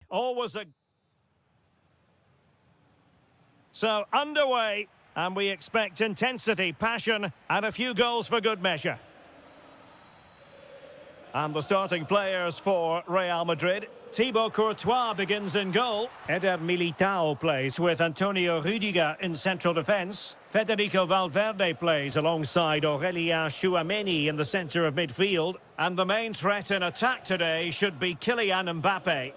Always a... So, underway, and we expect intensity, passion, and a few goals for good measure. And the starting players for Real Madrid. Thibaut Courtois begins in goal. Eder Militao plays with Antonio Rüdiger in central defence. Federico Valverde plays alongside Aurélien Tchouaméni in the centre of midfield. And the main threat in attack today should be Kylian Mbappé.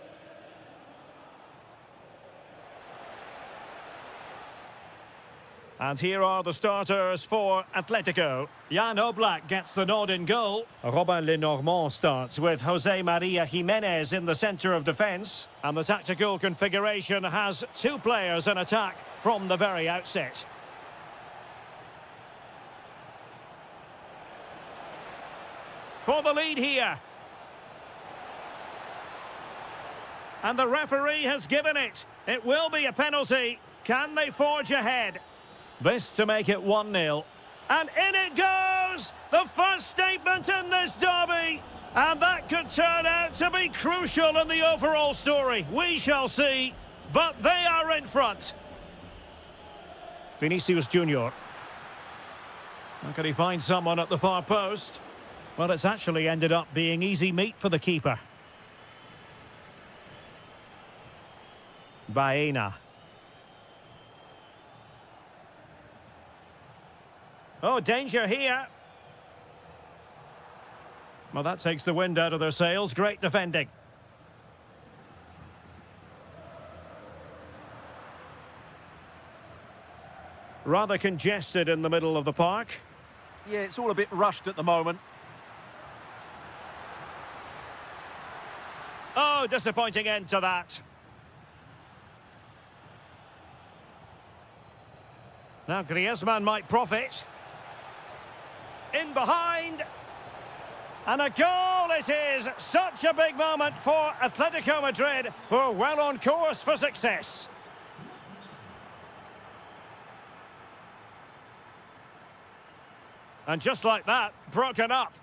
And here are the starters for Atletico. Jan Oblak gets the nod in goal. Robin Lenormand starts with Jose Maria Jimenez in the centre of defence. And the tactical configuration has two players in attack from the very outset. For the lead here. And the referee has given it. It will be a penalty. Can they forge ahead? This to make it 1-0. And in it goes! The first statement in this derby! And that could turn out to be crucial in the overall story. We shall see. But they are in front. Vinicius Junior. How can he find someone at the far post? Well, it's actually ended up being easy meat for the keeper. Baena. Oh, danger here. Well, that takes the wind out of their sails. Great defending. Rather congested in the middle of the park. Yeah, it's all a bit rushed at the moment. Oh, disappointing end to that. Now Griezmann might profit. In behind. And a goal it is. Such a big moment for Atletico Madrid, who are well on course for success. And just like that, broken up.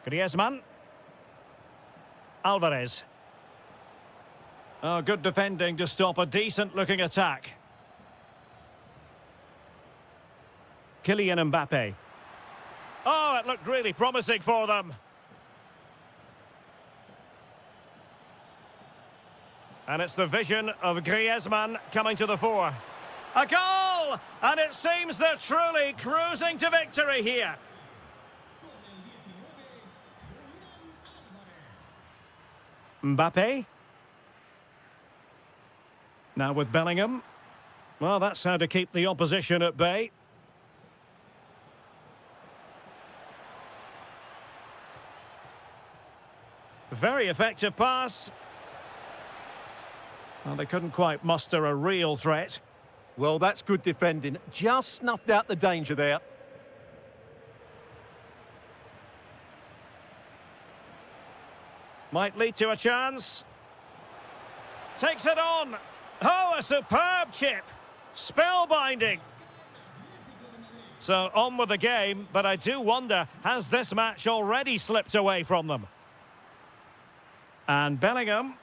Griezmann. Alvarez. Oh, good defending to stop a decent-looking attack. Kylian Mbappé. Oh, it looked really promising for them. And it's the vision of Griezmann coming to the fore. A goal! And it seems they're truly cruising to victory here. Mbappé. Now with Bellingham. Well, that's how to keep the opposition at bay. Very effective pass. Well, they couldn't quite muster a real threat. Well, that's good defending. Just snuffed out the danger there. Might lead to a chance. Takes it on. Oh, a superb chip. Spellbinding. So on with the game, but I do wonder, has this match already slipped away from them? And Bellingham.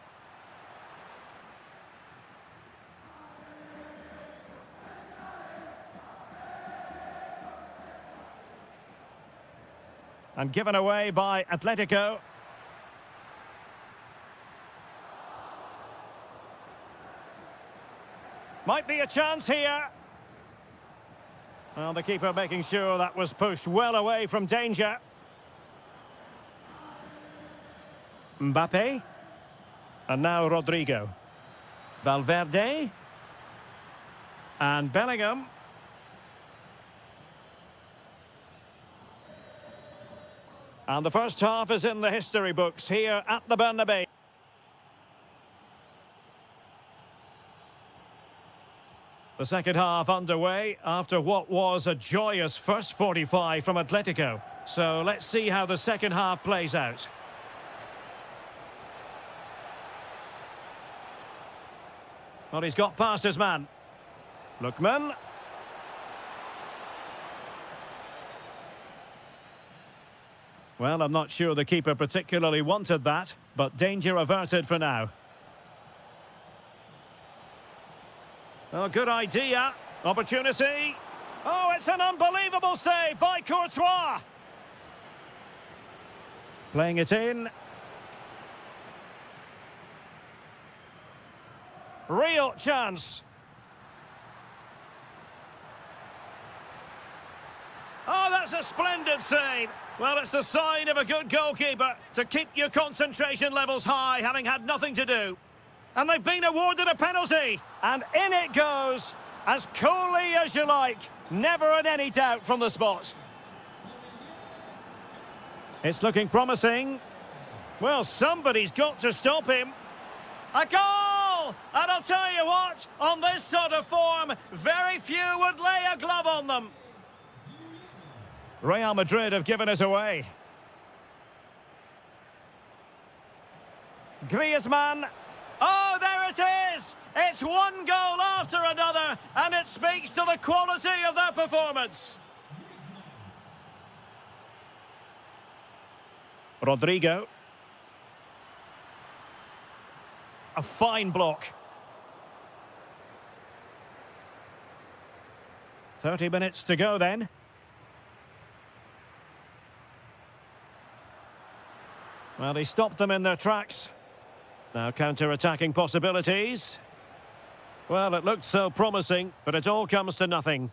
And given away by Atletico. Might be a chance here. Well, the keeper making sure that was pushed well away from danger. Mbappé. And now Rodrigo. Valverde. And Bellingham. And the first half is in the history books here at the Bernabeu. The second half underway after what was a joyous first 45 from Atletico. So let's see how the second half plays out. Well, he's got past his man. Lookman. Well, I'm not sure the keeper particularly wanted that, but danger averted for now. Oh, good idea. Opportunity. Oh, it's an unbelievable save by Courtois. Playing it in. Real chance. Oh, that's a splendid save. Well, it's the sign of a good goalkeeper to keep your concentration levels high, having had nothing to do. And they've been awarded a penalty. And in it goes, as coolly as you like. Never in any doubt from the spot. It's looking promising. Well, somebody's got to stop him. A goal! And I'll tell you what, on this sort of form, very few would lay a glove on them. Real Madrid have given us away. Griezmann. Oh, there it is! It's one goal after another, and it speaks to the quality of their performance. Rodrigo. A fine block. 30 minutes to go then. Well, he stopped them in their tracks. Now counter-attacking possibilities. Well, it looked so promising, but it all comes to nothing.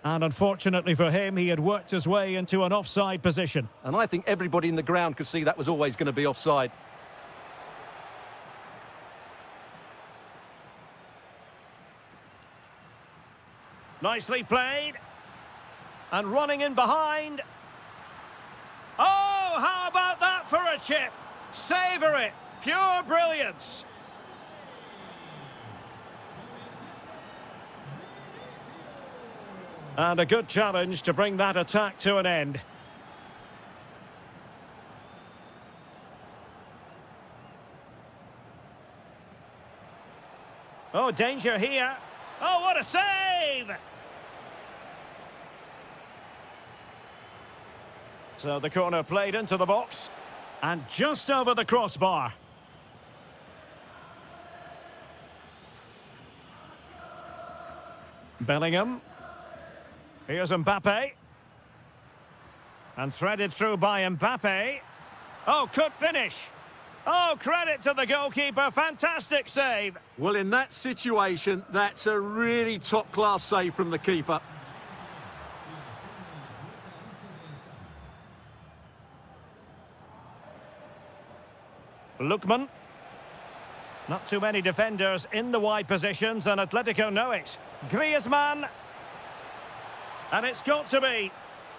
And unfortunately for him, he had worked his way into an offside position. And I think everybody in the ground could see that was always going to be offside. Nicely played. And running in behind. Oh, how about that for a chip? Savour it. Pure brilliance. And a good challenge to bring that attack to an end. Oh, danger here. Oh, what a save! So the corner played into the box. And just over the crossbar. Bellingham. Here's Mbappe. And threaded through by Mbappe. Oh, could finish. Oh, credit to the goalkeeper. Fantastic save. Well, in that situation, that's a really top-class save from the keeper. Lookman. Not too many defenders in the wide positions, and Atletico know it. Griezmann. And it's got to be.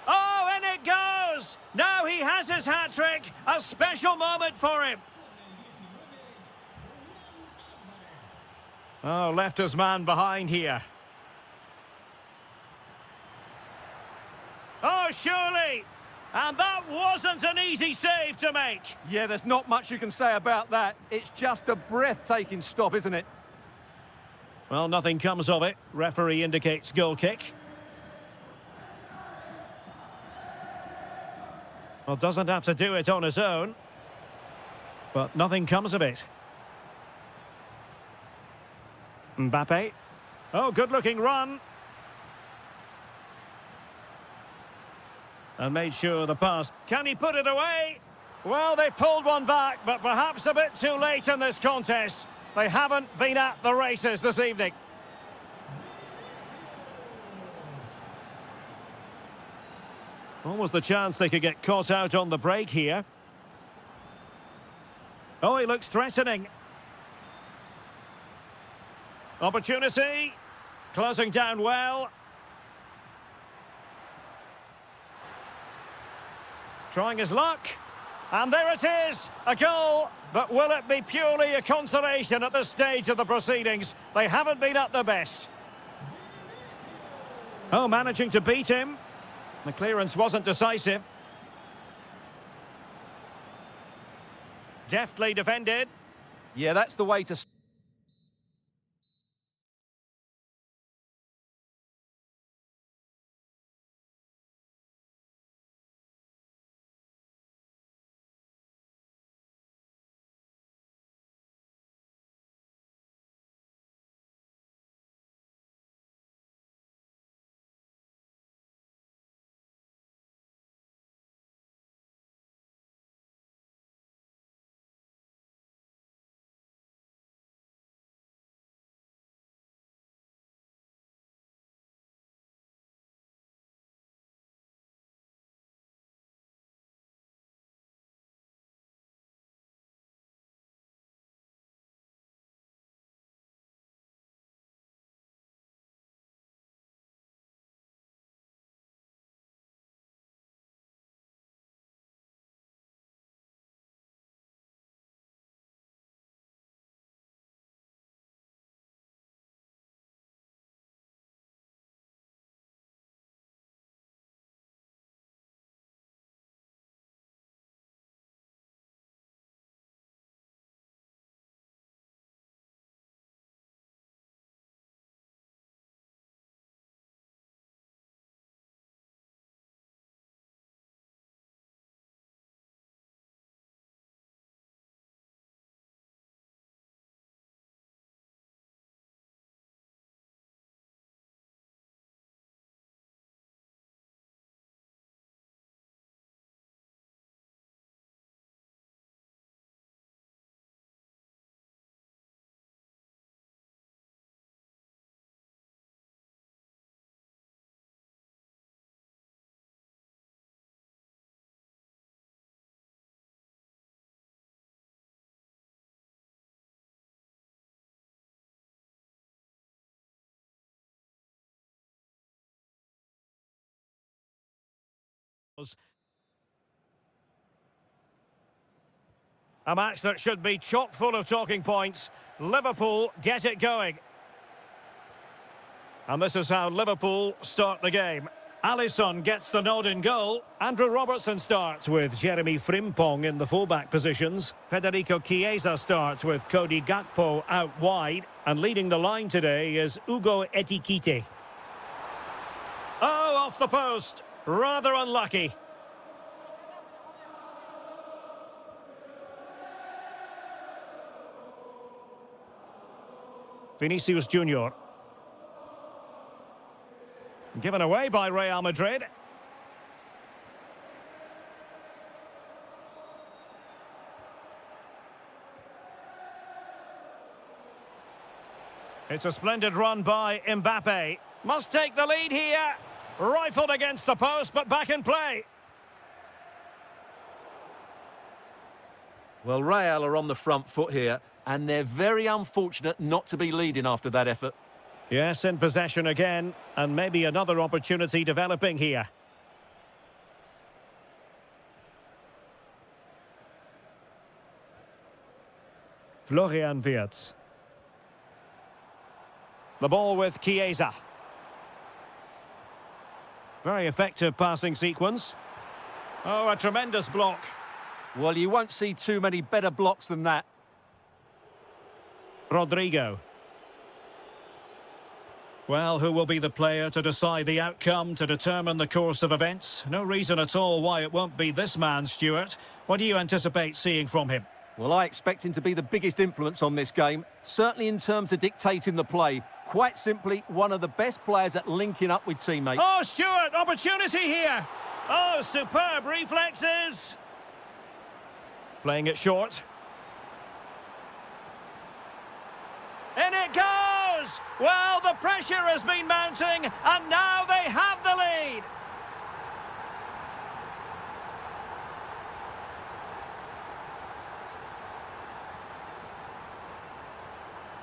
Oh, in it goes! Now he has his hat-trick. A special moment for him. Oh, left his man behind here. Oh, surely! And that wasn't an easy save to make. Yeah, there's not much you can say about that. It's just a breathtaking stop, isn't it? Well, nothing comes of it. Referee indicates goal kick. Well, doesn't have to do it on his own. But nothing comes of it. Mbappe. Oh, good-looking run. And made sure the pass. Can he put it away? Well, they pulled one back, but perhaps a bit too late in this contest. They haven't been at the races this evening. Almost the chance they could get caught out on the break here. Oh, he looks threatening. Opportunity. Closing down well. Trying his luck. And there it is, a goal. But will it be purely a consolation at this stage of the proceedings? They haven't been at their best. Oh, managing to beat him. The clearance wasn't decisive. Deftly defended. Yeah, that's the way to... A match that should be chock full of talking points. Liverpool get it going. And this is how Liverpool start the game. Alisson gets the nod in goal. Andrew Robertson starts with Jeremy Frimpong in the fullback positions. Federico Chiesa starts with Cody Gakpo out wide. And leading the line today is Ugo Etikite. Oh, off the post. Rather unlucky. Vinicius Junior. Given away by Real Madrid. It's a splendid run by Mbappe. Must take the lead here. Rifled against the post, but back in play. Well, Real are on the front foot here, and they're very unfortunate not to be leading after that effort. Yes, in possession again, and maybe another opportunity developing here. Florian Wirtz. The ball with Chiesa. Very effective passing sequence. Oh, a tremendous block. Well, you won't see too many better blocks than that. Rodrigo. Well, who will be the player to decide the outcome, to determine the course of events? No reason at all why it won't be this man, Stuart. What do you anticipate seeing from him? Well, I expect him to be the biggest influence on this game, certainly in terms of dictating the play. Quite simply, one of the best players at linking up with teammates. Oh, Stuart, opportunity here. Oh, superb reflexes. Playing it short. In it goes! Well, the pressure has been mounting, and now they have the lead.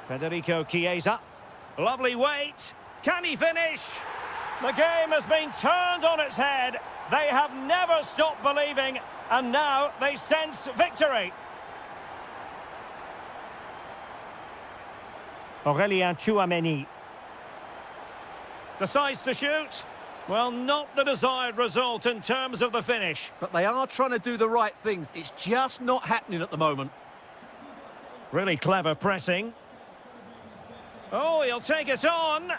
Federico Chiesa. Lovely weight. Can he finish? The game has been turned on its head. They have never stopped believing, and now they sense victory. Aurélien Tchouameni decides to shoot. Well, not the desired result in terms of the finish. But they are trying to do the right things. It's just not happening at the moment. Really clever pressing. Oh, he'll take it on.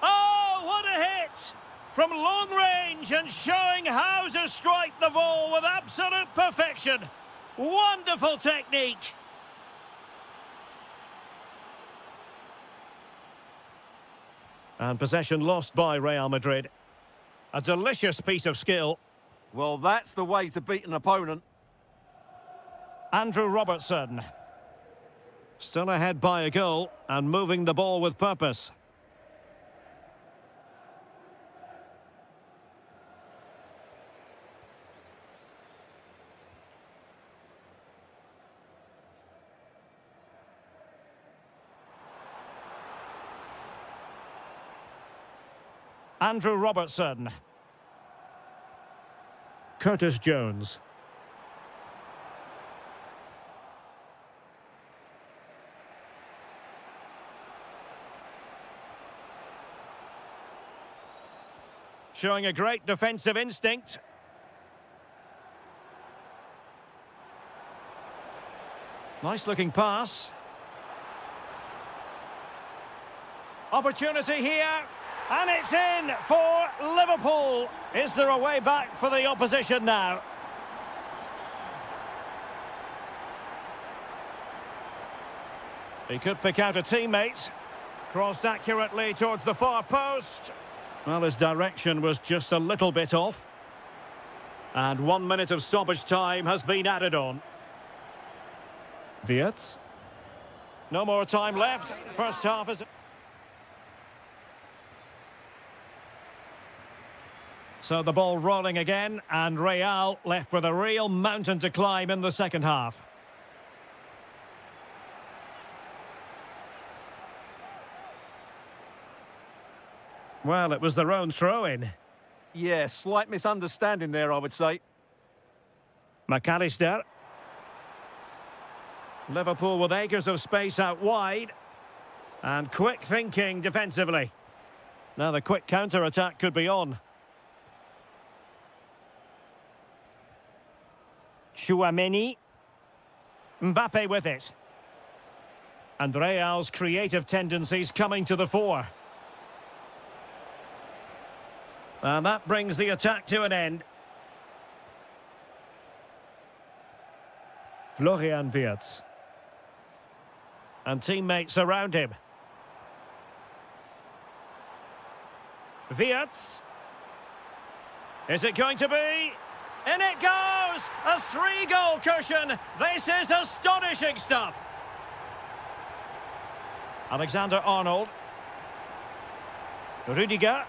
Oh, what a hit! From long range and showing how to strike the ball with absolute perfection. Wonderful technique. And possession lost by Real Madrid. A delicious piece of skill. Well, that's the way to beat an opponent. Andrew Robertson. Still ahead by a goal and moving the ball with purpose. Andrew Robertson. Curtis Jones. Showing a great defensive instinct. Nice looking pass. Opportunity here. And it's in for Liverpool. Is there a way back for the opposition now? He could pick out a teammate. Crossed accurately towards the far post. Well, his direction was just a little bit off. And 1 minute of stoppage time has been added on. Wirtz. No more time left. First half is... So the ball rolling again, and Real left with a real mountain to climb in the second half. Well, it was their own throw-in. Yeah, slight misunderstanding there, I would say. McAllister. Liverpool with acres of space out wide. And quick thinking defensively. Now the quick counter-attack could be on. Chouameni. Mbappe with it. And Real's creative tendencies coming to the fore. And that brings the attack to an end. Florian Wirtz. And teammates around him. Wirtz. Is it going to be? In it goes! A 3-goal cushion! This is astonishing stuff! Alexander-Arnold. Rudiger.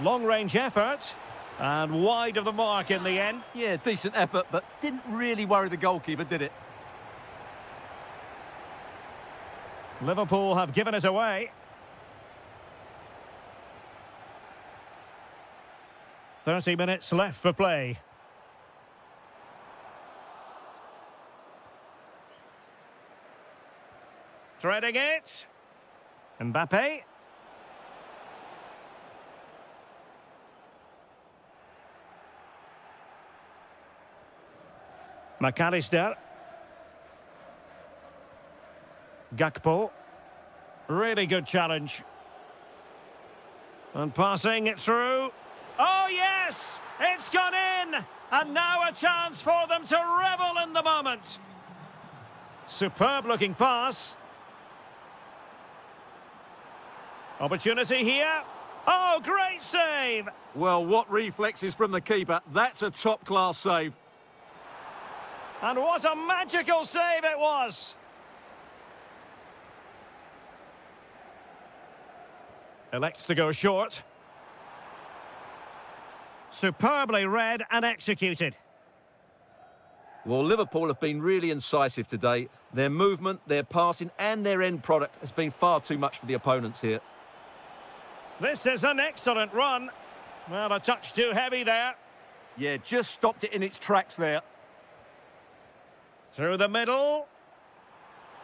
Long-range effort. And wide of the mark in the end. Yeah, decent effort, but didn't really worry the goalkeeper, did it? Liverpool have given it away. 30 minutes left for play. Threading it. Mbappe. McAllister. Gakpo. Really good challenge. And passing it through. Oh, yes! It's gone in! And now a chance for them to revel in the moment. Superb-looking pass. Opportunity here. Oh, great save! Well, what reflexes from the keeper. That's a top-class save. And what a magical save it was! Elects to go short. Superbly read and executed. Well, Liverpool have been really incisive today. Their movement, their passing and their end product has been far too much for the opponents here. This is an excellent run. Well, a touch too heavy there. Yeah, just stopped it in its tracks there. Through the middle.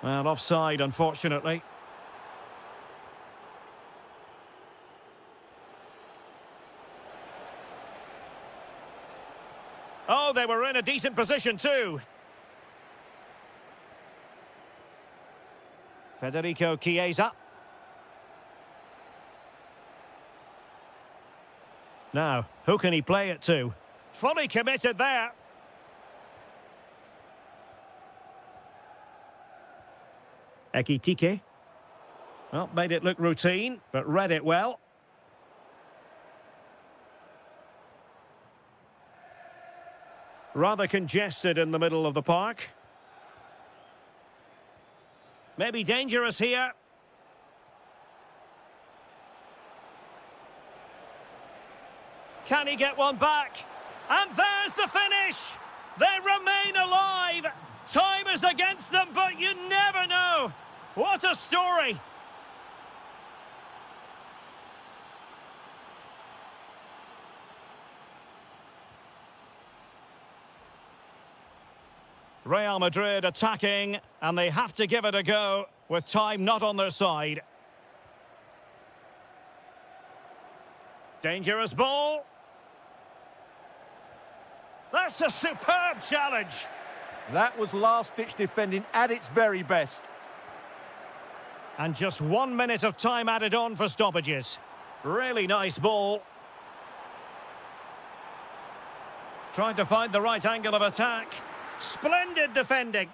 Well, offside, unfortunately. Oh, they were in a decent position too. Federico Chiesa. Now, who can he play it to? Fully committed there. Ekitike. Well, made it look routine, but read it well. Rather congested in the middle of the park. Maybe dangerous here. Can he get one back? And there's the finish! They remain alive! Time is against them, but you never know! What a story! Real Madrid attacking, and they have to give it a go, with time not on their side. Dangerous ball. That's a superb challenge. That was last-ditch defending at its very best. And just 1 minute of time added on for stoppages. Really nice ball. Trying to find the right angle of attack. Splendid defending.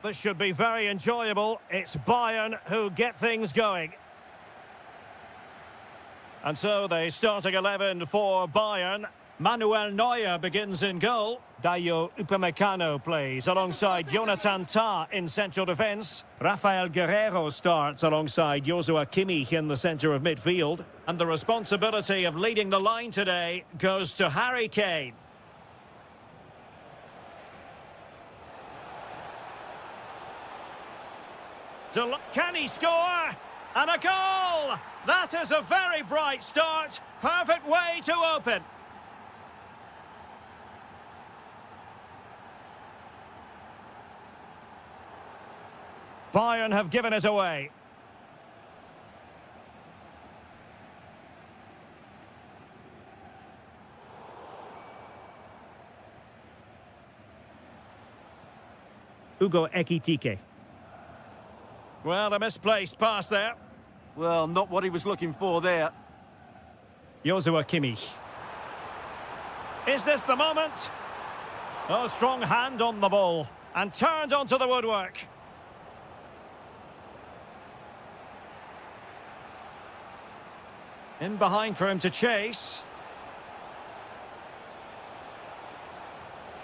this should be very enjoyable. It's Bayern who get things going. And so the starting 11 for Bayern. Manuel Neuer begins in goal. Dayo Upamecano plays alongside Jonathan Tah in central defence. Rafael Guerreiro starts alongside Joshua Kimmich in the centre of midfield. And the responsibility of leading the line today goes to Harry Kane. Can he score? And a goal! That is a very bright start. Perfect way to open. Bayern have given it away. Ugo Ekitike. Well, a misplaced pass there. Well, not what he was looking for there. Joshua Kimmich. Is this the moment? Oh, strong hand on the ball. And turned onto the woodwork. In behind for him to chase.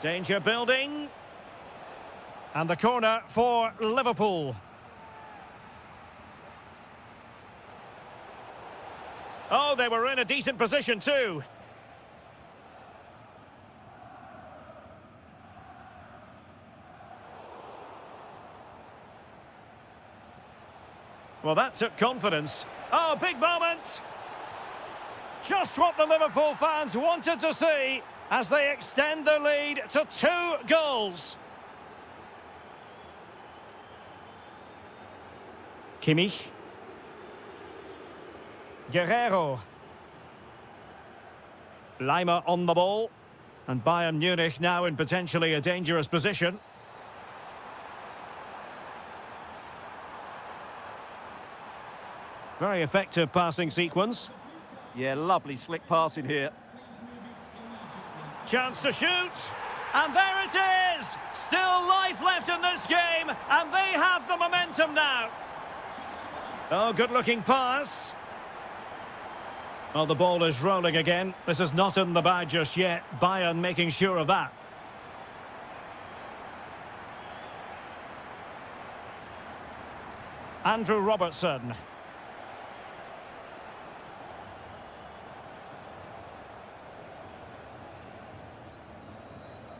Danger building. And the corner for Liverpool. Oh, they were in a decent position too. Well, that took confidence. Oh, big moment. Just what the Liverpool fans wanted to see as they extend the lead to 2 goals. Kimmich. Guerreiro. Lima on the ball. And Bayern Munich now in potentially a dangerous position. Very effective passing sequence. Yeah, lovely slick passing here. Chance to shoot. And there it is! Still life left in this game, and they have the momentum now. Oh, good-looking pass. Well, the ball is rolling again. This is not in the bag just yet. Bayern making sure of that. Andrew Robertson.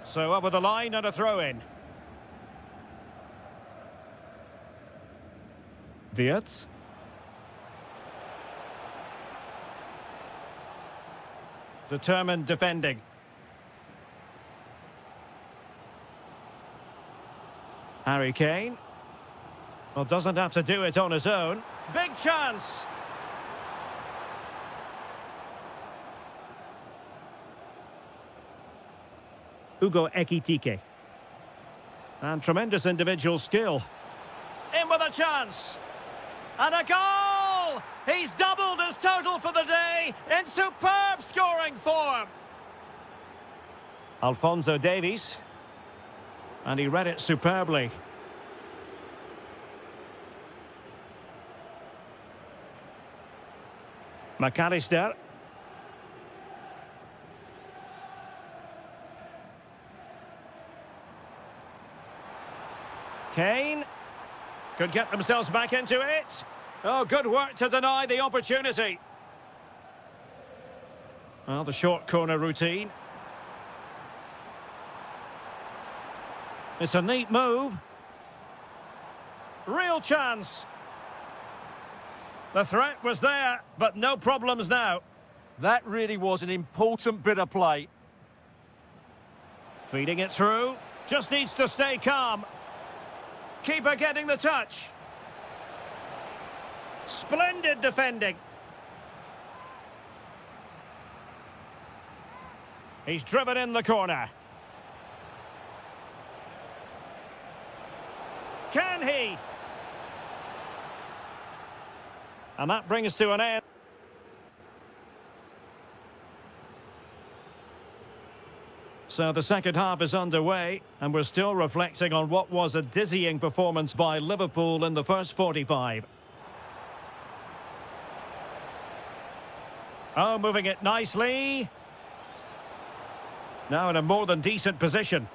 So over the line and a throw-in. Wirtz. Determined defending. Harry Kane. Well, doesn't have to do it on his own. Big chance. Ugo Ekitike. And tremendous individual skill. In with a chance. And a goal! He's doubled his total for the day in superb scoring form. Alphonso Davies. And he read it superbly. McAllister. Kane could get themselves back into it. Oh, good work to deny the opportunity. Well, the short corner routine. It's a neat move. Real chance. The threat was there, but no problems now. That really was an important bit of play. Feeding it through. Just needs to stay calm. Keeper getting the touch. Splendid defending. He's driven in the corner. Can he? And that brings to an end. So the second half is underway, and we're still reflecting on what was a dizzying performance by Liverpool in the first 45. Oh, moving it nicely. Now in a more than decent position.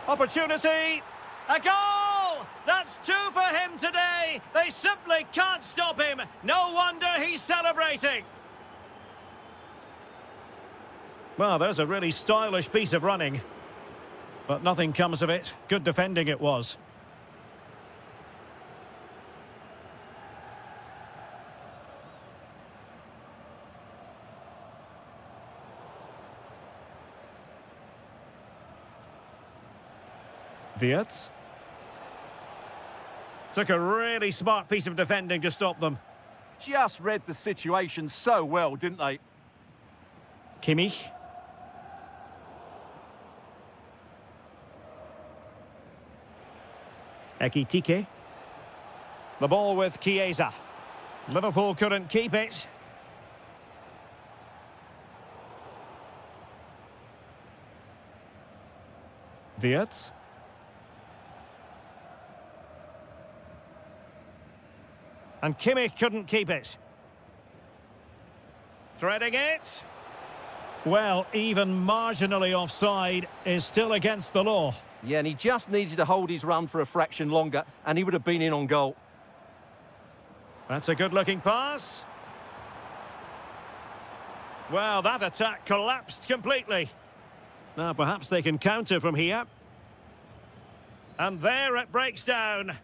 Opportunity! A goal! That's two for him today! They simply can't stop him! No wonder he's celebrating! Well, there's a really stylish piece of running. But nothing comes of it. Good defending it was. Wirtz. Took a really smart piece of defending to stop them. Just read the situation so well, didn't they? Kimmich. Ekitike. The ball with Chiesa. Liverpool couldn't keep it. Wirtz. And Kimmich couldn't keep it. Threading it. Well, even marginally offside is still against the law. Yeah, and he just needed to hold his run for a fraction longer, and he would have been in on goal. That's a good-looking pass. Well, that attack collapsed completely. Now, perhaps they can counter from here. And there it breaks down.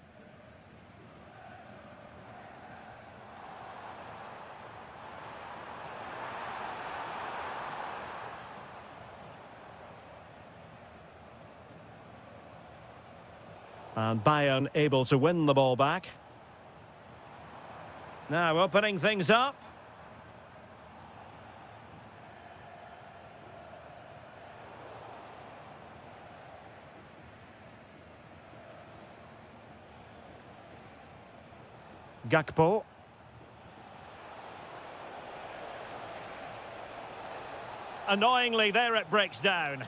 And Bayern able to win the ball back. Now opening things up. Gakpo. Annoyingly, there it breaks down.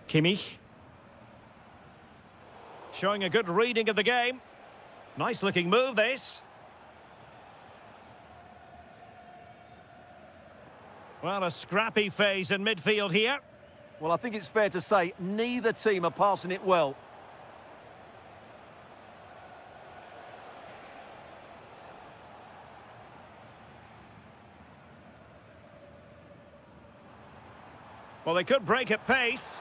Kimmich. Showing a good reading of the game. Nice looking move, this. Well, a scrappy phase in midfield here. Well, I think it's fair to say neither team are passing it well. Well, they could break at pace.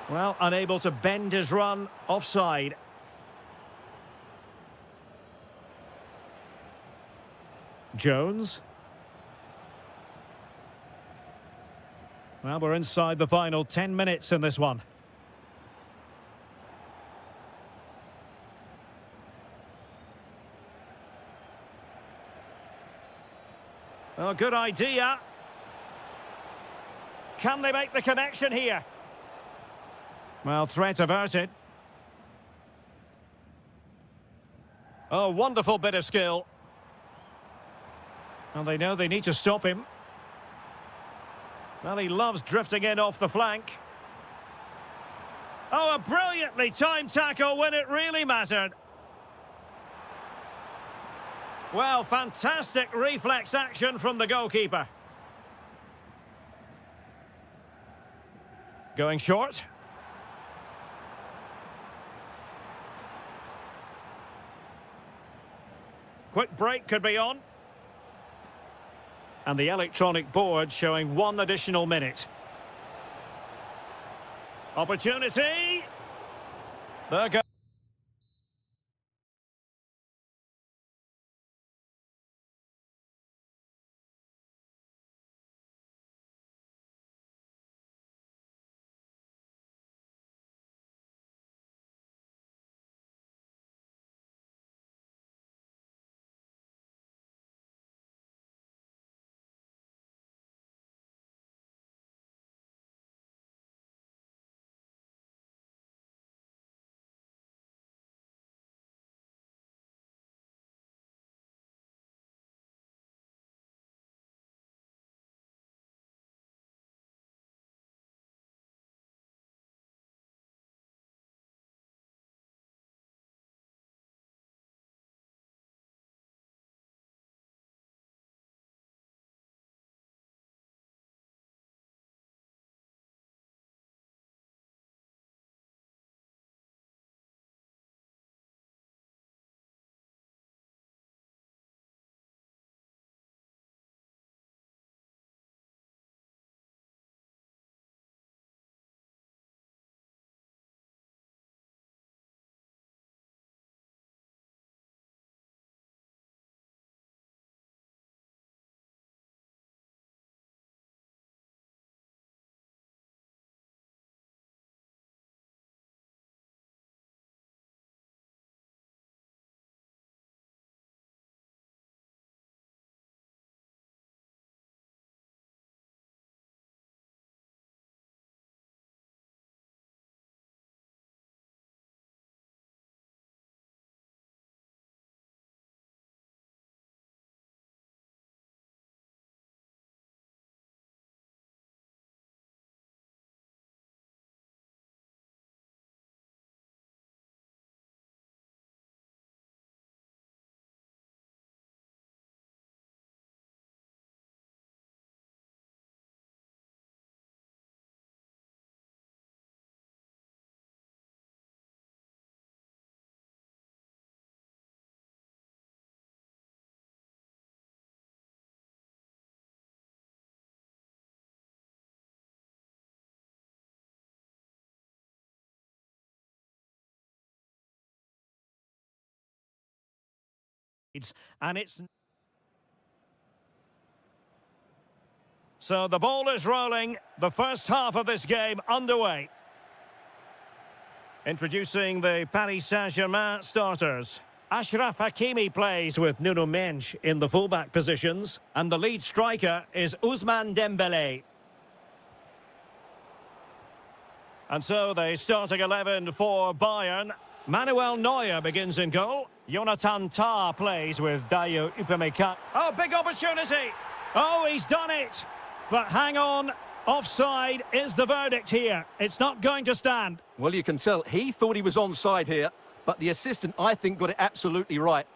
Well, unable to bend his run, offside. Jones. Well, we're inside the final 10 minutes in this one. Oh, good idea. Can they make the connection here? Well, threat averted. Oh, wonderful bit of skill. Well, they know they need to stop him. Well, he loves drifting in off the flank. Oh, a brilliantly timed tackle when it really mattered. Well, fantastic reflex action from the goalkeeper. Going short. Quick break could be on. And the electronic board showing 1 additional minute. Opportunity. There goes. And it's... So the ball is rolling. The first half of this game underway. Introducing the Paris Saint-Germain starters. Achraf Hakimi plays with Nuno Mendes in the fullback positions. And the lead striker is Ousmane Dembélé. And so the starting 11 for Bayern. Manuel Neuer begins in goal. Jonathan Tah plays with Dayo Upamecano. Oh, big opportunity. Oh, he's done it. But hang on. Offside is the verdict here. It's not going to stand. Well, you can tell he thought he was onside here, but the assistant, I think, got it absolutely right.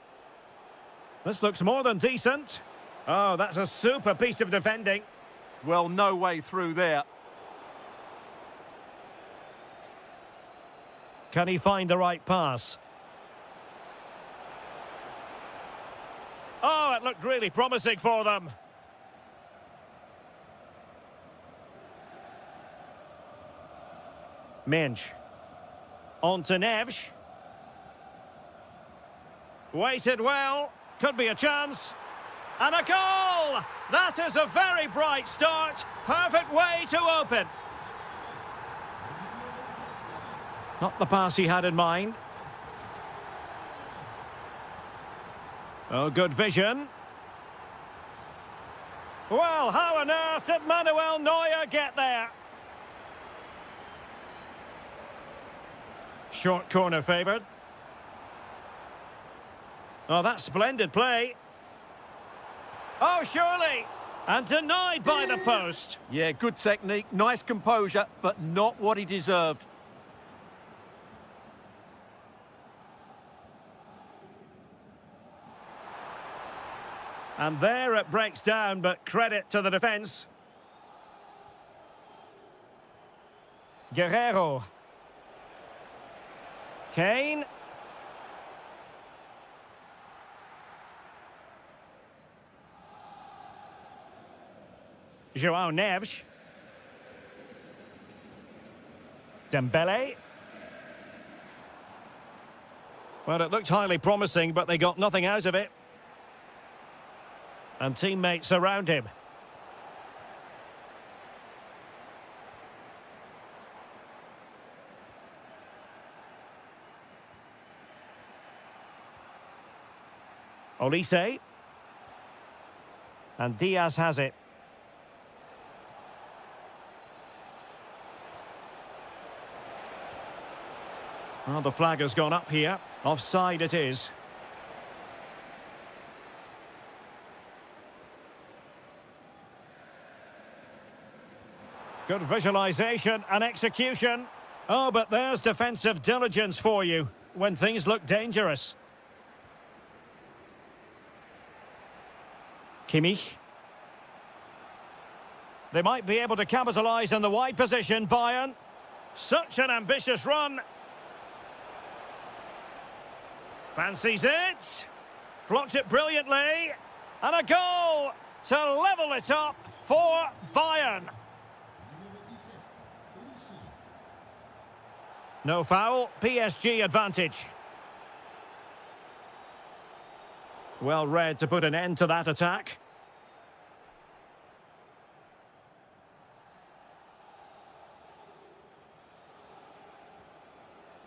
This looks more than decent. Oh, that's a super piece of defending. Well, no way through there. Can he find the right pass? Oh, it looked really promising for them. Mensch. On to Neves. Waited well. Could be a chance. And a goal! That is a very bright start. Perfect way to open. Not the pass he had in mind. Oh, good vision. Well, how on earth did Manuel Neuer get there? Short corner favoured. Oh, that's splendid play. Oh, surely. And denied by the post. Yeah, good technique, nice composure, but not what he deserved. And there it breaks down, but credit to the defence. Guerrero. Kane. João Neves. Dembélé. Well, it looked highly promising, but they got nothing out of it. And teammates around him. Olise. And Diaz has it. Well, the flag has gone up here. Offside it is. Good visualisation and execution. Oh, but there's defensive diligence for you when things look dangerous. Kimmich. They might be able to capitalise in the wide position, Bayern. Such an ambitious run. Fancies it. Blocked it brilliantly. And a goal to level it up for Bayern. No foul, PSG advantage. Well read to put an end to that attack.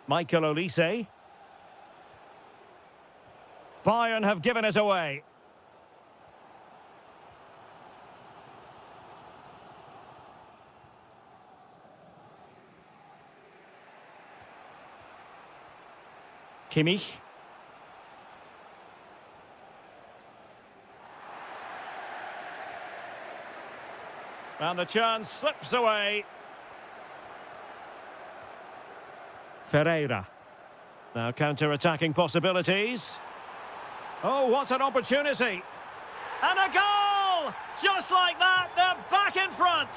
Michael Olise. Bayern have given it away. Kimmich. And the chance slips away. Ferreira. Now counter-attacking possibilities. Oh, what an opportunity. And a goal! Just like that, they're back in front.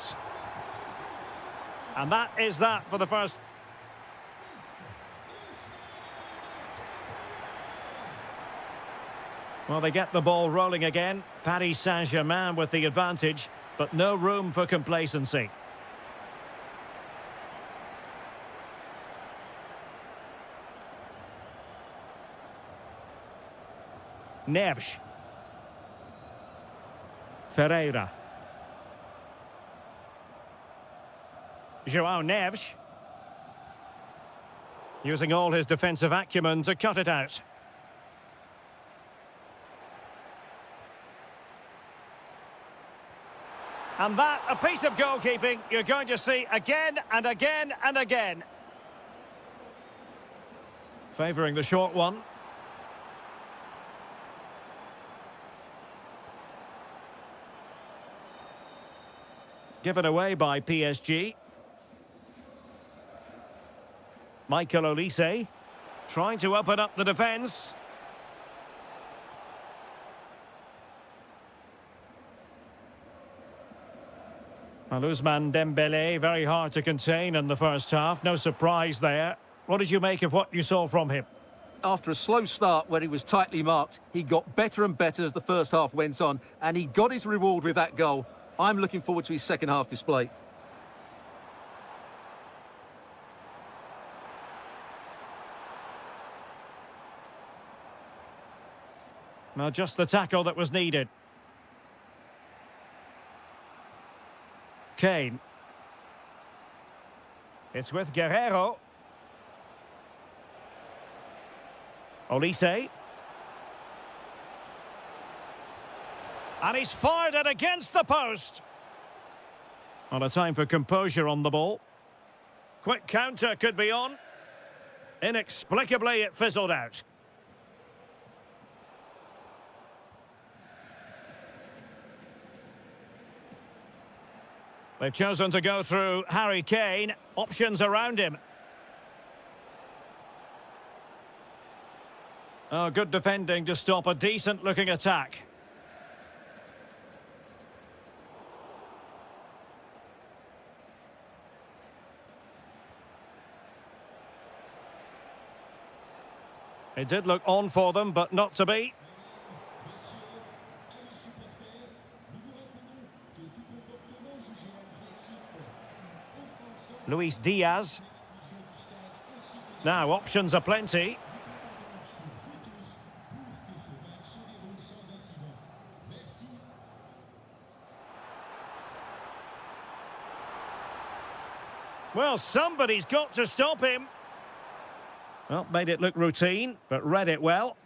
And that is that for the first. Well, they get the ball rolling again. Paris Saint-Germain with the advantage, but no room for complacency. Neves. Ferreira. João Neves. Using all his defensive acumen to cut it out. And that, a piece of goalkeeping you're going to see again and again and again. Favouring the short one. Given away by PSG. Michael Olise trying to open up the defence. Ousmane Dembélé, very hard to contain in the first half. No surprise there. What did you make of what you saw from him? After a slow start where he was tightly marked, he got better and better as the first half went on, and he got his reward with that goal. I'm looking forward to his second half display. Well, just the tackle that was needed. Kane. It's with Guerrero. Olise. And he's fired it against the post. On a time for composure on the ball. Quick counter could be on. Inexplicably, it fizzled out. They've chosen to go through Harry Kane. Options around him. Oh, good defending to stop a decent-looking attack. It did look on for them, but not to be. Luis Diaz. Now, options are plenty. Well, somebody's got to stop him. Well, made it look routine, but read it well.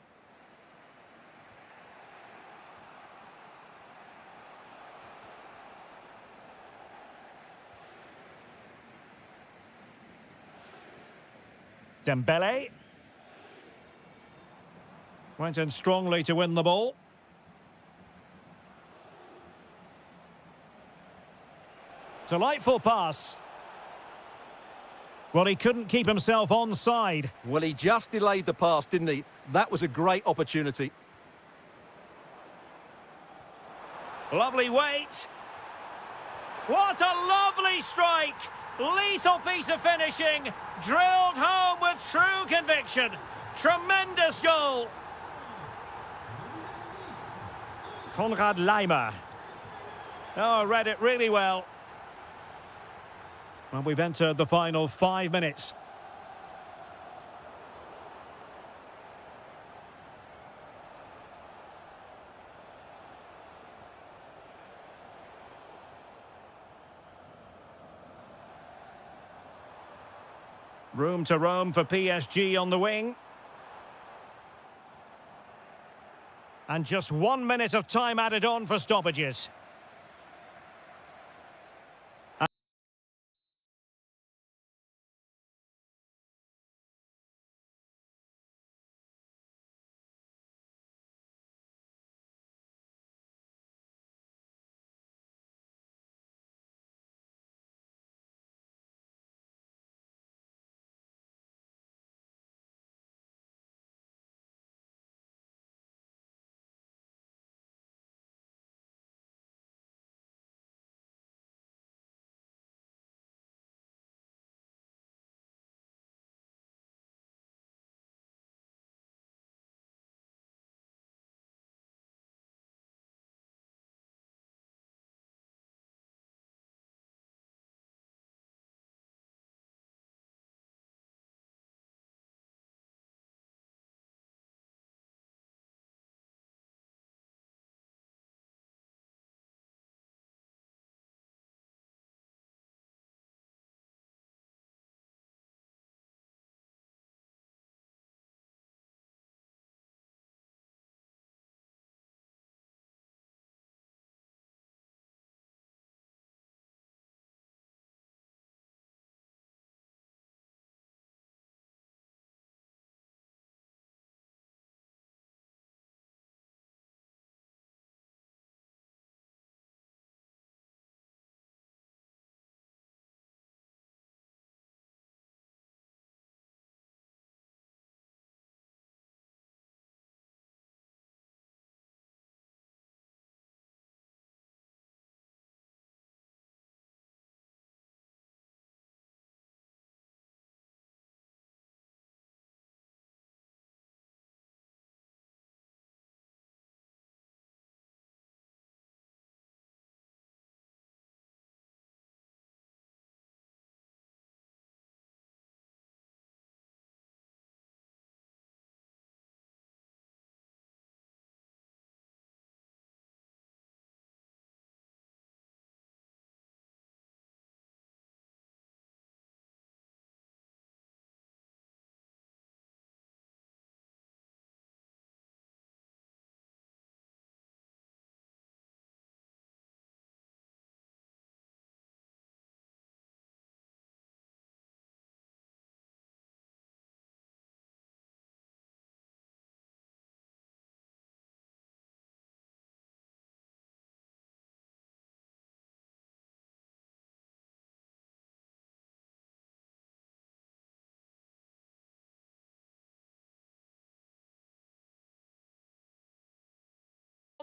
Dembele. Went in strongly to win the ball. Delightful pass. Well, he couldn't keep himself onside. Well, he just delayed the pass, didn't he? That was a great opportunity. Lovely weight. What a lovely strike! Lethal piece of finishing. Drilled home with true conviction. Tremendous goal. Konrad Laimer. Oh, read it really well. Well, we've entered the final 5 minutes. Room to roam for PSG on the wing. And just 1 minute of time added on for stoppages.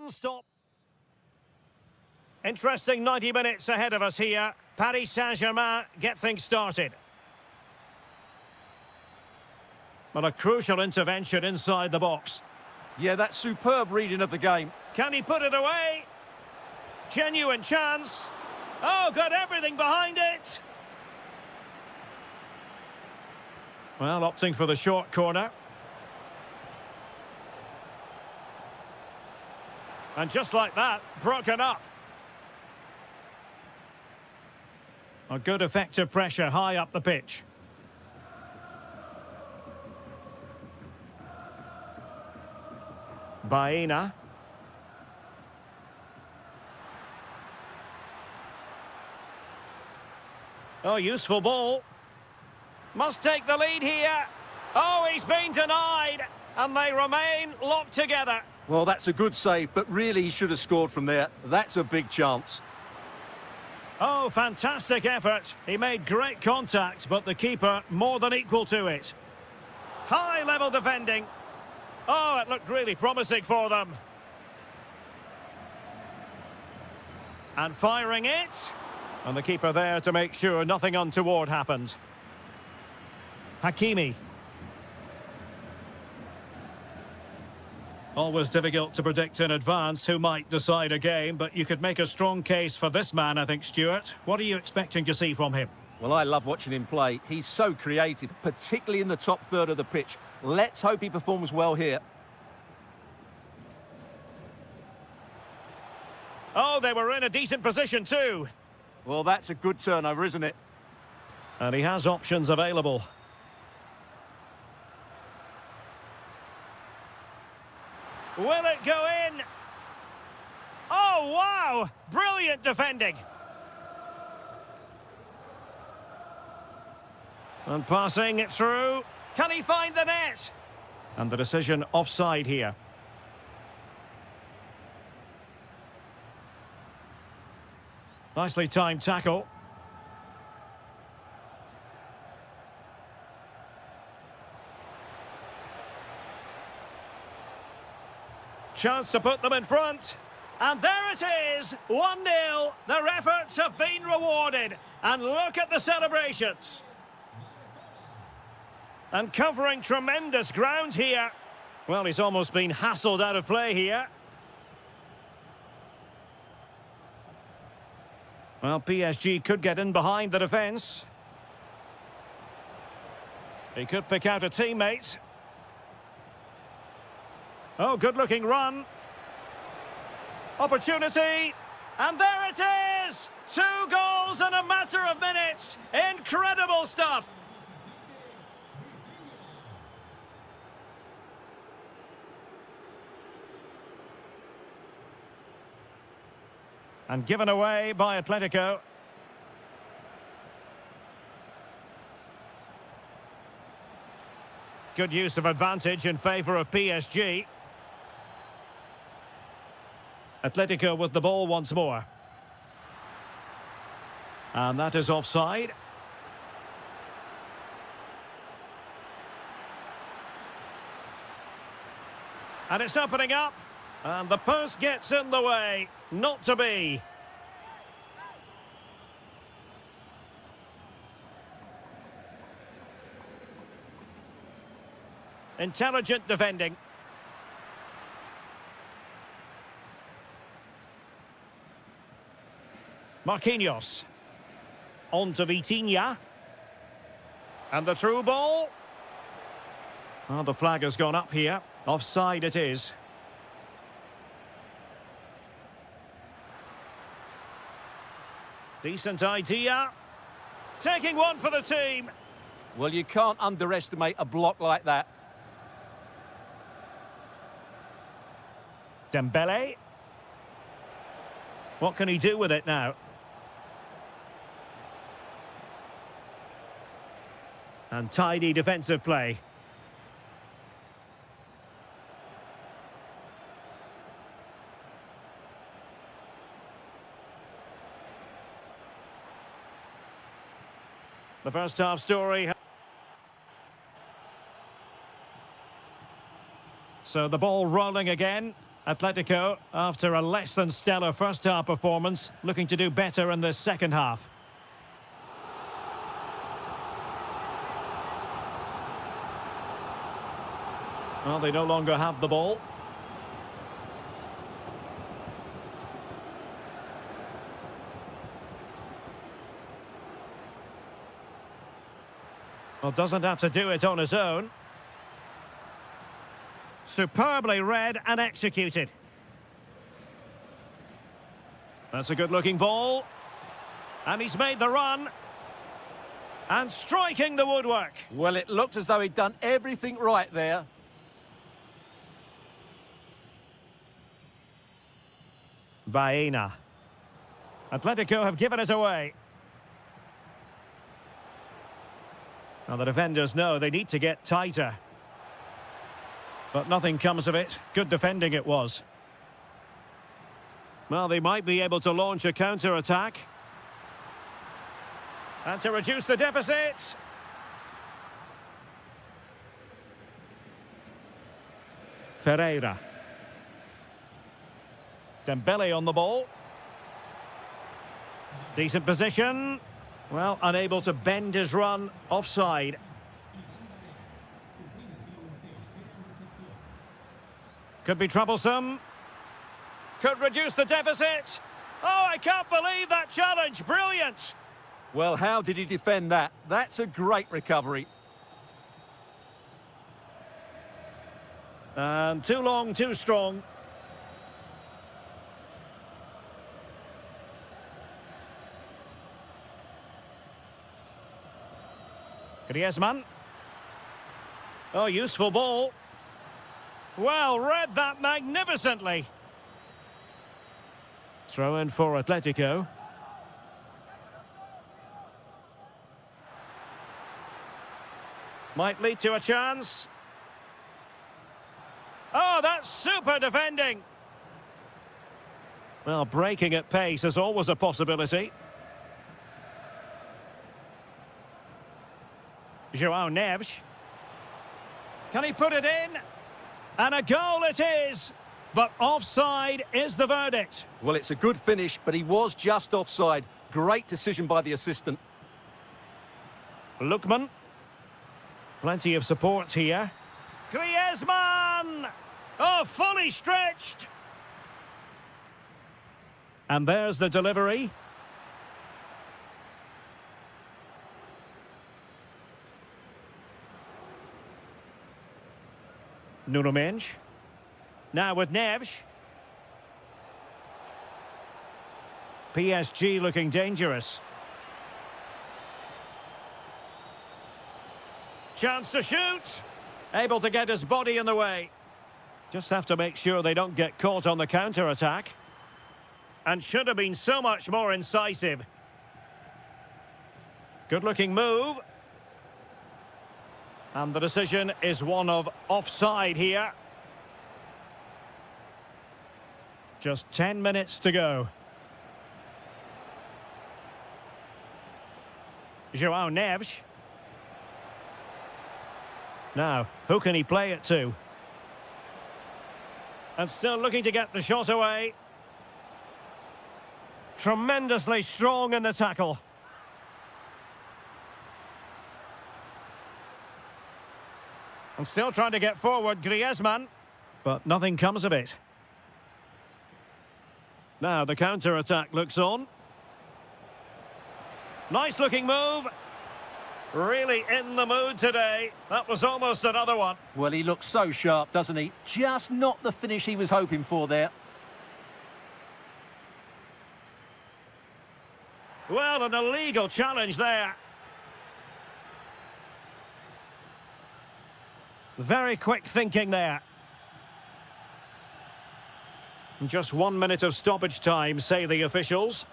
non-stop. Interesting 90 minutes ahead of us here. Paris Saint-Germain get things started. But a crucial intervention inside the box. Yeah, that's superb reading of the game. Can he put it away? Genuine chance. Oh, got everything behind it. Well, opting for the short corner. And just like that, broken up. A good effective pressure high up the pitch. Baena. Oh, useful ball. Must take the lead here. Oh, he's been denied. And they remain locked together. Well, that's a good save, but really he should have scored from there. That's a big chance. Oh, fantastic effort. He made great contact, but the keeper more than equal to it. High-level defending. Oh, it looked really promising for them. And firing it. And the keeper there to make sure nothing untoward happened. Hakimi. Always difficult to predict in advance who might decide a game, but you could make a strong case for this man, I think, Stuart. What are you expecting to see from him? Well, I love watching him play. He's so creative, particularly in the top third of the pitch. Let's hope he performs well here. Oh, they were in a decent position too. Well, that's a good turnover, isn't it? And he has options available. Will it go in? Oh, wow! Brilliant defending. And passing it through. Can he find the net? And the decision offside here. Nicely timed tackle. Chance to put them in front. And there it is, 1-0. Their efforts have been rewarded. And look at the celebrations. And covering tremendous ground here. Well, he's almost been hassled out of play here. Well, PSG could get in behind the defence. He could pick out a teammate. Oh, good-looking run. Opportunity. And there it is! 2 goals in a matter of minutes. Incredible stuff. And given away by Atletico. Good use of advantage in favour of PSG. Atletico with the ball once more. And that is offside. And it's opening up. And the post gets in the way. Not to be. Intelligent defending. Marquinhos. On to Vitinha. And the through ball. Well, the flag has gone up here. Offside it is. Decent idea. Taking one for the team. Well, you can't underestimate a block like that. Dembele. What can he do with it now? And tidy defensive play. The first half story. So the ball rolling again. Atletico, after a less than stellar first half performance, looking to do better in the second half. Well, they no longer have the ball. Well, doesn't have to do it on his own. Superbly read and executed. That's a good-looking ball. And he's made the run. And striking the woodwork. Well, it looked as though he'd done everything right there. Baena. Atletico have given it away. Now the defenders know they need to get tighter. But nothing comes of it. Good defending it was. Well, they might be able to launch a counter-attack. And to reduce the deficit. Ferreira. Dembele on the ball. Decent position. Well, unable to bend his run. Offside. Could be troublesome. Could reduce the deficit. Oh, I can't believe that challenge. Brilliant. Well, how did he defend that? That's a great recovery. And too long, too strong. Griezmann. Oh, useful ball. Well, read that magnificently. Throw in for Atletico. Might lead to a chance. Oh, that's super defending. Well, breaking at pace is always a possibility. João Neves. Can he put it in? And a goal it is. But offside is the verdict. Well, it's a good finish, but he was just offside. Great decision by the assistant. Lookman. Plenty of support here. Griezmann! Oh, fully stretched. And there's the delivery. Nuno Mendes. Now with Neves. PSG looking dangerous. Chance to shoot. Able to get his body in the way. Just have to make sure they don't get caught on the counter-attack. And should have been so much more incisive. Good-looking move. And the decision is one of offside here. Just 10 minutes to go. João Neves. Now, who can he play it to? And still looking to get the shot away. Tremendously strong in the tackle. And still trying to get forward, Griezmann. But nothing comes of it. Now the counter-attack looks on. Nice looking move. Really in the mood today. That was almost another one. Well, he looks so sharp, doesn't he? Just not the finish he was hoping for there. Well, an illegal challenge there. Very quick thinking there. Just 1 minute of stoppage time, say the officials.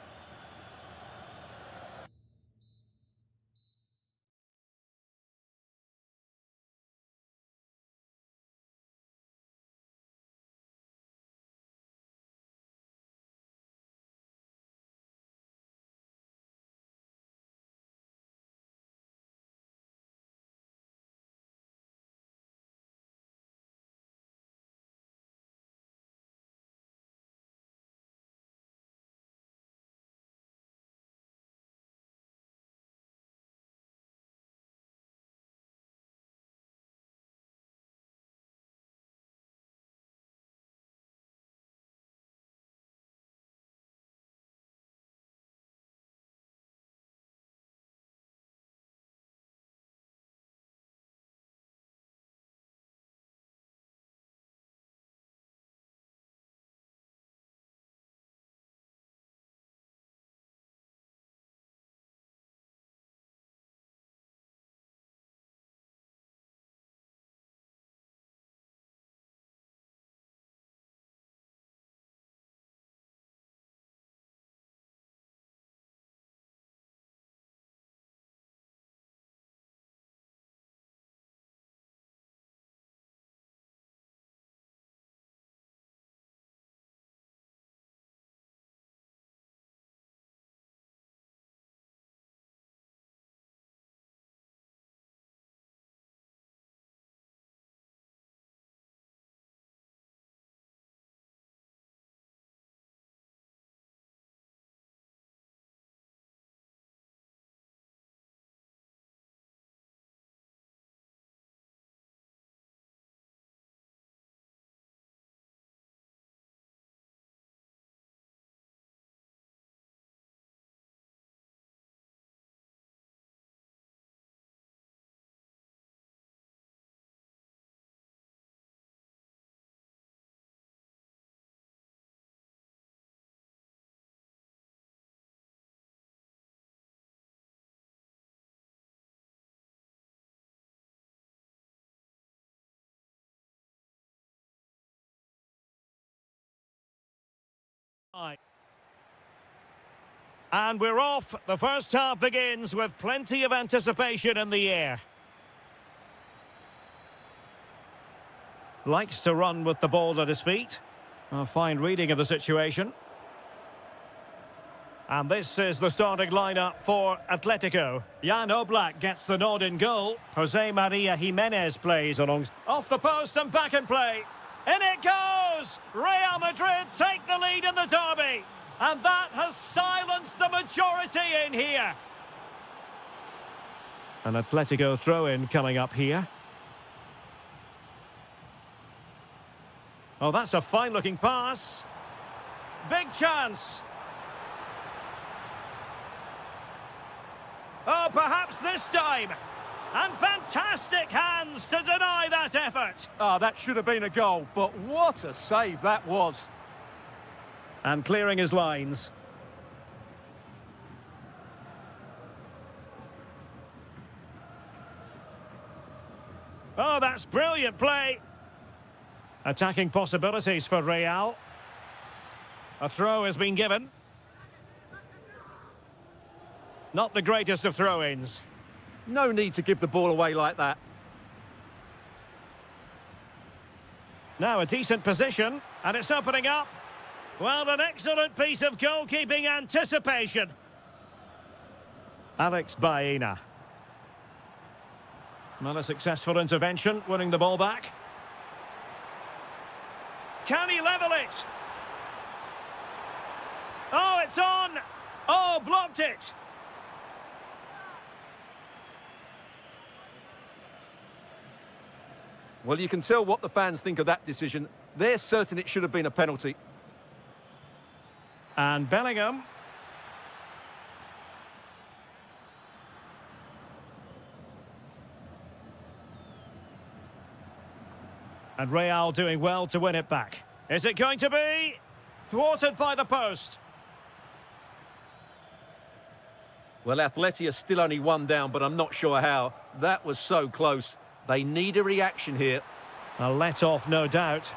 And we're off. The first half begins with plenty of anticipation in the air. Likes to run with the ball at his feet. A fine reading of the situation. And this is the starting lineup for Atletico. Jan Oblak gets the nod in goal. Jose Maria Jimenez plays along. Off the post and back in play. In it goes! Real Madrid take the lead in the derby. And that has silenced the majority in here. An Atletico throw-in coming up here. Oh, that's a fine-looking pass. Big chance. Oh, perhaps this time. And fantastic hands to deny that effort. Ah, that should have been a goal, but what a save that was. And clearing his lines. Oh, that's brilliant play. Attacking possibilities for Real. A throw has been given. Not the greatest of throw-ins. No need to give the ball away like that. Now a decent position, and it's opening up. Well, an excellent piece of goalkeeping anticipation. Alex Baena. Not a successful intervention, winning the ball back. Can he level it? Oh, it's on! Oh, blocked it! Well, you can tell what the fans think of that decision. They're certain it should have been a penalty. And Bellingham. And Real doing well to win it back. Is it going to be? Thwarted by the post. Well, Atleti are still only one down, but I'm not sure how. That was so close. They need a reaction here. A let-off, no doubt.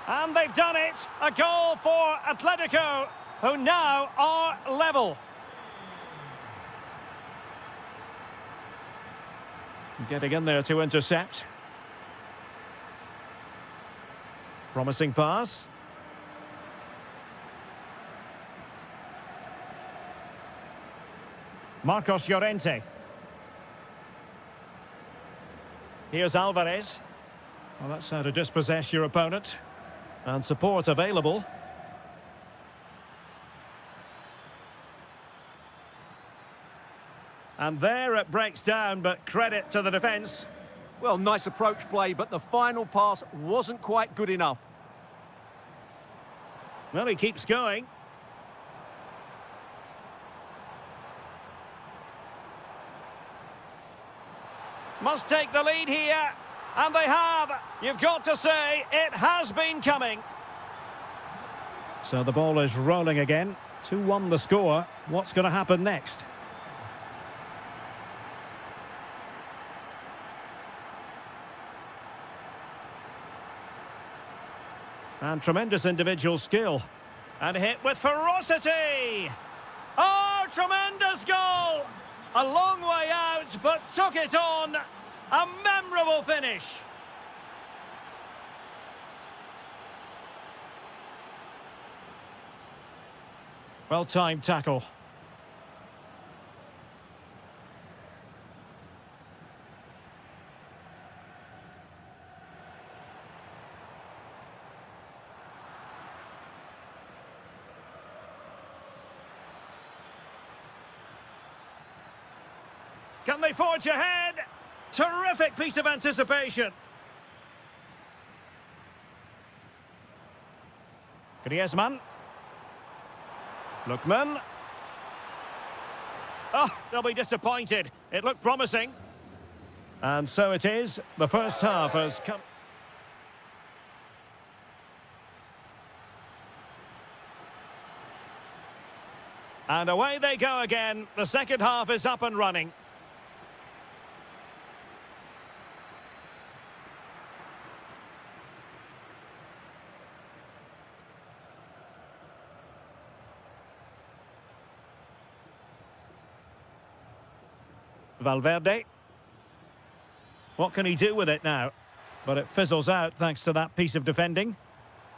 And they've done it! A goal for Atletico, who now are level. Getting in there to intercept. Promising pass. Marcos Llorente. Here's Alvarez. Well, that's how to dispossess your opponent. And support available. And there it breaks down, but credit to the defence. Well, nice approach play, but the final pass wasn't quite good enough. Well, he keeps going. Must take the lead here. And they have. You've got to say, it has been coming. So the ball is rolling again. 2-1 the score. What's going to happen next? And tremendous individual skill. And hit with ferocity. Oh, tremendous goal! A long way out, but took it on. A memorable finish. Well-timed tackle. Can they forge ahead? Terrific piece of anticipation. Griezmann. Lookman. Oh, they'll be disappointed. It looked promising. And so it is. The first half has come. And away they go again. The second half is up and running. Valverde. What can he do with it now? But it fizzles out thanks to that piece of defending.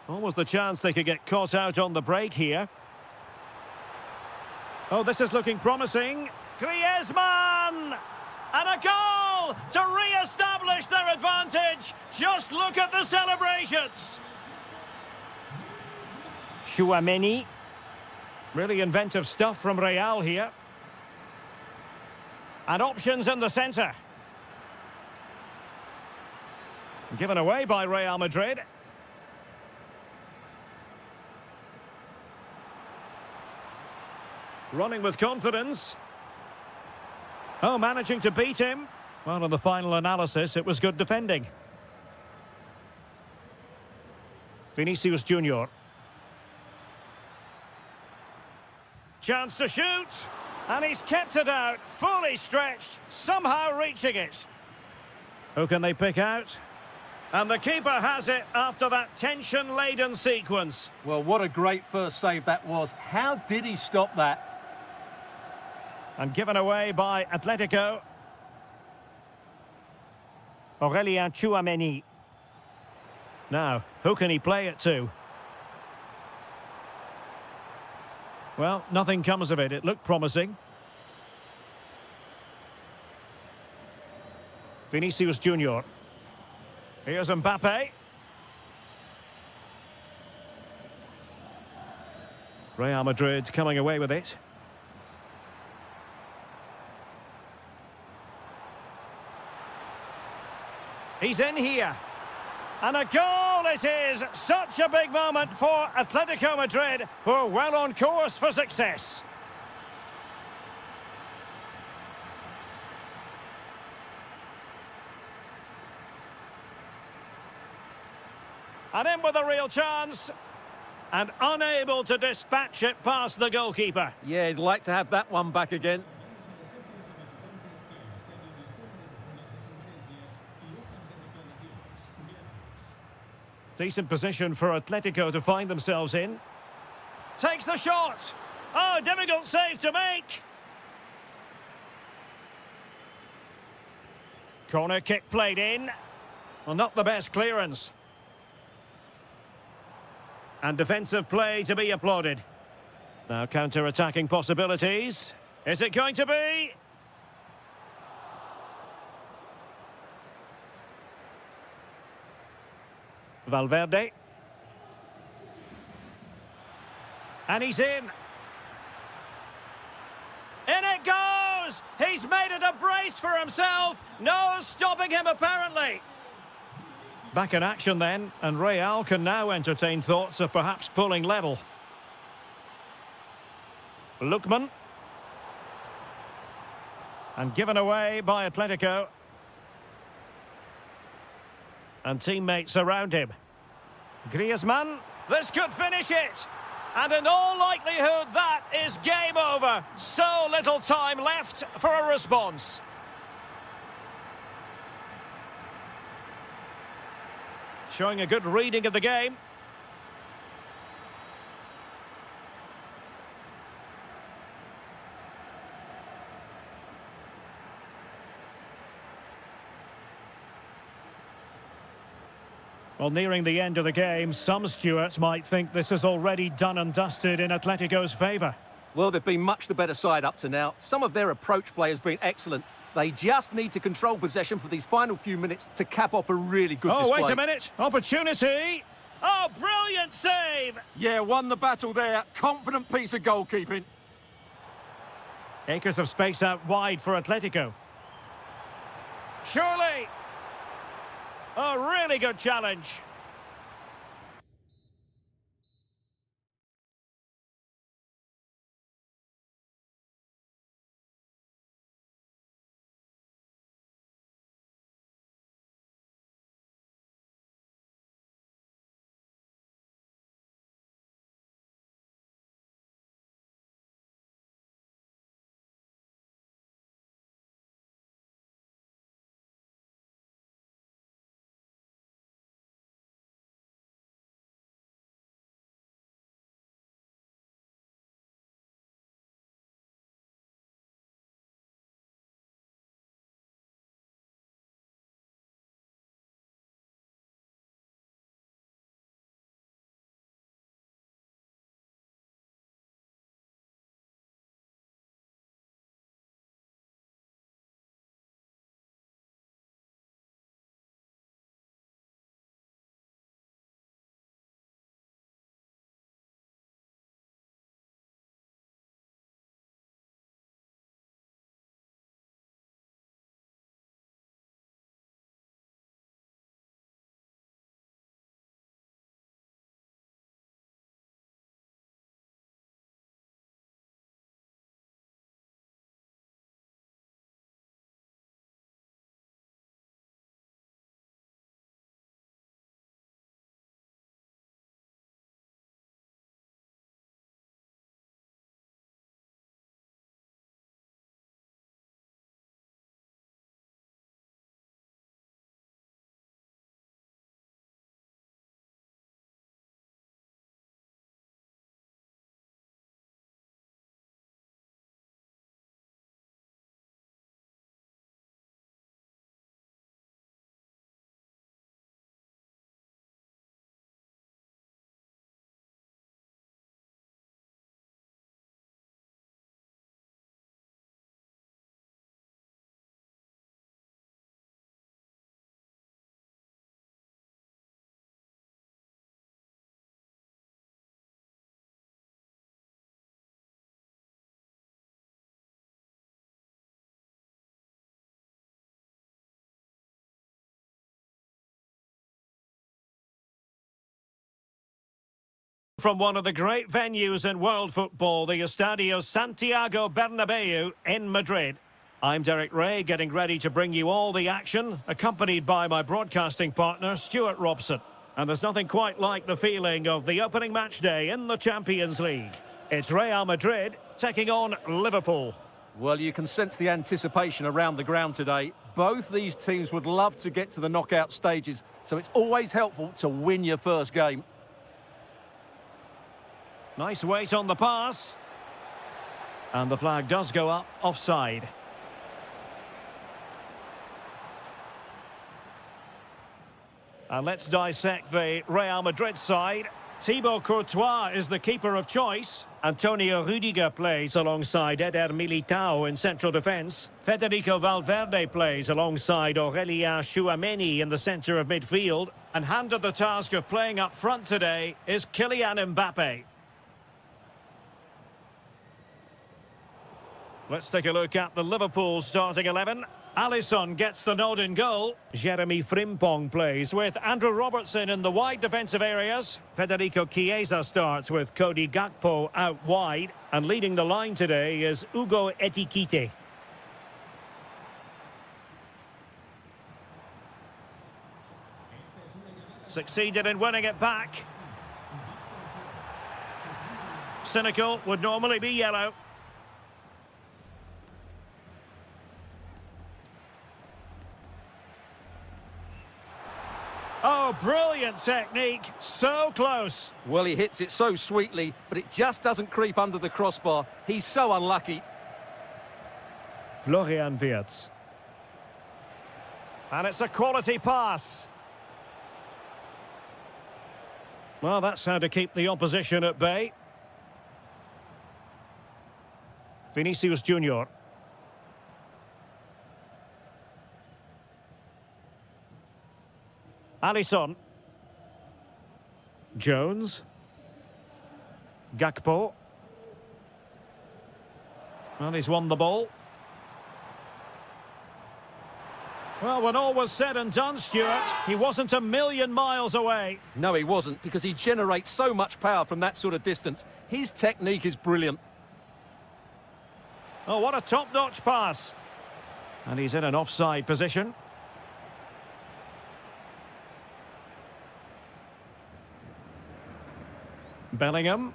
Almost the chance they could get caught out on the break here. Oh, this is looking promising. Griezmann! And a goal to re-establish their advantage. Just look at the celebrations. Chouameni. Really inventive stuff from Real here. And options in the centre. Given away by Real Madrid. Running with confidence. Oh, managing to beat him. Well, on the final analysis, it was good defending. Vinicius Junior. Chance to shoot. And he's kept it out, fully stretched, somehow reaching it. Who can they pick out? And the keeper has it after that tension-laden sequence. Well, what a great first save that was. How did he stop that? And given away by Atletico. Aurélien Chouameni. Now, who can he play it to? Well, nothing comes of it. It looked promising. Vinicius Junior. Here's Mbappe. Real Madrid coming away with it. He's in here. And a goal it is! Such a big moment for Atletico Madrid, who are well on course for success. And in with a real chance. And unable to dispatch it past the goalkeeper. Yeah, he'd like to have that one back again. Decent position for Atletico to find themselves in. Takes the shot. Oh, difficult save to make. Corner kick played in. Well, not the best clearance. And defensive play to be applauded. Now counter-attacking possibilities. Is it going to be? Valverde. And he's in. In it goes! He's made it a brace for himself. No stopping him, apparently. Back in action then, and Real can now entertain thoughts of perhaps pulling level. Lookman. And given away by Atletico. And teammates around him. Griezmann, this could finish it. And in all likelihood, that is game over. So little time left for a response. Showing a good reading of the game. Well, nearing the end of the game, some stewards might think this is already done and dusted in Atletico's favour. Well, they've been much the better side up to now. Some of their approach play has been excellent. They just need to control possession for these final few minutes to cap off a really good display. Oh, wait a minute. Opportunity. Oh, brilliant save. Yeah, won the battle there. Confident piece of goalkeeping. Acres of space out wide for Atletico. Surely. A really good challenge. From one of the great venues in world football, the Estadio Santiago Bernabeu in Madrid. I'm Derek Ray, getting ready to bring you all the action, accompanied by my broadcasting partner, Stuart Robson. And there's nothing quite like the feeling of the opening match day in the Champions League. It's Real Madrid taking on Liverpool. Well, you can sense the anticipation around the ground today. Both these teams would love to get to the knockout stages, so it's always helpful to win your first game. Nice weight on the pass. And the flag does go up offside. And let's dissect the Real Madrid side. Thibaut Courtois is the keeper of choice. Antonio Rudiger plays alongside Eder Militao in central defence. Federico Valverde plays alongside Aurélien Tchouameni in the centre of midfield. And handed the task of playing up front today is Kylian Mbappe. Let's take a look at the Liverpool starting 11. Alisson gets the nod in goal. Jeremy Frimpong plays with Andrew Robertson in the wide defensive areas. Federico Chiesa starts with Cody Gakpo out wide. And leading the line today is Hugo Ekitike. Succeeded in winning it back. Cynical would normally be yellow. Oh, brilliant technique. So close. Well, he hits it so sweetly, but it just doesn't creep under the crossbar. He's so unlucky. Florian Wirtz. And it's a quality pass. Well, that's how to keep the opposition at bay. Vinicius Junior. Alisson. Jones. Gakpo. Well, he's won the ball. Well, when all was said and done, Stuart, he wasn't a million miles away. No, he wasn't, because he generates so much power from that sort of distance. His technique is brilliant. Oh, what a top-notch pass. And he's in an offside position. Bellingham.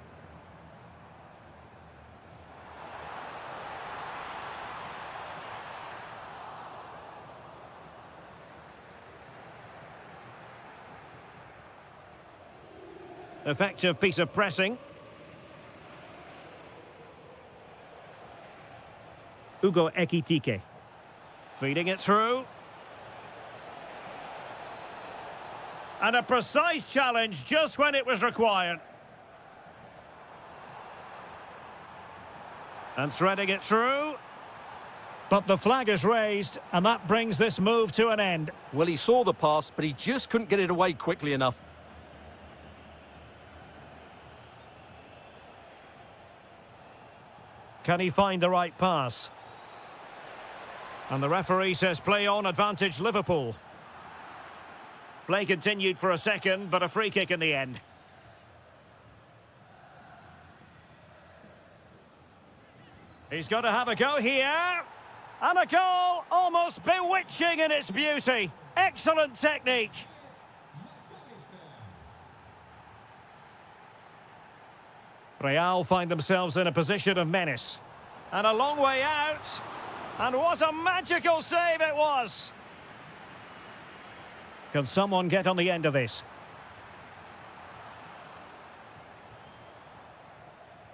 Effective piece of pressing. Hugo Ekitike. Feeding it through. And a precise challenge just when it was required. And threading it through. But the flag is raised, and that brings this move to an end. Well, he saw the pass, but he just couldn't get it away quickly enough. Can he find the right pass? And the referee says play on, advantage Liverpool. Play continued for a second, but a free kick in the end. He's got to have a go here. And a goal almost bewitching in its beauty. Excellent technique. Real find themselves in a position of menace. And a long way out. And what a magical save it was. Can someone get on the end of this?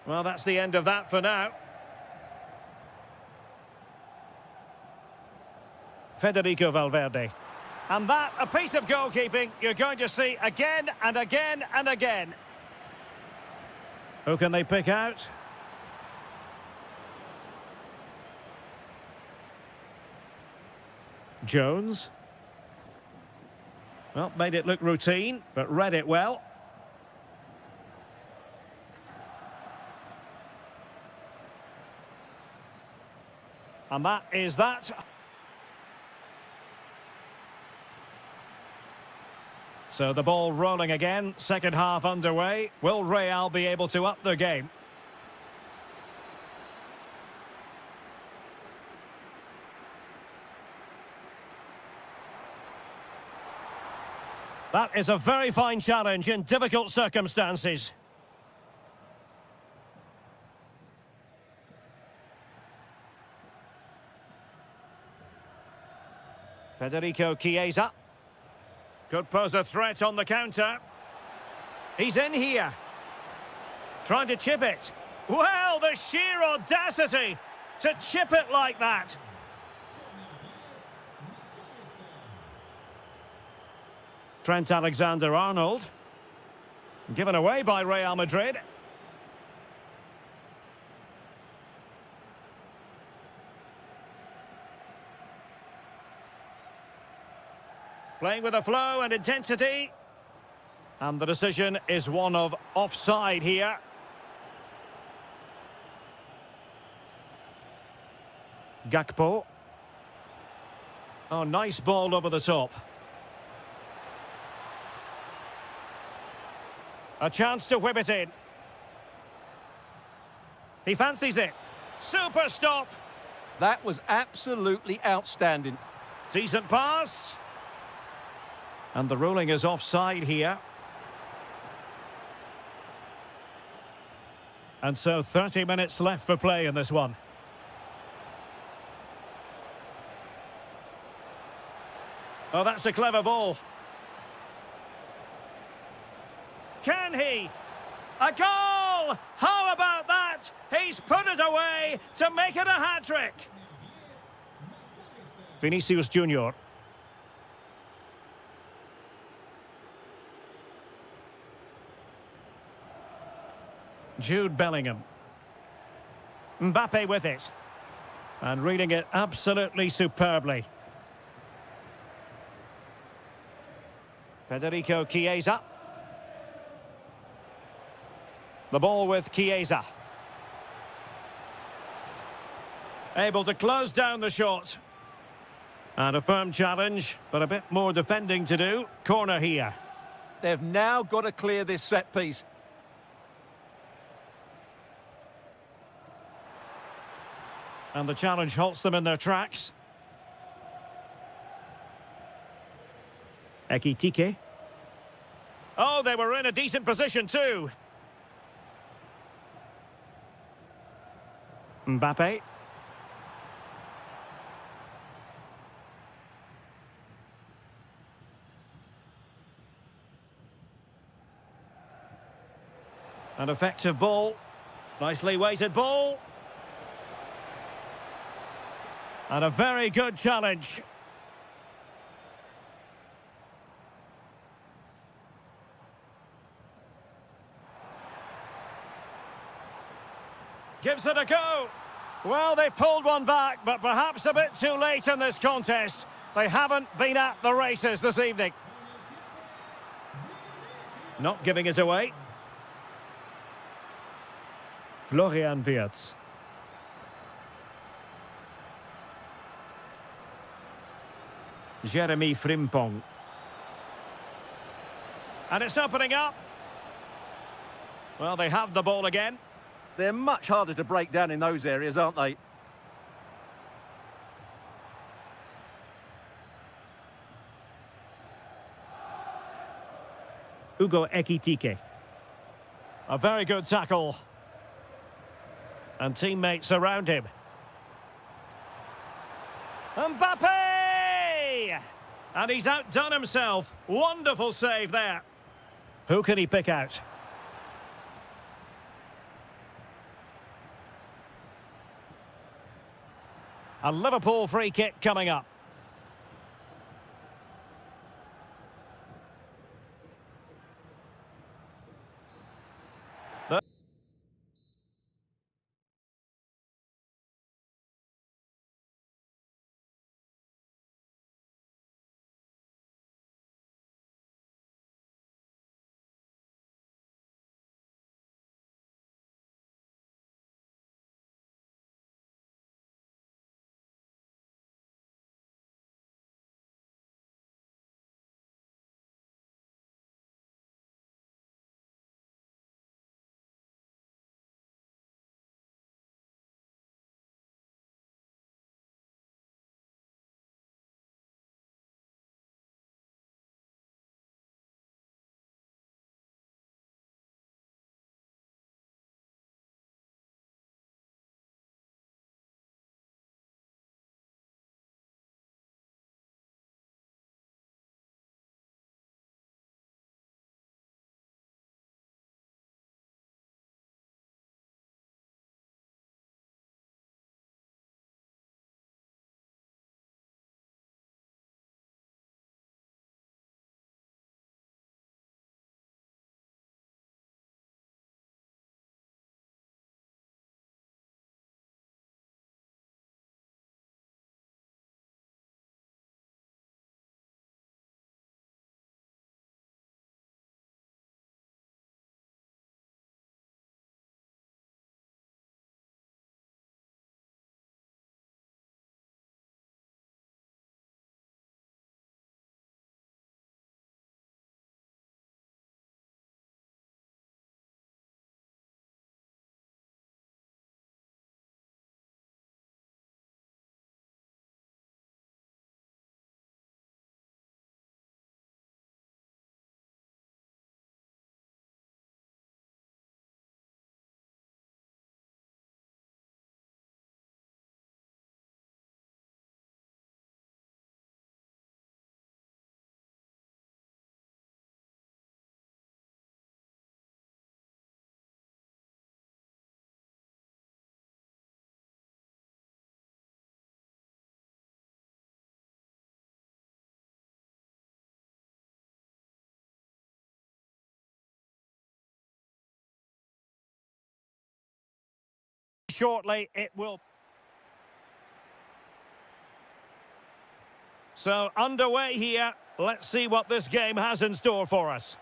Well, that's the end of that for now. Federico Valverde. And that, a piece of goalkeeping you're going to see again and again and again. Who can they pick out? Jones. Well, made it look routine, but read it well. And that is that. So the ball rolling again, second half underway. Will Real be able to up their game? That is a very fine challenge in difficult circumstances. Federico Chiesa. Could pose a threat on the counter. He's in here. Trying to chip it. Well, the sheer audacity to chip it like that. Trent Alexander-Arnold. Given away by Real Madrid. Playing with a flow and intensity. And the decision is one of offside here. Gakpo. Oh, nice ball over the top. A chance to whip it in. He fancies it. Super stop. That was absolutely outstanding. Decent pass. And the ruling is offside here. And so 30 minutes left for play in this one. Oh, that's a clever ball. Can he? A goal! How about that? He's put it away to make it a hat-trick. Vinicius Junior. Jude Bellingham. Mbappe with it. And reading it absolutely superbly. Federico Chiesa. The ball with Chiesa. Able to close down the shot. And a firm challenge, but a bit more defending to do. Corner here. They've now got to clear this set piece. And the challenge halts them in their tracks. Ekitike. Oh, they were in a decent position too. Mbappe. An effective ball. Nicely weighted ball. And a very good challenge. Gives it a go. Well, they pulled one back, but perhaps a bit too late in this contest. They haven't been at the races this evening. Not giving it away. Florian Wirtz. Jeremy Frimpong. And it's opening up. Well, they have the ball again. They're much harder to break down in those areas, aren't they? Ugo Ekitike. A very good tackle. And teammates around him. Mbappe! And he's outdone himself. Wonderful save there. Who can he pick out? A Liverpool free kick coming up. shortly. It will... So, underway here. Let's see what this game has in store for us.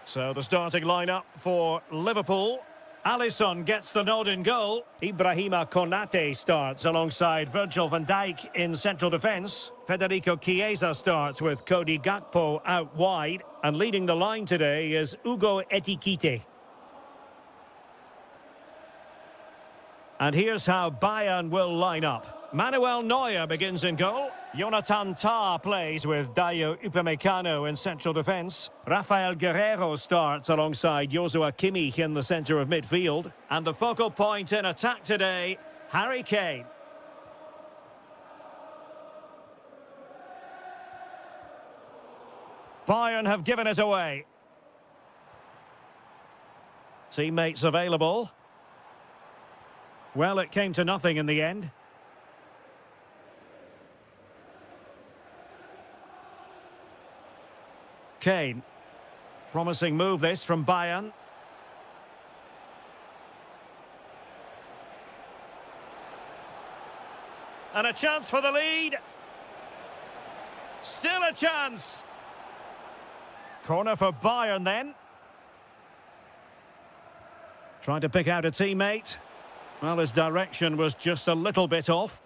So, the starting lineup for Liverpool. Alisson gets the nod in goal. Ibrahima Konate starts alongside Virgil van Dijk in central defence. Federico Chiesa starts with Cody Gakpo out wide. And leading the line today is Ugo Etikite. And here's how Bayern will line up. Manuel Neuer begins in goal. Jonathan Tah plays with Dayo Upamecano in central defence. Rafael Guerreiro starts alongside Joshua Kimmich in the centre of midfield. And the focal point in attack today, Harry Kane. Bayern have given it away. Teammates available. Well, it came to nothing in the end. Kane. Promising move this from Bayern. And a chance for the lead. Still a chance. Corner for Bayern then. Trying to pick out a teammate. Well, his direction was just a little bit off.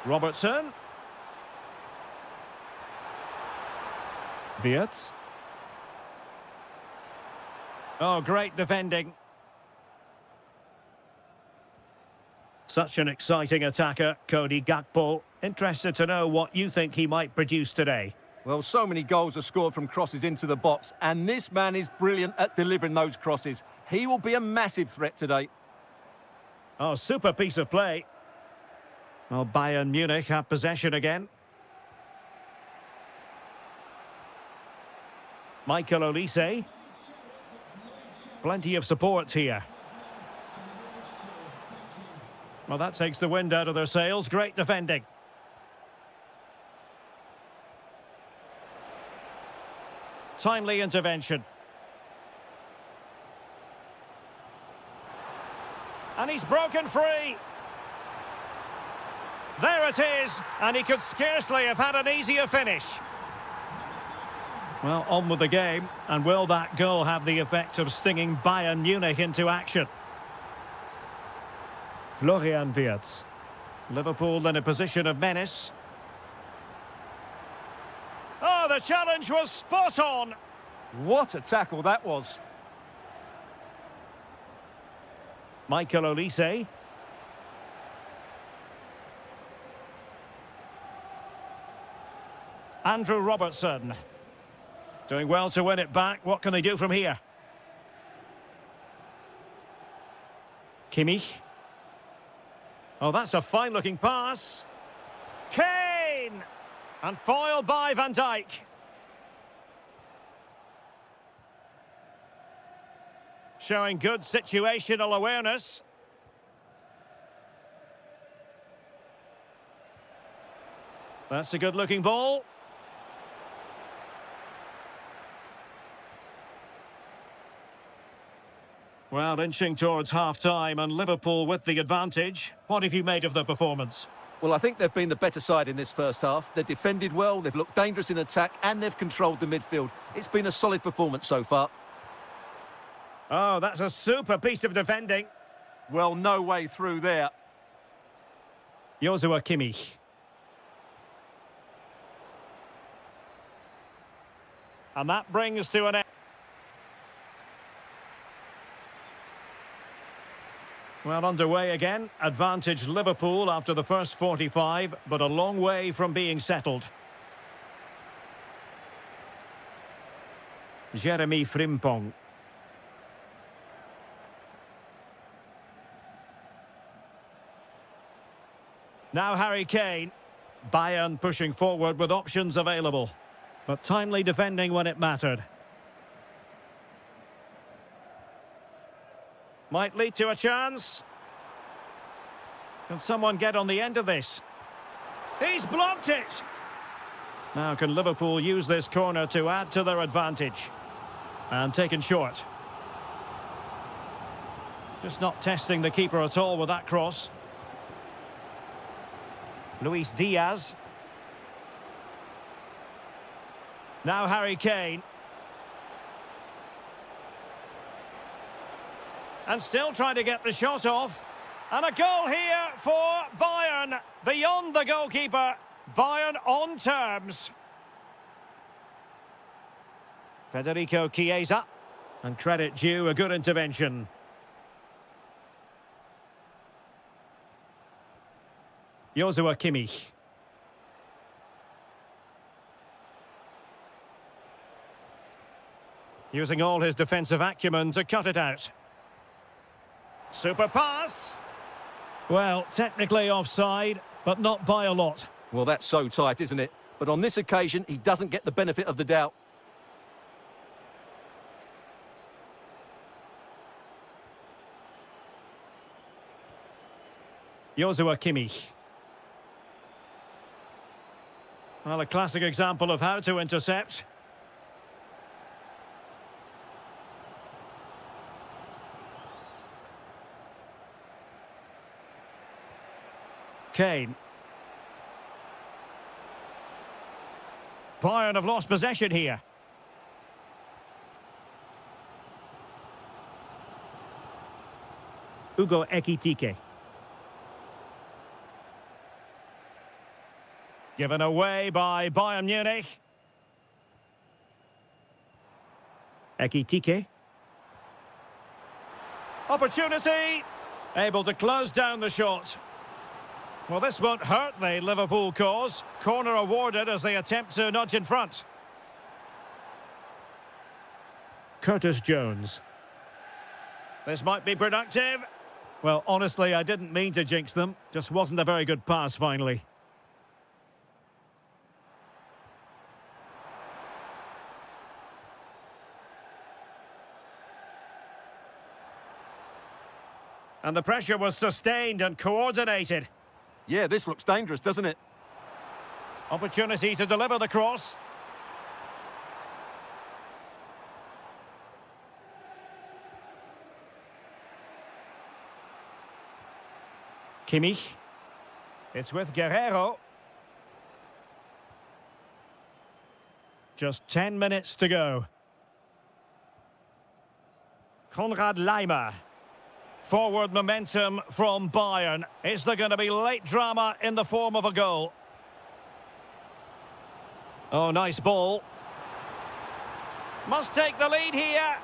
Robertson. Wirtz. Oh, great defending. Such an exciting attacker, Cody Gakpo. Interested to know what you think he might produce today. Well, so many goals are scored from crosses into the box, and this man is brilliant at delivering those crosses. He will be a massive threat today. Oh, super piece of play. Well, Bayern Munich have possession again. Michael Olise. Plenty of support here. Well, that takes the wind out of their sails. Great defending. Timely intervention. And he's broken free. There it is, and he could scarcely have had an easier finish. Well, on with the game, and will that goal have the effect of stinging Bayern Munich into action? Florian Wirtz. Liverpool in a position of menace. Oh, the challenge was spot on. What a tackle that was. Michael Olise. Andrew Robertson. Doing well to win it back. What can they do from here? Kimmich. Oh, that's a fine-looking pass. Kane! And foiled by Van Dijk. Showing good situational awareness. That's a good-looking ball. Well, inching towards half-time and Liverpool with the advantage. What have you made of the performance? Well, I think they've been the better side in this first half. They've defended well, they've looked dangerous in attack, and they've controlled the midfield. It's been a solid performance so far. Oh, that's a super piece of defending. Well, no way through there. Joshua Kimmich. And that brings to an end. Well, underway again. Advantage Liverpool after the first 45, but a long way from being settled. Jeremy Frimpong. Now Harry Kane. Bayern pushing forward with options available, but timely defending when it mattered. Might lead to a chance. Can someone get on the end of this? He's blocked it! Now can Liverpool use this corner to add to their advantage? And taken short. Just not testing the keeper at all with that cross. Luis Diaz. Now Harry Kane. And still trying to get the shot off. And a goal here for Bayern. Beyond the goalkeeper. Bayern on terms. Federico Chiesa. And credit due, a good intervention. Joshua Kimmich. Using all his defensive acumen to cut it out. Super pass. Well, technically offside, but not by a lot. Well, that's so tight, isn't it? But on this occasion, he doesn't get the benefit of the doubt. Joshua Kimmich. Well, a classic example of how to intercept. Kane. Bayern have lost possession here. Ugo Ekitike. Given away by Bayern Munich. Ekitike. Opportunity. Able to close down the shot. Well, this won't hurt the Liverpool cause. Corner awarded as they attempt to nudge in front. Curtis Jones. This might be productive. Well, honestly, I didn't mean to jinx them. Just wasn't a very good pass, finally. And the pressure was sustained and coordinated. Yeah, this looks dangerous, doesn't it? Opportunity to deliver the cross. Kimmich. It's with Guerrero. Just 10 minutes to go. Konrad Laimer. Forward momentum from Bayern. Is there going to be late drama in the form of a goal? Oh, nice ball. Must take the lead here.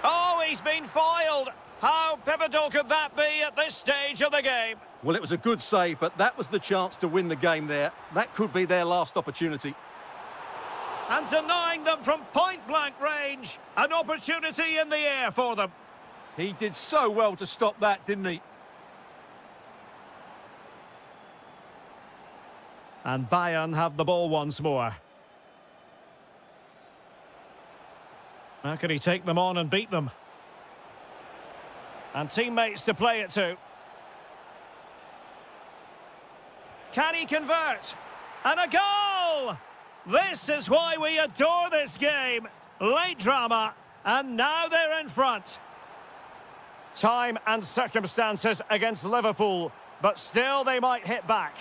Oh, he's been foiled. How pivotal could that be at this stage of the game? Well, it was a good save, but that was the chance to win the game there. That could be their last opportunity. And denying them from point-blank range. An opportunity in the air for them. He did so well to stop that, didn't he? And Bayern have the ball once more. How can he take them on and beat them? And teammates to play it to. Can he convert? And a goal! This is why we adore this game. Late drama, and now they're in front. Time and circumstances against Liverpool, but still they might hit back.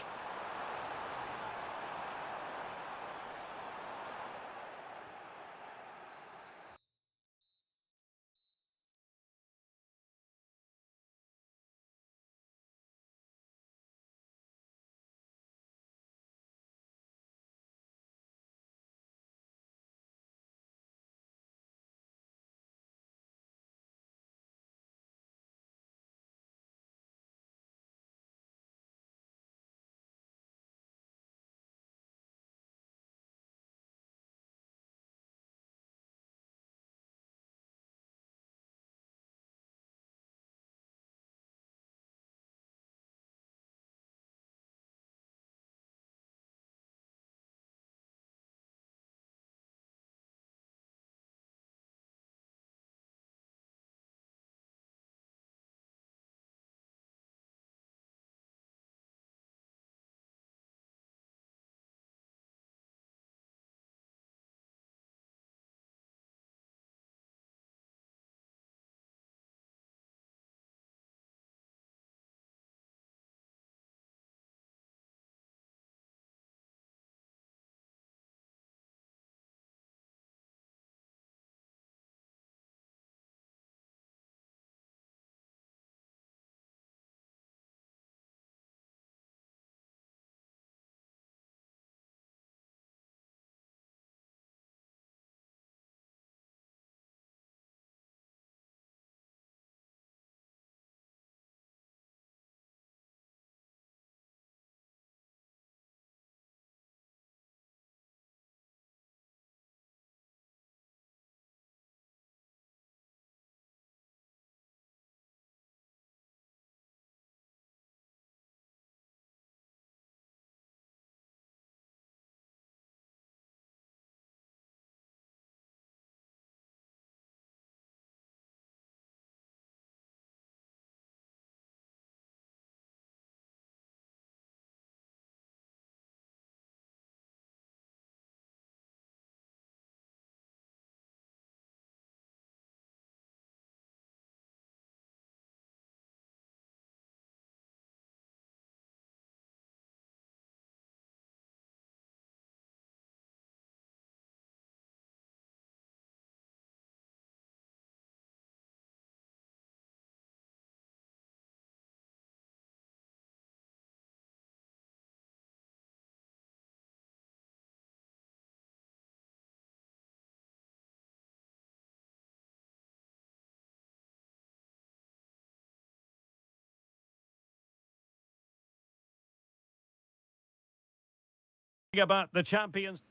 About the champions.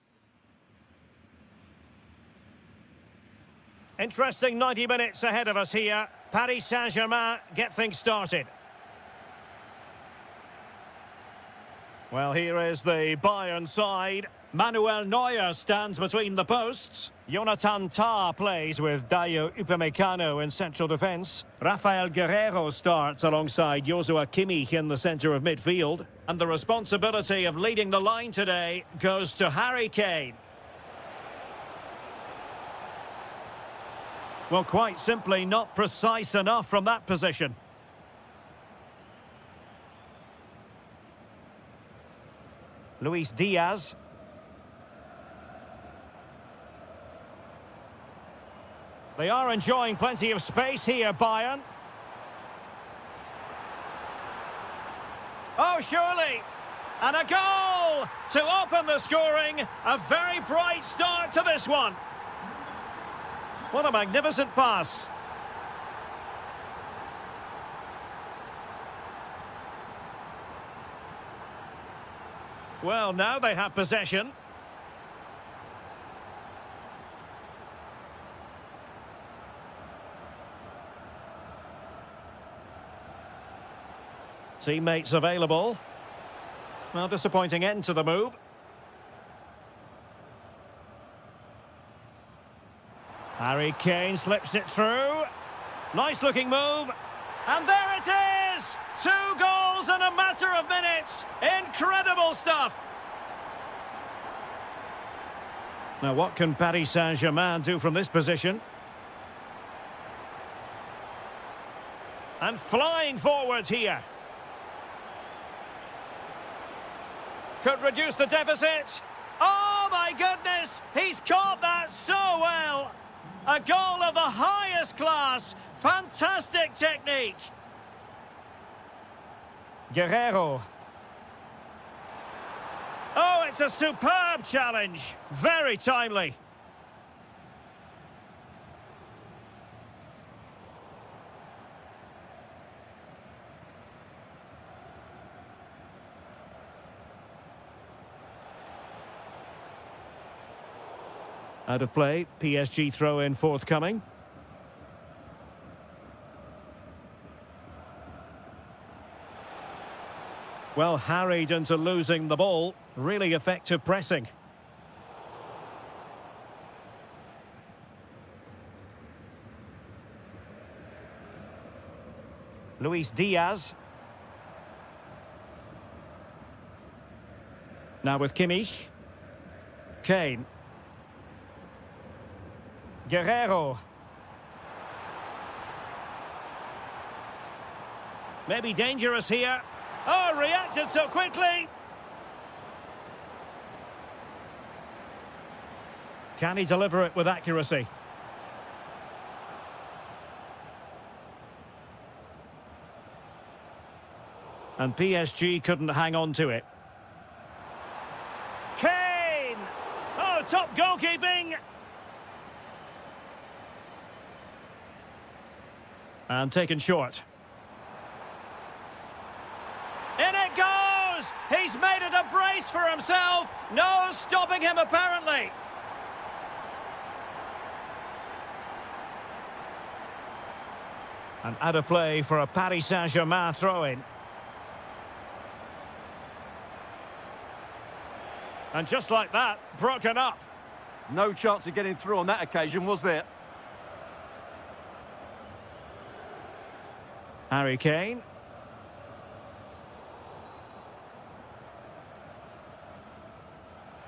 Interesting 90 minutes ahead of us here. Paris Saint-Germain get things started. Well, here is the Bayern side. Manuel Neuer stands between the posts. Jonathan Tah plays with Dayo Upamecano in central defence. Rafael Guerreiro starts alongside Joshua Kimmich in the centre of midfield. And the responsibility of leading the line today goes to Harry Kane. Well, quite simply not precise enough from that position. Luis Diaz. They are enjoying plenty of space here, Bayern. Oh, surely. And a goal to open the scoring. A very bright start to this one. What a magnificent pass. Well, now they have possession. Teammates available. Well, disappointing end to the move. Harry Kane slips it through. Nice looking move. And there it is! 2 goals in a matter of minutes. Incredible stuff. Now what can Paris Saint-Germain do from this position? And flying forwards here. Could reduce the deficit. Oh my goodness! He's caught that so well! A goal of the highest class. Fantastic technique. Guerreiro. Oh, it's a superb challenge. Very timely. Out of play, PSG throw-in forthcoming. Well, harried into losing the ball. Really effective pressing. Luis Diaz. Now with Kimmich. Kane. Guerreiro. Maybe dangerous here. Oh, reacted so quickly. Can he deliver it with accuracy? And PSG couldn't hang on to it. Kane! Oh, top goalkeeping! And taken short. In it goes! He's made it a brace for himself. No stopping him, apparently. And out of play for a Paris Saint-Germain throw-in. And just like that, broken up. No chance of getting through on that occasion, was there? Harry Kane.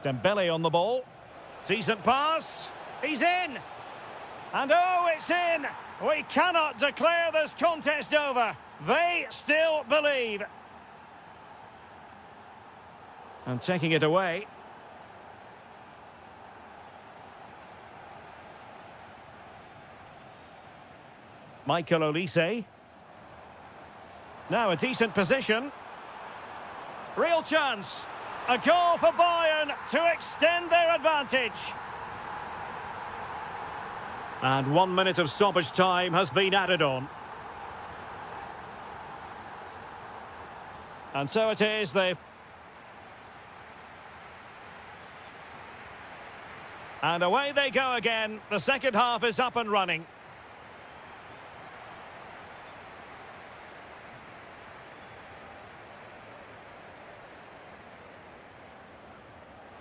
Dembele on the ball. Decent pass. He's in. And oh, it's in. We cannot declare this contest over. They still believe. And taking it away. Michael Olise. Now a decent position. Real chance. A goal for Bayern to extend their advantage. And 1 minute of stoppage time has been added on. And so it is, they've... And away they go again. The second half is up and running.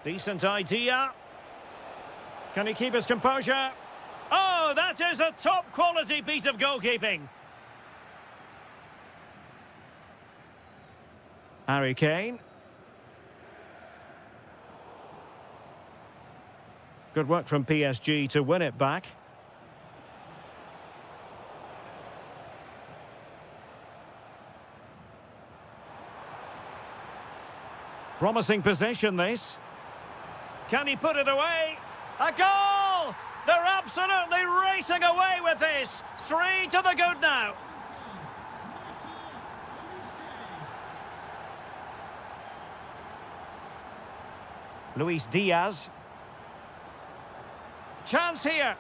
Decent idea. Can he keep his composure? Oh, that is a top-quality piece of goalkeeping. Harry Kane. Good work from PSG to win it back. Promising possession, this. Can he put it away? A goal! They're absolutely racing away with this. 3 to the good now. Luis Diaz. Chance here.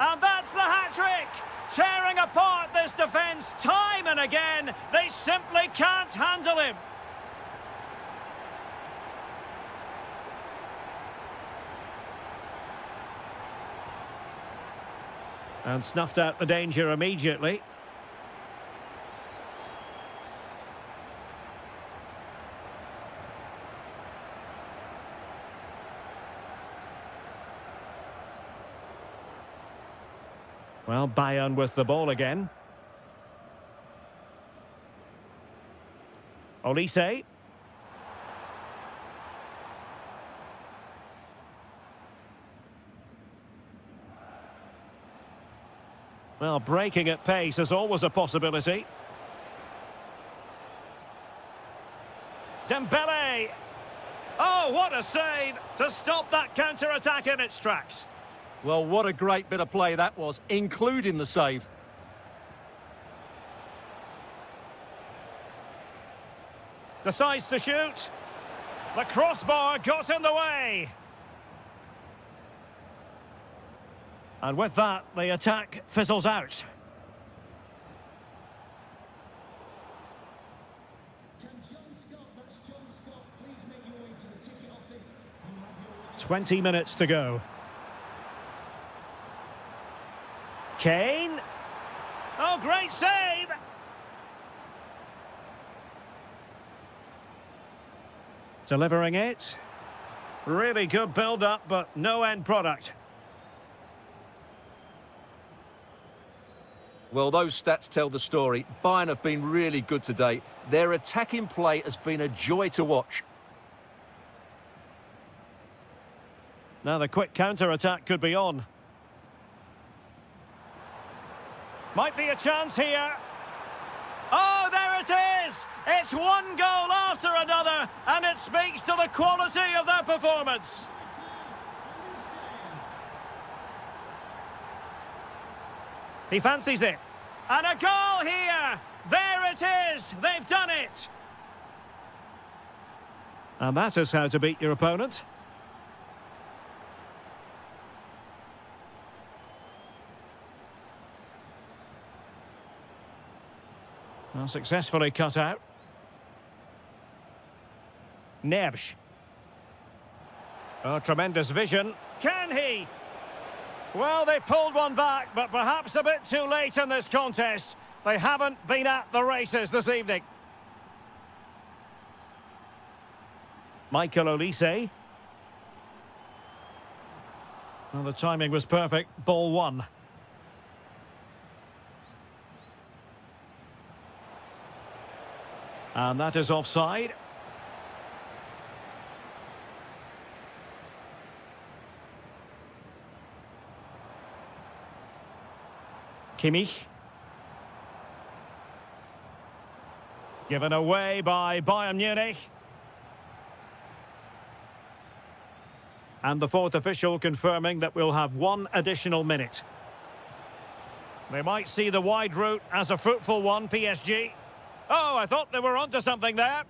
And that's the hat-trick. Tearing apart this defence time and again. They simply can't handle him. And snuffed out the danger immediately. Well, Bayern with the ball again. Olise. Well, breaking at pace is always a possibility. Dembele! Oh, what a save to stop that counter-attack in its tracks. Well, what a great bit of play that was, including the save. Decides to shoot. The crossbar got in the way. And with that, the attack fizzles out. Can John Scott, that's John Scott, please make your way to the ticket office. You have your 20 minutes to go. Kane. Oh, great save! Delivering it. Really good build-up, but no end product. Well, those stats tell the story. Bayern have been really good today. Their attacking play has been a joy to watch. Now the quick counter-attack could be on. Might be a chance here. Oh, there it is! It's one goal after another, and it speaks to the quality of their performance. He fancies it. And a goal here! There it is! They've done it! And that is how to beat your opponent. Well, successfully cut out. Neves. Oh, tremendous vision. Can he? Well, they pulled one back, but perhaps a bit too late in this contest. They haven't been at the races this evening. Michael Olise. Well, the timing was perfect. Ball one. And that is offside. Kimmich. Given away by Bayern Munich. And the fourth official confirming that we'll have one additional minute. They might see the wide route as a fruitful one, PSG. Oh, I thought they were onto something there.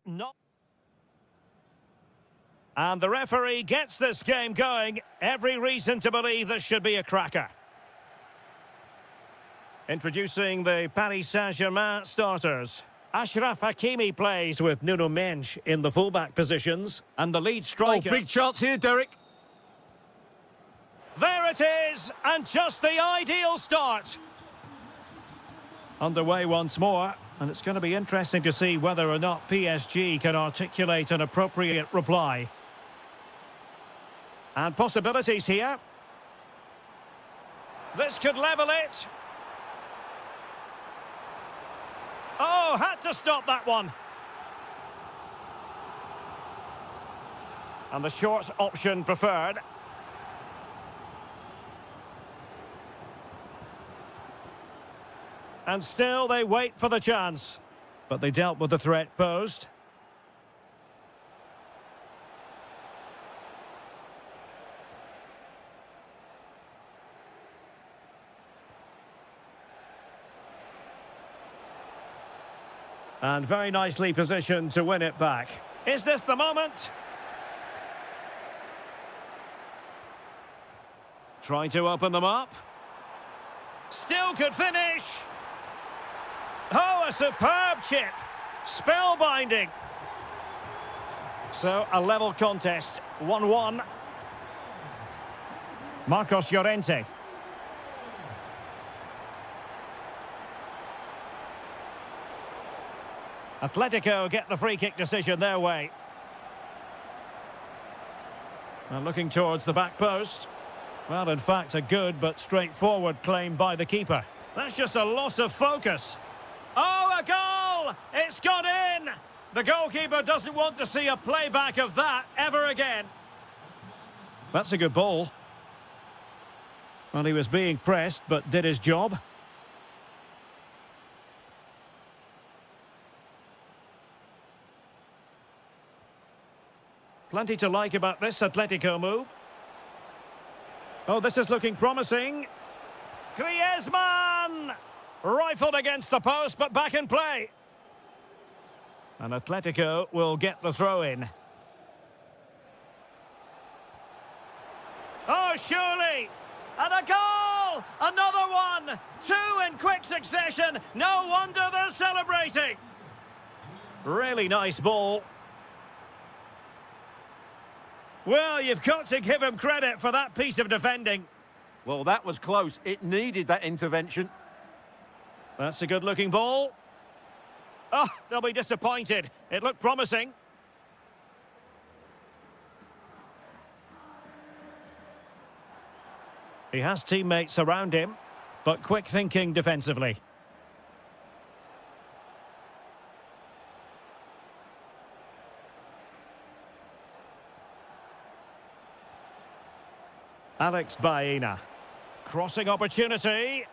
Not. And the referee gets this game going. Every reason to believe this should be a cracker. Introducing the Paris Saint-Germain starters. Ashraf Hakimi plays with Nuno Mendes in the fullback positions. And the lead striker... Oh, big chance here, Derek. There it is, and just the ideal start. Underway once more, and it's going to be interesting to see whether or not PSG can articulate an appropriate reply. And possibilities here. This could level it. Oh, had to stop that one. And the short option preferred. And still they wait for the chance. But they dealt with the threat posed. And very nicely positioned to win it back. Is this the moment? Trying to open them up. Still could finish. Oh, a superb chip. Spellbinding. So, a level contest. 1-1. Marcos Llorente. Atletico get the free kick decision their way. And looking towards the back post. Well, in fact, a good but straightforward claim by the keeper. That's just a loss of focus. Oh, a goal! It's gone in! The goalkeeper doesn't want to see a playback of that ever again. That's a good ball. Well, he was being pressed, but did his job. Plenty to like about this Atletico move. Oh, this is looking promising. Griezmann! Rifled against the post, but back in play. And Atletico will get the throw-in. Oh, surely! And a goal! Another one! Two in quick succession. No wonder they're celebrating. Really nice ball. Well, you've got to give him credit for that piece of defending. Well, that was close. It needed that intervention. That's a good-looking ball. Oh, they'll be disappointed. It looked promising. He has teammates around him, but quick thinking defensively. Alex Baena. Crossing opportunity.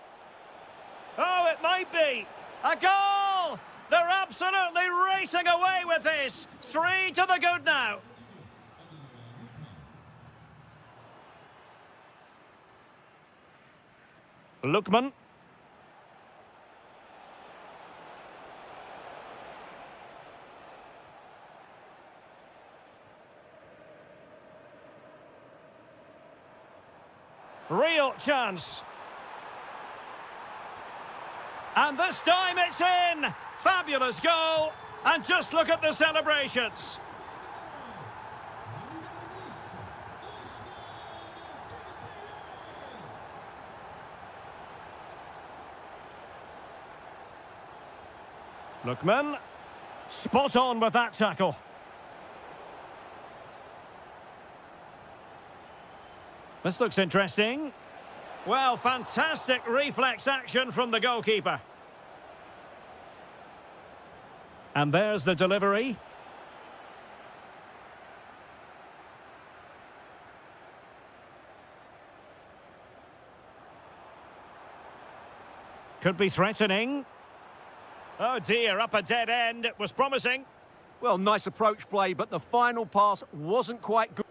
Oh, it might be. A goal! They're absolutely racing away with this. 3 to the good now. Lookman. Real chance. And this time it's in. Fabulous goal. And just look at the celebrations. Lookman. Spot on with that tackle. This looks interesting. Well, fantastic reflex action from the goalkeeper. And there's the delivery. Could be threatening. Oh dear, up a dead end. It was promising. Well, nice approach play, but the final pass wasn't quite good.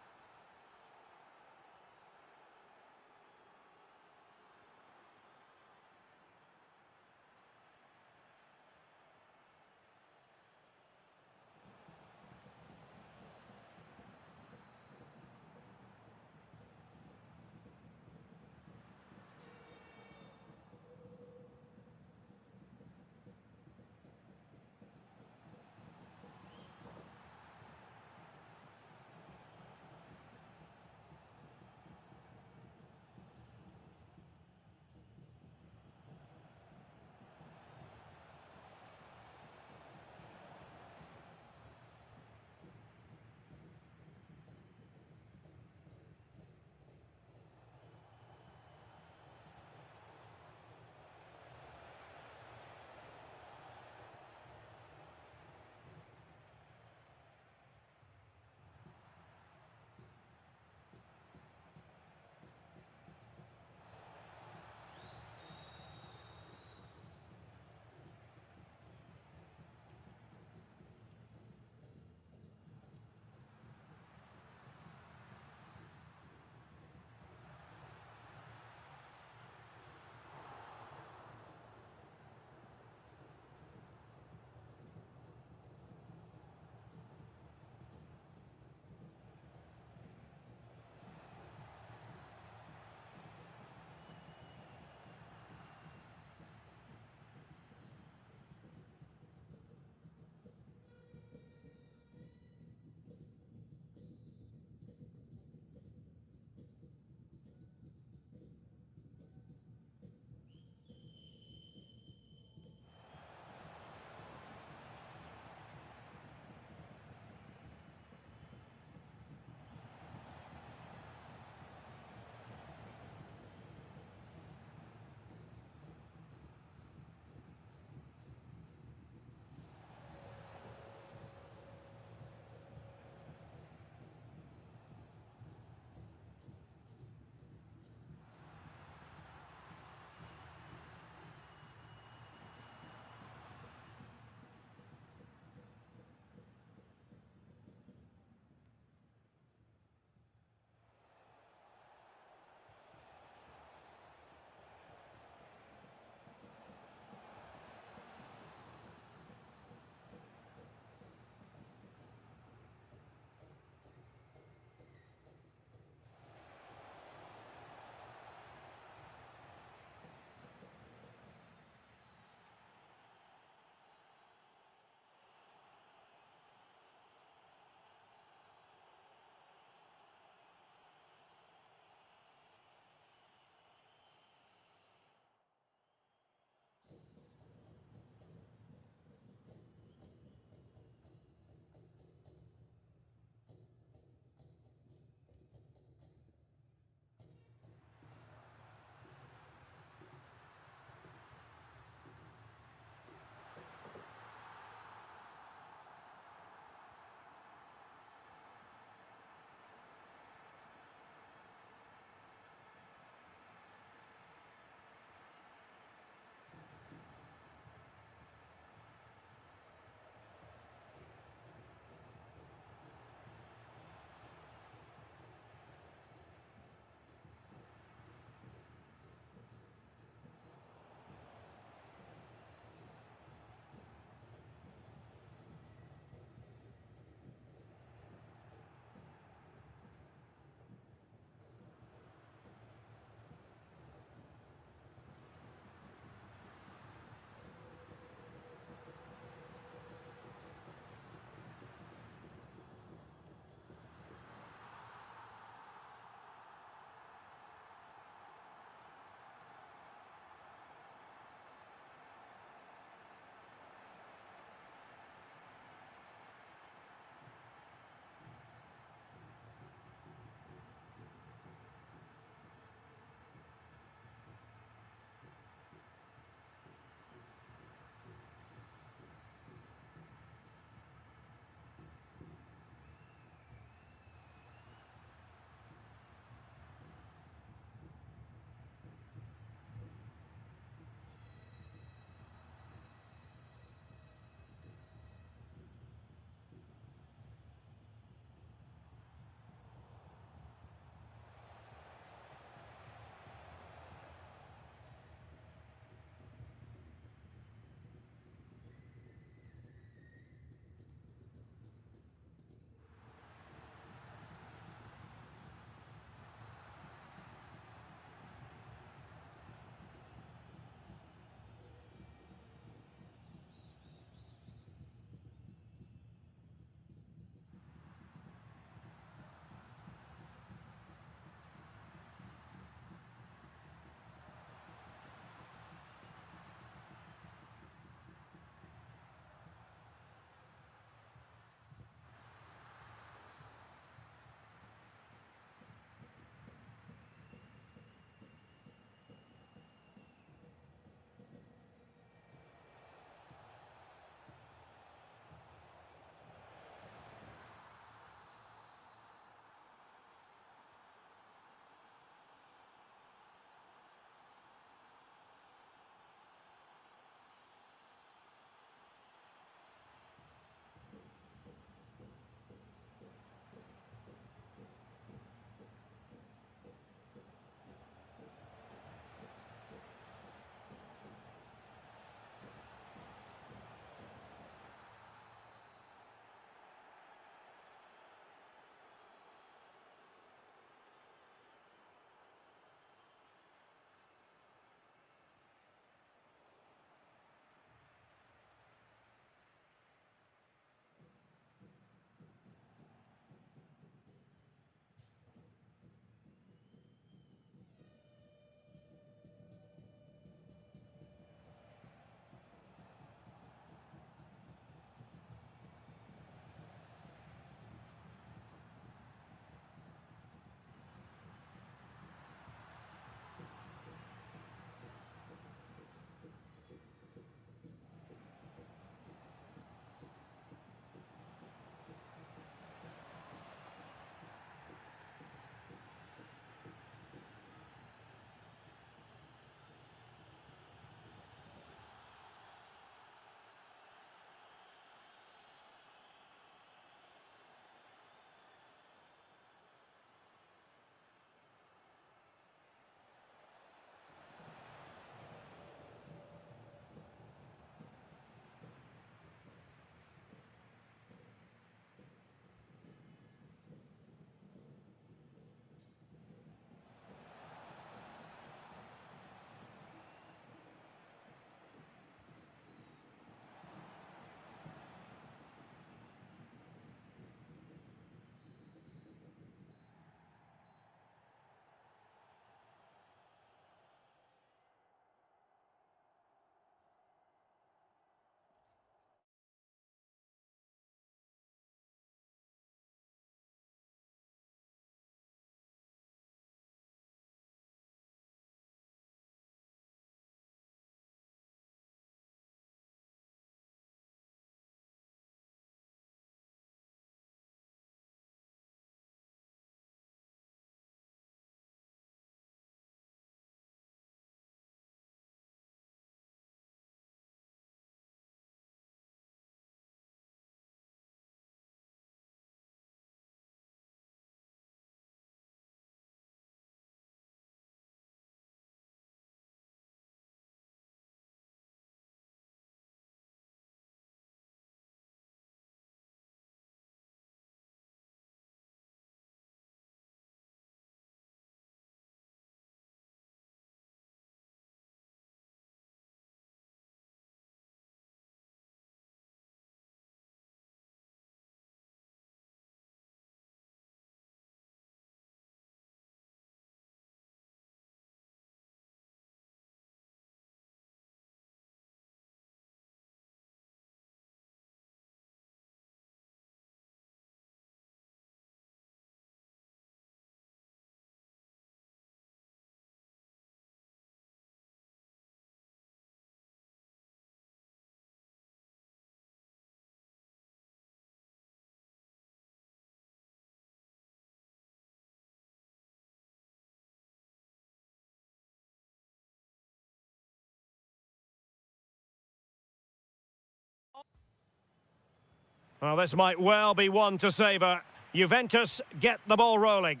Well, this might well be one to savour. Juventus get the ball rolling.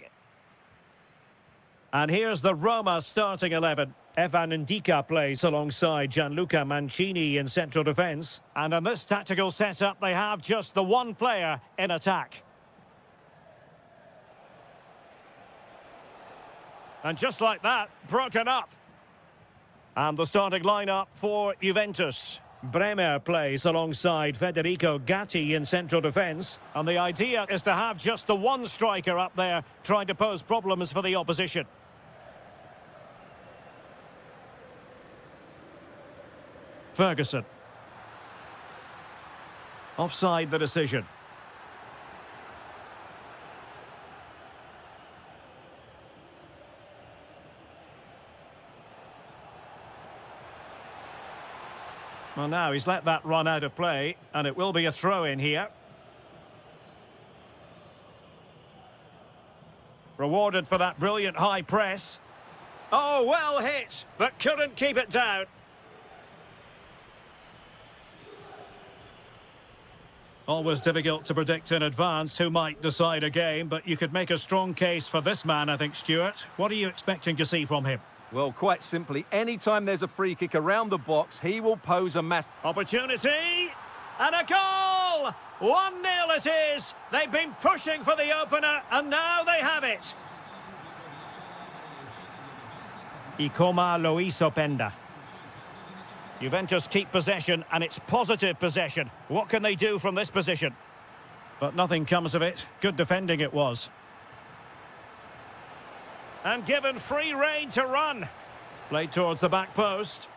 And here's the Roma starting 11. Evan Ndika plays alongside Gianluca Mancini in central defence. And in this tactical setup, they have just the one player in attack. And just like that, broken up. And the starting lineup for Juventus. Bremer plays alongside Federico Gatti in central defence. And the idea is to have just the one striker up there trying to pose problems for the opposition. Ferguson. Offside the decision. Well, now he's let that run out of play, and it will be a throw-in here. Rewarded for that brilliant high press. Oh, well hit, but couldn't keep it down. Always difficult to predict in advance who might decide a game, but you could make a strong case for this man, I think, Stuart. What are you expecting to see from him? Well, quite simply, anytime there's a free kick around the box, he will pose a mass... Opportunity, and a goal! 1-0 it is. They've been pushing for the opener, and now they have it. Ikoma Luis Openda. Juventus keep possession, and it's positive possession. What can they do from this position? But nothing comes of it. Good defending it was. And given free rein to run. Played towards the back post.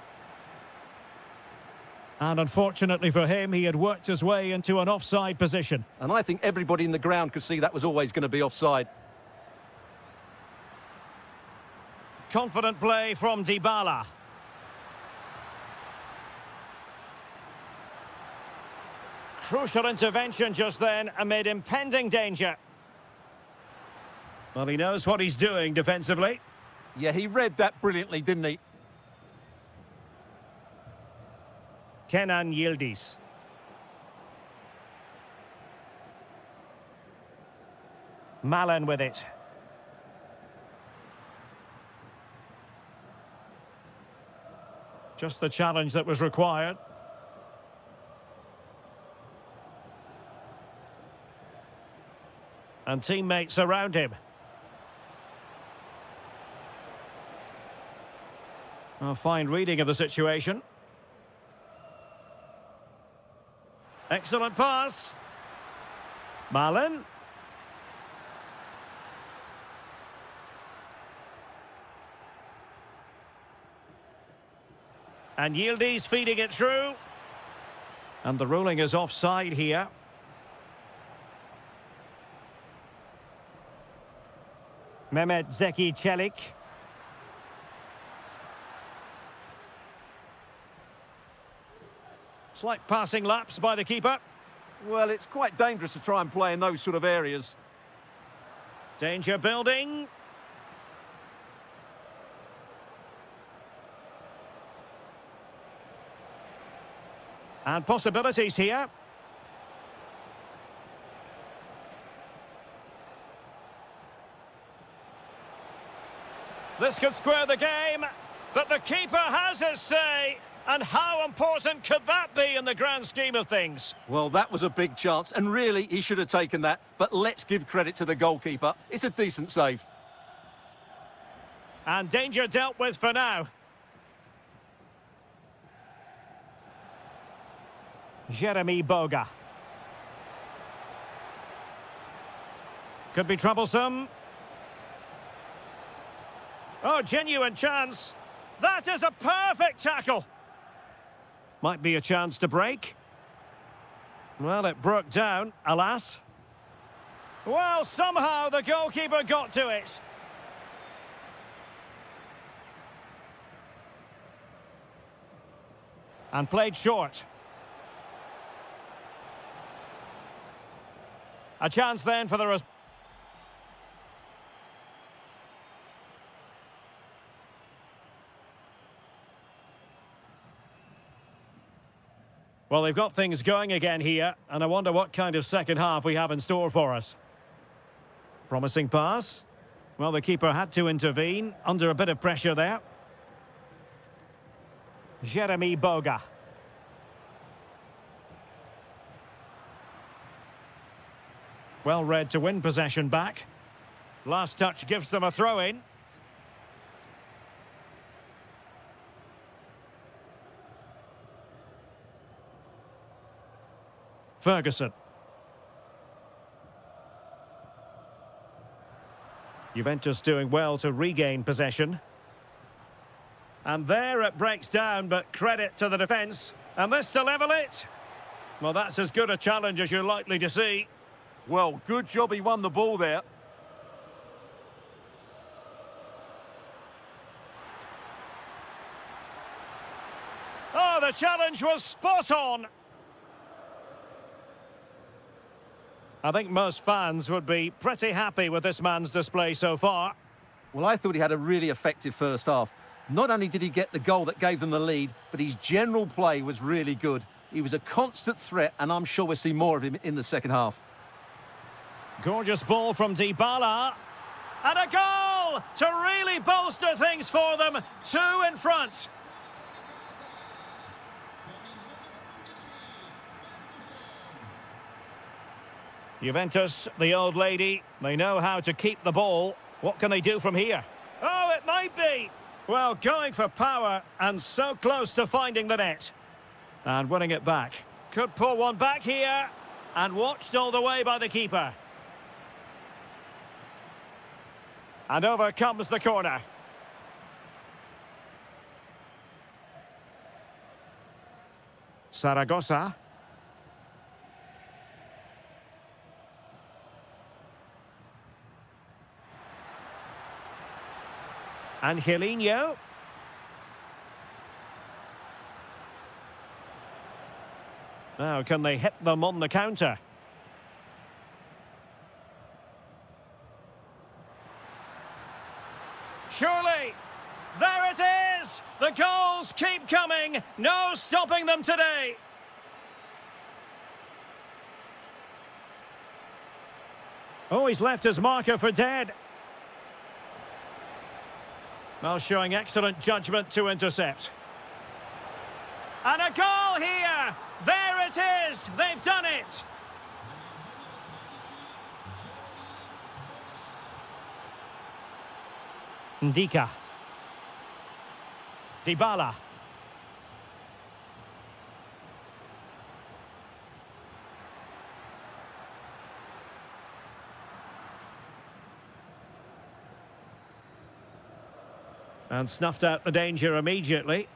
And unfortunately for him, he had worked his way into an offside position. And I think everybody in the ground could see that was always going to be offside. Confident play from Dybala. Crucial intervention just then amid impending danger. Well, he knows what he's doing defensively. Yeah, he read that brilliantly, didn't he? Kenan Yildiz. Malen with it. Just the challenge that was required. And teammates around him. A fine reading of the situation. Excellent pass. Malen. And Yildiz feeding it through. And the ruling is offside here. Mehmet Zeki Çelik. Slight passing lapse by the keeper. Well, it's quite dangerous to try and play in those sort of areas. Danger building. And possibilities here. This could square the game, but the keeper has his say. And how important could that be in the grand scheme of things? Well, that was a big chance, and really, he should have taken that. But let's give credit to the goalkeeper. It's a decent save. And danger dealt with for now. Jeremy Boga. Could be troublesome. Oh, genuine chance. That is a perfect tackle. Might be a chance to break. Well, it broke down, alas. Well, somehow the goalkeeper got to it. And played short. A chance then for the... Well, they've got things going again here, and I wonder what kind of second half we have in store for us. Promising pass. Well, the keeper had to intervene, under a bit of pressure there. Jeremy Boga. Well read to win possession back. Last touch gives them a throw-in. Ferguson. Juventus doing well to regain possession. And there it breaks down, but credit to the defence. And this to level it. Well, that's as good a challenge as you're likely to see. Well, good job he won the ball there. Oh, the challenge was spot on. I think most fans would be pretty happy with this man's display so far. Well, I thought he had a really effective first half. Not only did he get the goal that gave them the lead, but his general play was really good. He was a constant threat, and I'm sure we'll see more of him in the second half. Gorgeous ball from Dybala. And a goal to really bolster things for them. 2 in front. Juventus, the old lady, they know how to keep the ball. What can they do from here? Oh, it might be. Well, going for power and so close to finding the net. And winning it back. Could pull one back here. And watched all the way by the keeper. And over comes the corner. Saragossa. Angelino. Now, can they hit them on the counter? Surely. There it is. The goals keep coming. No stopping them today. Oh, he's left his marker for dead. Well, showing excellent judgment to intercept. And a goal here. There it is. They've done it. Ndika. Dybala. And snuffed out the danger immediately.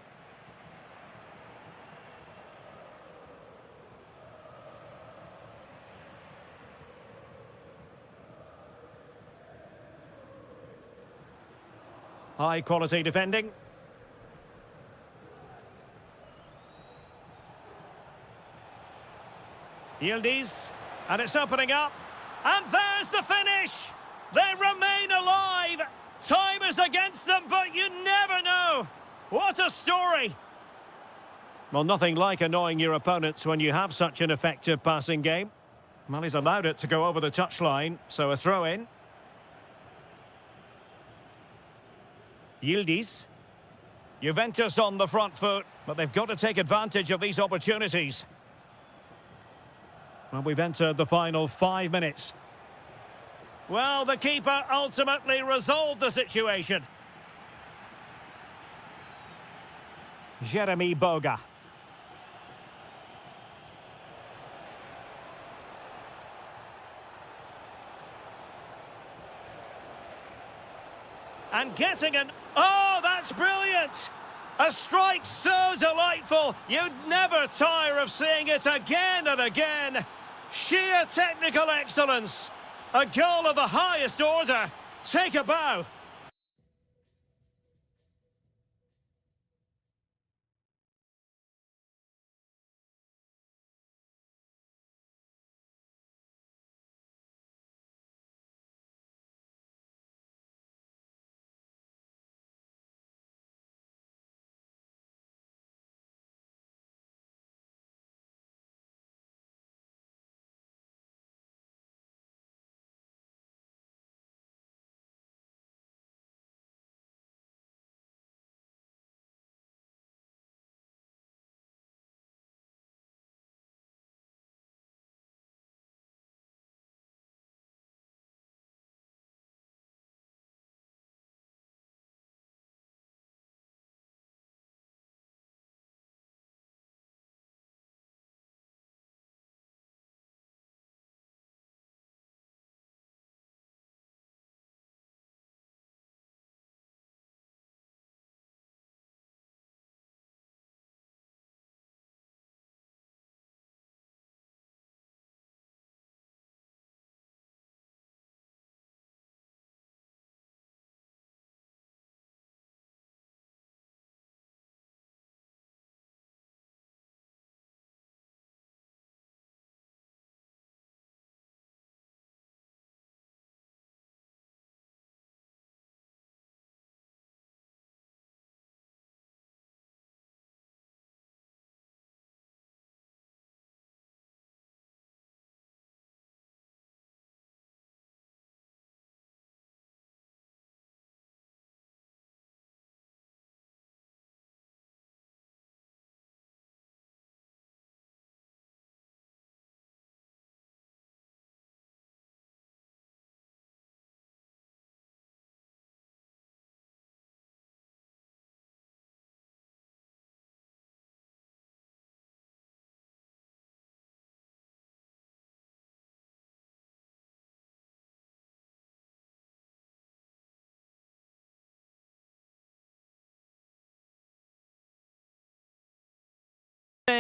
High quality defending. Yildiz. And it's opening up. And there's the finish. They remain alive. Time is against them, but you never know. What a story. Well, nothing like annoying your opponents when you have such an effective passing game. Well, he's allowed it to go over the touchline, so a throw-in. Yildiz. Juventus on the front foot, but they've got to take advantage of these opportunities. Well, we've entered the final 5 minutes. Well, the keeper ultimately resolved the situation. Jeremy Boga. And getting an... Oh, that's brilliant! A strike so delightful, you'd never tire of seeing it again and again. Sheer technical excellence. A goal of the highest order. Take a bow.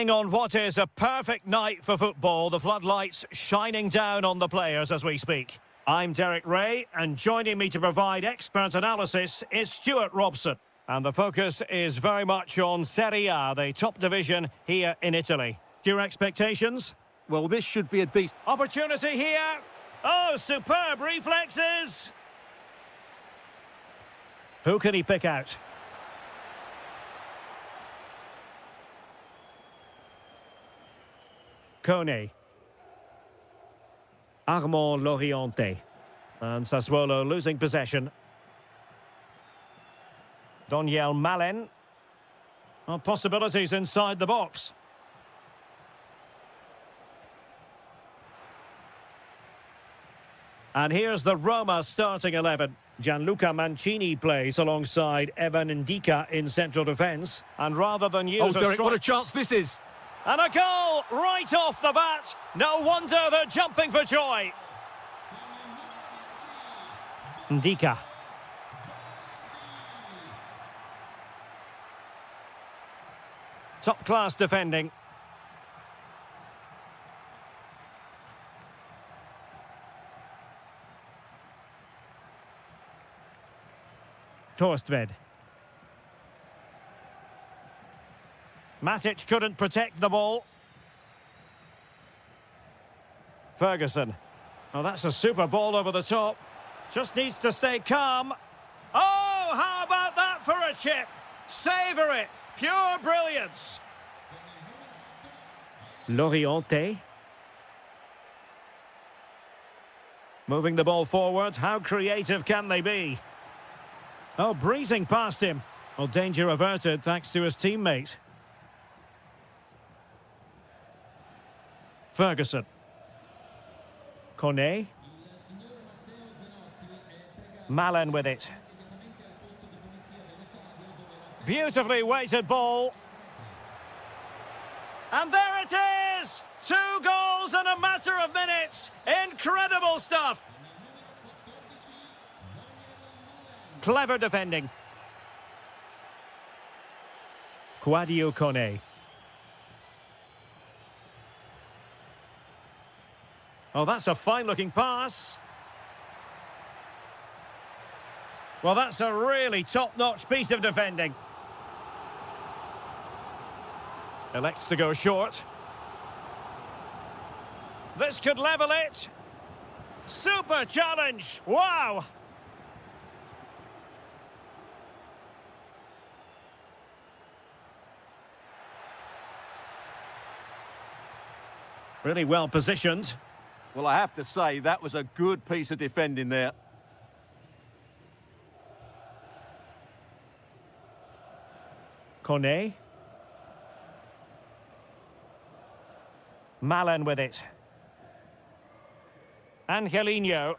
Embarking on what is a perfect night for football, the floodlights shining down on the players as we speak. I'm Derek Ray, and joining me to provide expert analysis is Stuart Robson. And the focus is very much on Serie A, the top division here in Italy. Your expectations? Well, this should be a decent... Opportunity here. Oh, superb reflexes. Who can he pick out? Kone. Armand Loriente. And Sassuolo losing possession. Daniel Malen. Well, possibilities inside the box. And here's the Roma starting 11. Gianluca Mancini plays alongside Evan Ndika in central defence. And rather than use Derek, what a chance this is. And a goal right off the bat. No wonder they're jumping for joy. Ndika. Top-class defending. Torstved. Matic couldn't protect the ball. Ferguson. Oh, that's a super ball over the top. Just needs to stay calm. Oh, how about that for a chip? Savour it. Pure brilliance. Loriente. Moving the ball forward. How creative can they be? Oh, breezing past him. Well, danger averted thanks to his teammate. Ferguson. Kone. Malen with it. Beautifully weighted ball. And there it is! 2 goals in a matter of minutes. Incredible stuff. Clever defending. Quadio Kone. Oh, that's a fine-looking pass. Well, that's a really top-notch piece of defending. Elects to go short. This could level it. Super challenge. Wow. Really well positioned. Well, I have to say, that was a good piece of defending there. Kone. Malen with it. Angelino.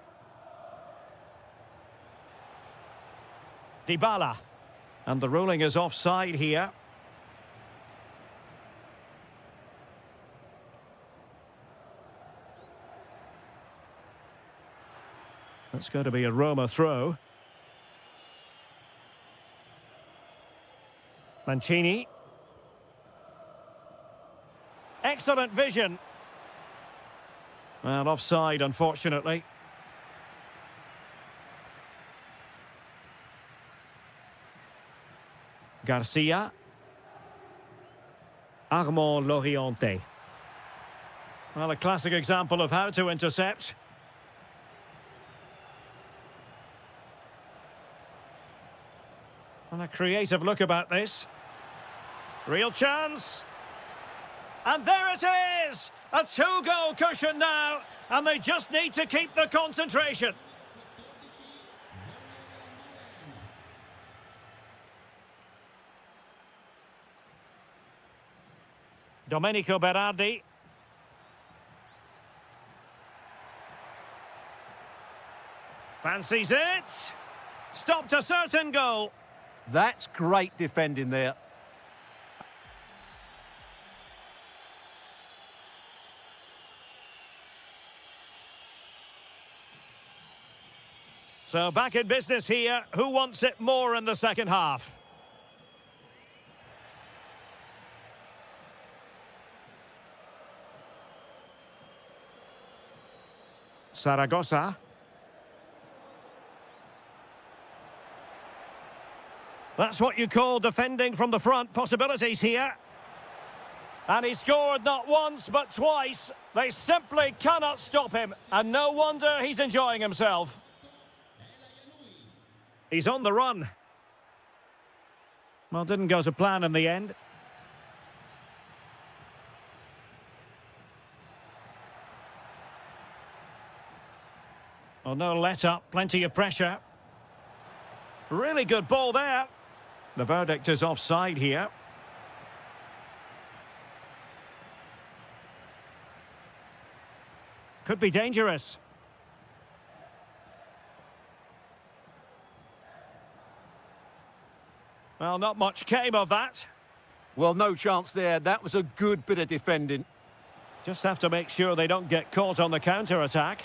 Dybala. And the ruling is offside here. That's going to be a Roma throw. Mancini. Excellent vision. Well, offside, unfortunately. Garcia. Armand Loriente. Well, a classic example of how to intercept. And a creative look about this. Real chance. And there it is! A 2-goal cushion now, and they just need to keep the concentration. Domenico Berardi. Fancies it. Stopped a certain goal. That's great defending there. So back in business here. Who wants it more in the second half? Saragossa. That's what you call defending from the front. Possibilities here. And he scored not once, but twice. They simply cannot stop him. And no wonder he's enjoying himself. He's on the run. Well, didn't go to plan in the end. Well, no let-up, plenty of pressure. Really good ball there. The verdict is offside here. Could be dangerous. Well, not much came of that. Well, no chance there. That was a good bit of defending. Just have to make sure they don't get caught on the counter-attack.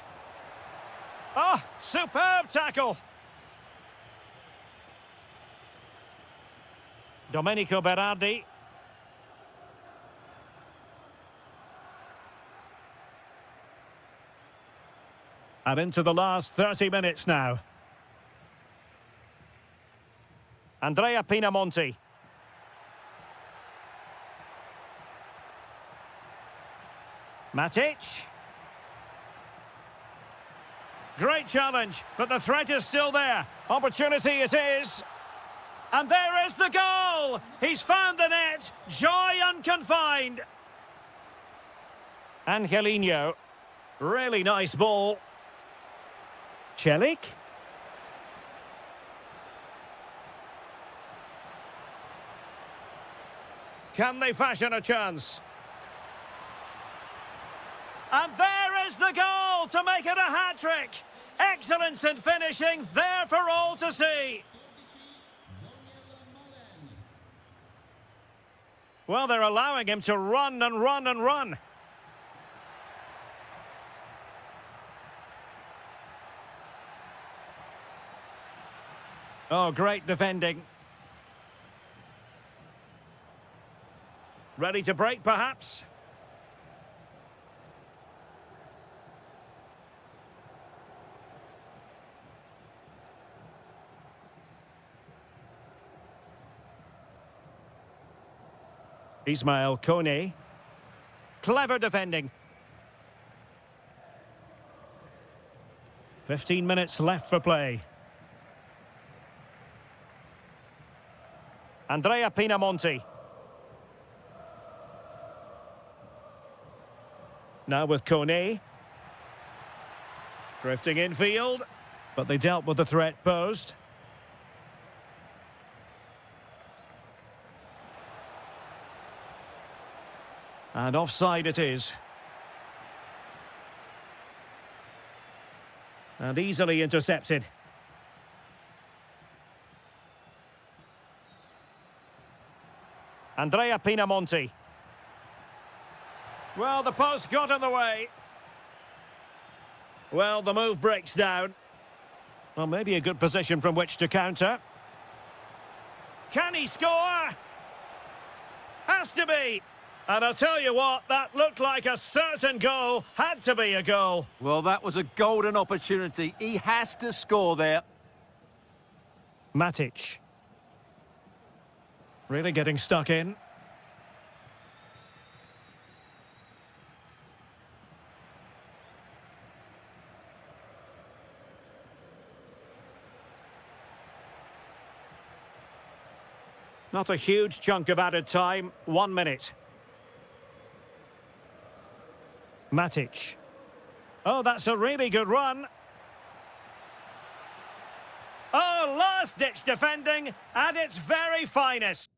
Oh, superb tackle. Domenico Berardi. And into the last 30 minutes now. Andrea Pinamonti. Matic. Great challenge, but the threat is still there. Opportunity it is. And there is the goal! He's found the net. Joy unconfined. Angelino. Really nice ball. Celik. Can they fashion a chance? And there is the goal to make it a hat-trick. Excellence in finishing, there for all to see. Well, they're allowing him to run and run and run. Oh, great defending. Ready to break, perhaps? Ismail Kone. Clever defending. 15 minutes left for play. Andrea Pinamonti. Now with Kone. Drifting infield, but they dealt with the threat posed. And offside it is. And easily intercepted. Andrea Pinamonti. Well, the post got in the way. Well, the move breaks down. Well, maybe a good position from which to counter. Can he score? Has to be. And I'll tell you what, that looked like a certain goal. Had to be a goal. Well, that was a golden opportunity. He has to score there. Matic. Really getting stuck in. Not a huge chunk of added time. 1 minute. Matic. Oh, that's a really good run. Oh, last-ditch defending at its very finest.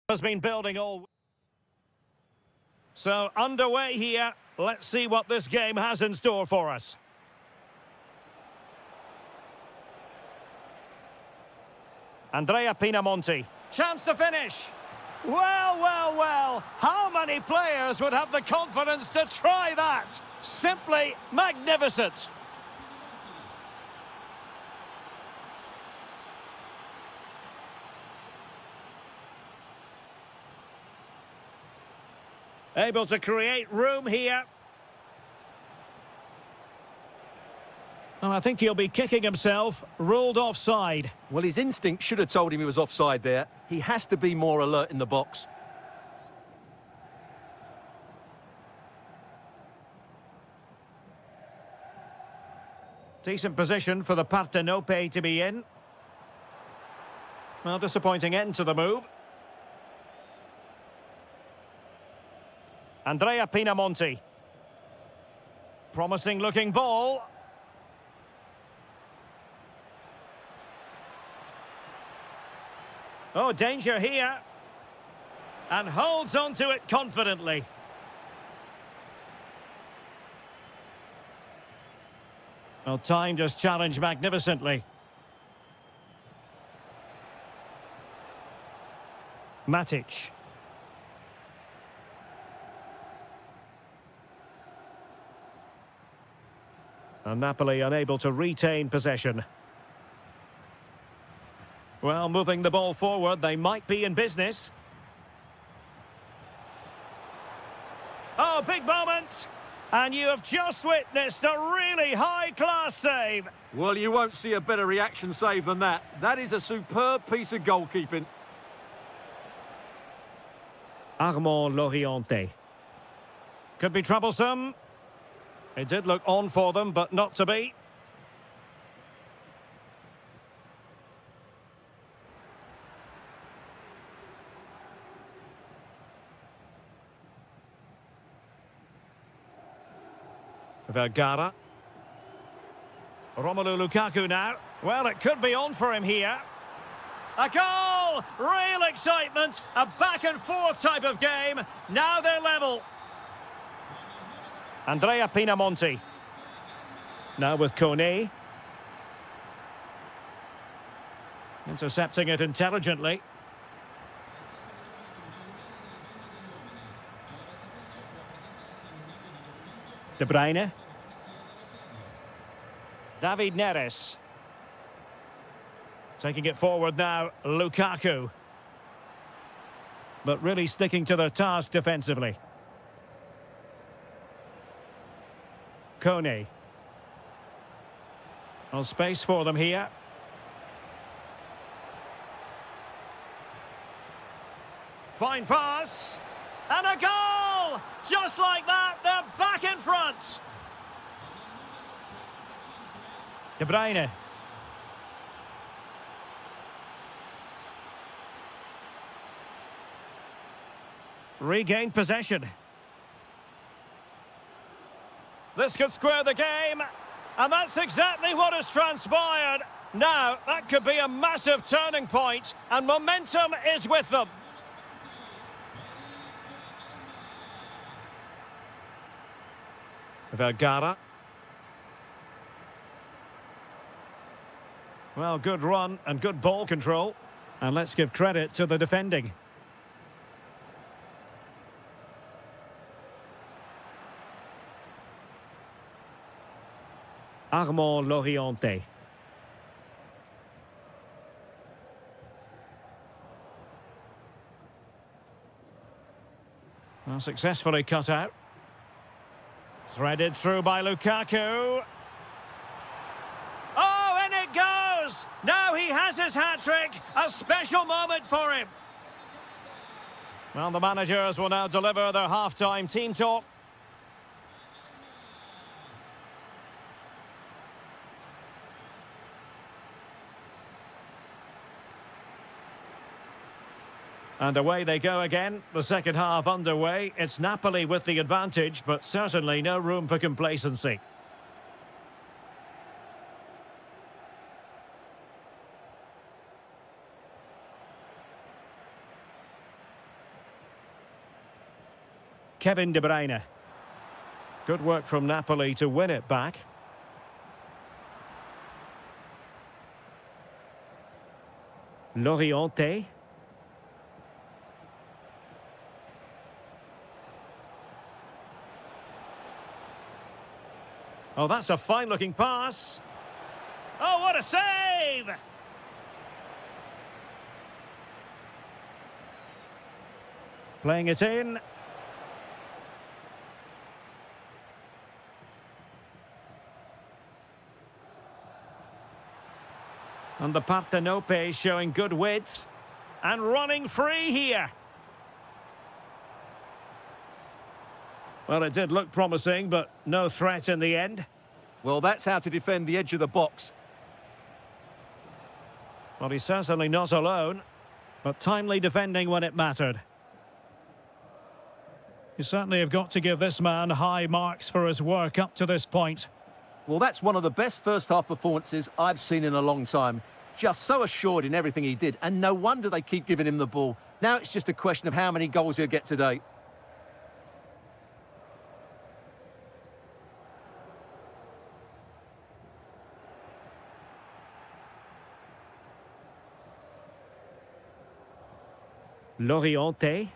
Has been building all. So underway here. Let's see what this game has in store for us. Andrea Pinamonti. Chance to finish. Well, well, well. How many players would have the confidence to try that? Simply magnificent. Able to create room here. And I think he'll be kicking himself. Ruled offside. Well, his instinct should have told him he was offside there. He has to be more alert in the box. Decent position for the Partenope to be in. Well, disappointing end to the move. Andrea Pinamonti. Promising looking ball. Oh, danger here. And holds on to it confidently. Well, timed his challenge magnificently. Matic. And Napoli unable to retain possession. Well, moving the ball forward, they might be in business. Oh, big moment! And you have just witnessed a really high-class save. Well, you won't see a better reaction save than that. That is a superb piece of goalkeeping. Armand Loriente. Could be troublesome. It did look on for them, but not to be. Vergara. Romelu Lukaku now. Well, it could be on for him here. A goal! Real excitement. A back-and-forth type of game. Now they're level. Andrea Pinamonti. Now with Kone. Intercepting it intelligently. De Bruyne. David Neres. Taking it forward now, Lukaku. But really sticking to their task defensively. Kone. Well, space for them here. Fine pass. And a goal! Just like that, they're back in front. De Bruyne. Regained possession. This could square the game. And that's exactly what has transpired. Now, that could be a massive turning point. And momentum is with them. Vergara. Well, good run and good ball control. And let's give credit to the defending. Armand Loriente. Well, successfully cut out. Threaded through by Lukaku. Oh, and it goes! Now he has his hat-trick. A special moment for him. Well, the managers will now deliver their half-time team talk. And away they go again. The second half underway. It's Napoli with the advantage, but certainly no room for complacency. Kevin De Bruyne. Good work from Napoli to win it back. Loriente. Oh, that's a fine-looking pass. Oh, what a save! Playing it in. And the Partenope showing good width. And running free here. Well, it did look promising, but no threat in the end. Well, that's how to defend the edge of the box. Well, he's certainly not alone, but timely defending when it mattered. You certainly have got to give this man high marks for his work up to this point. Well, that's one of the best first-half performances I've seen in a long time. Just so assured in everything he did, and no wonder they keep giving him the ball. Now it's just a question of how many goals he'll get today. Loriente.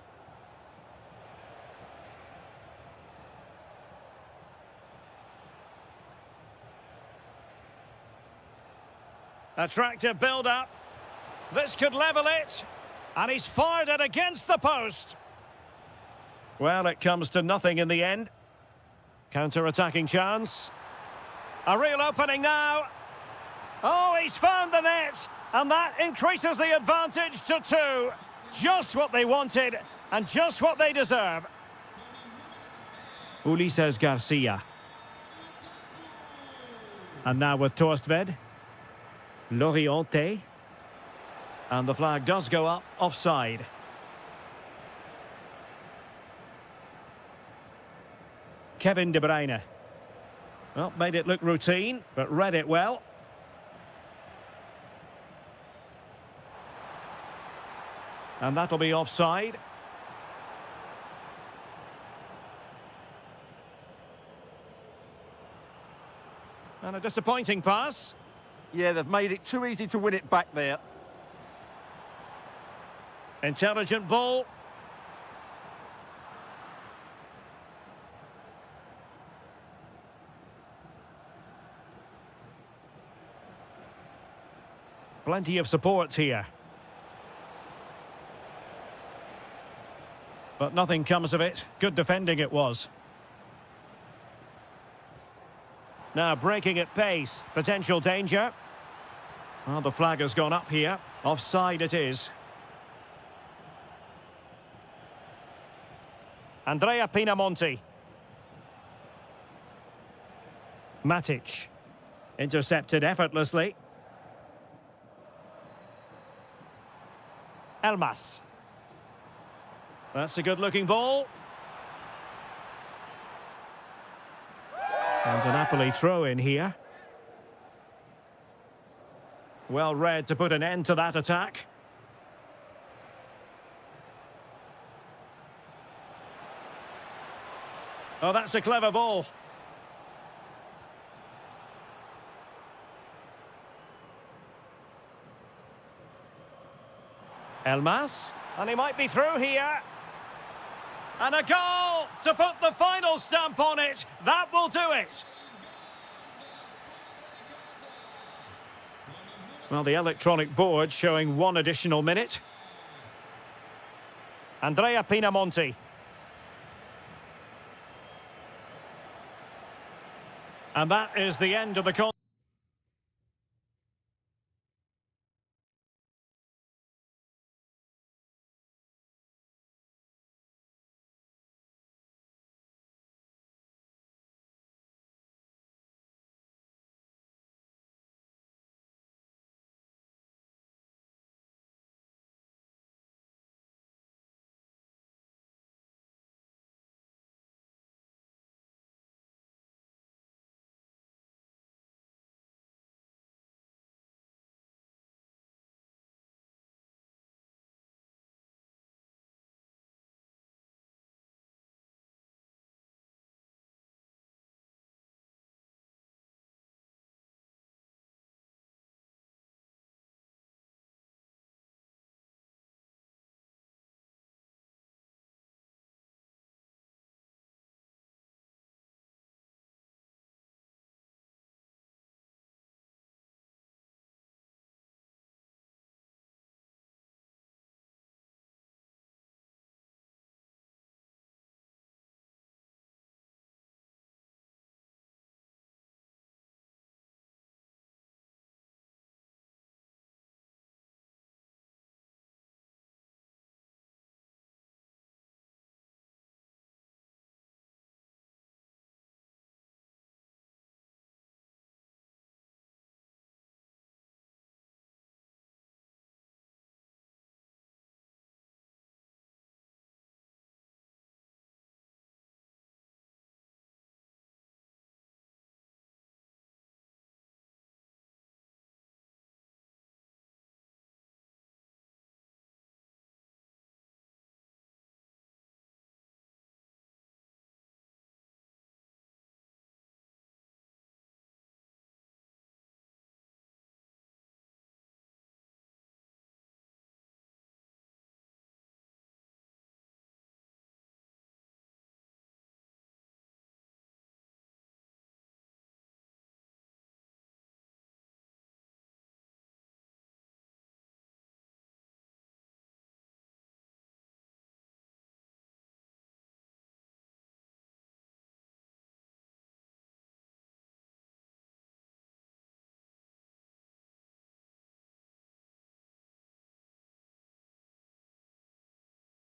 Attractive build-up. This could level it. And he's fired it against the post. Well, it comes to nothing in the end. Counter-attacking chance. A real opening now. Oh, he's found the net. And that increases the advantage to 2. Just what they wanted and just what they deserve. Ulises Garcia. And now with Torstved. Loriente. And the flag does go up, offside. Kevin De Bruyne. Well, made it look routine, but read it well. And that'll be offside. And a disappointing pass. Yeah, they've made it too easy to win it back there. Intelligent ball. Plenty of support here. But nothing comes of it. Good defending it was. Now breaking at pace. Potential danger. Oh, the flag has gone up here. Offside it is. Andrea Pinamonti. Matic. Intercepted effortlessly. Elmas. That's a good-looking ball. And a Napoli throw-in here. Well read to put an end to that attack. Oh, that's a clever ball. Elmas. And he might be through here. And a goal to put the final stamp on it. That will do it. Well, the electronic board showing 1 additional minute. Andrea Pinamonti. And that is the end of the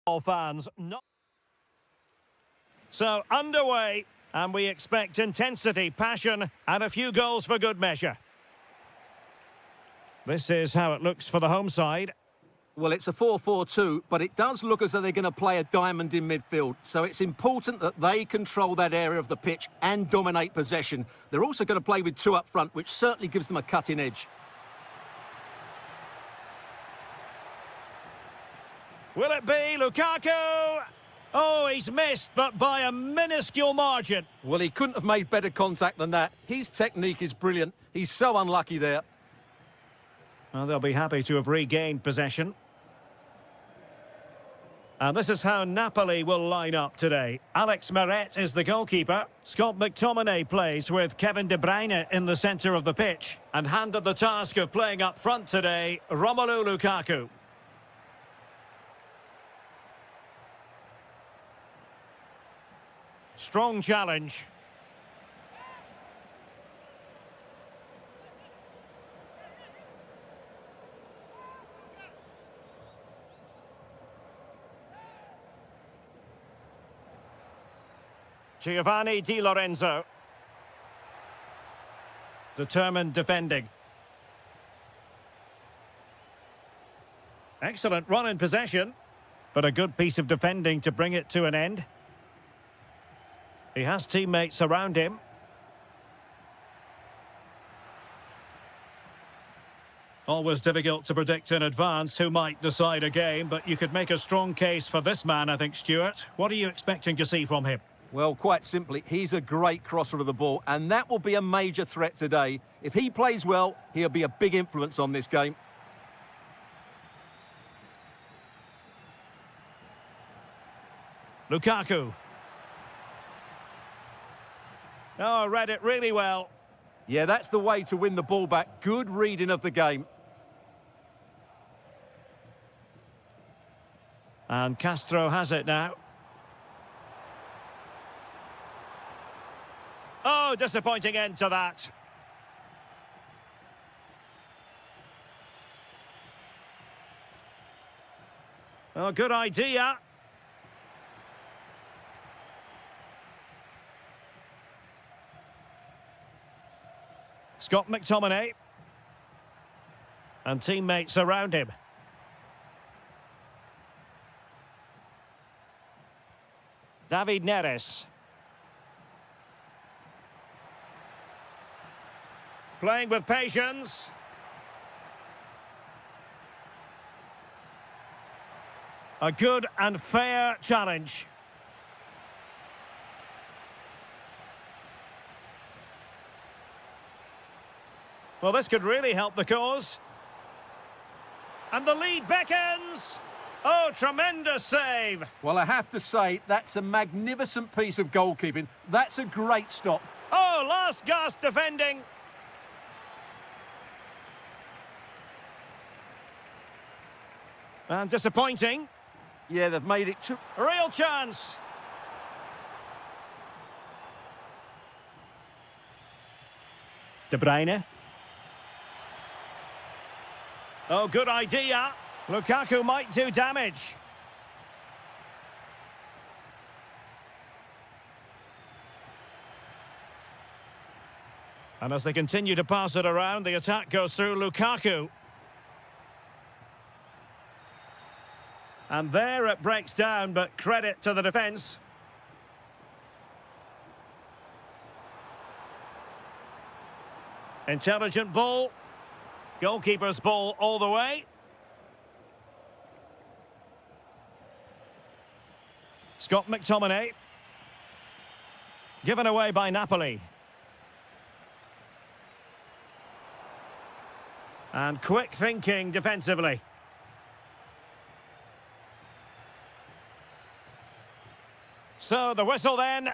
All fans, not... So, underway, and we expect intensity, passion, and a few goals for good measure. This is how it looks for the home side. Well, it's a 4-4-2, but it does look as though they're going to play a diamond in midfield. So it's important that they control that area of the pitch and dominate possession. They're also going to play with two up front, which certainly gives them a cutting edge. Will it be Lukaku? Oh, he's missed, but by a minuscule margin. Well, he couldn't have made better contact than that. His technique is brilliant. He's so unlucky there. Well, they'll be happy to have regained possession. And this is how Napoli will line up today. Alex Meret is the goalkeeper. Scott McTominay plays with Kevin De Bruyne in the centre of the pitch. And handed the task of playing up front today, Romelu Lukaku. Strong challenge. Giovanni Di Lorenzo. Determined defending. Excellent run in possession, but a good piece of defending to bring it to an end. He has teammates around him. Always difficult to predict in advance who might decide a game, but you could make a strong case for this man, I think, Stuart. What are you expecting to see from him? Well, quite simply, he's a great crosser of the ball, and that will be a major threat today. If he plays well, he'll be a big influence on this game. Lukaku. Oh, read it really well. Yeah, that's the way to win the ball back. Good reading of the game. And Castro has it now. Oh, disappointing end to that. Oh, good idea. Scott McTominay. And teammates around him. David Neres. Playing with patience. A good and fair challenge. Well, this could really help the cause. And the lead beckons. Oh, tremendous save. Well, I have to say, that's a magnificent piece of goalkeeping. That's a great stop. Oh, last gasp defending. And disappointing. Yeah, they've made it too... Real chance. De Bruyne. Oh, good idea. Lukaku might do damage. And as they continue to pass it around, the attack goes through Lukaku. And there it breaks down, but credit to the defence. Intelligent ball. Goalkeeper's ball all the way. Scott McTominay. Given away by Napoli. And quick thinking defensively. So the whistle then.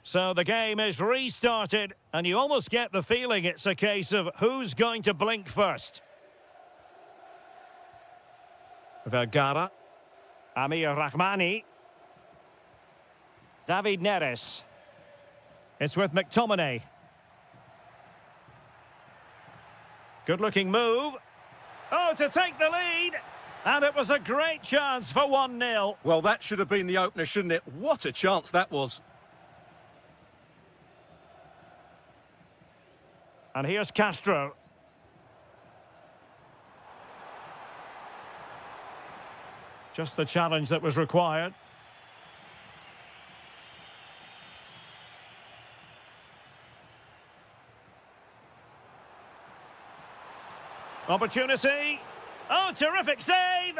So the game is restarted, and you almost get the feeling it's a case of who's going to blink first. Vergara. Amir Rahmani. David Neres. It's with McTominay. Good-looking move. Oh, to take the lead. And it was a great chance for 1-0. Well, that should have been the opener, shouldn't it? What a chance that was. And here's Castro. Just the challenge that was required. Opportunity. Oh, terrific save!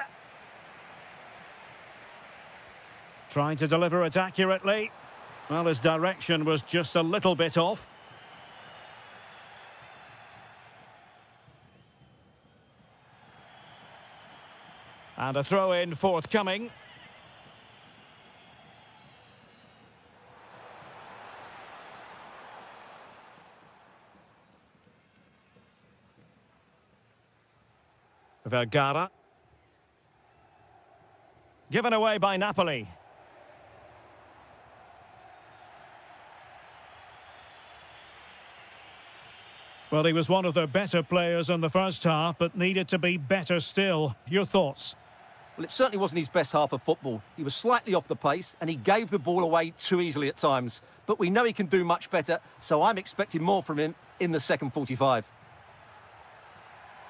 Trying to deliver it accurately. Well, his direction was just a little bit off. And a throw-in forthcoming. Vergara. Given away by Napoli. Well, he was one of their better players in the first half, but needed to be better still. Your thoughts? Well, it certainly wasn't his best half of football. He was slightly off the pace, and he gave the ball away too easily at times. But we know he can do much better, so I'm expecting more from him in the second 45.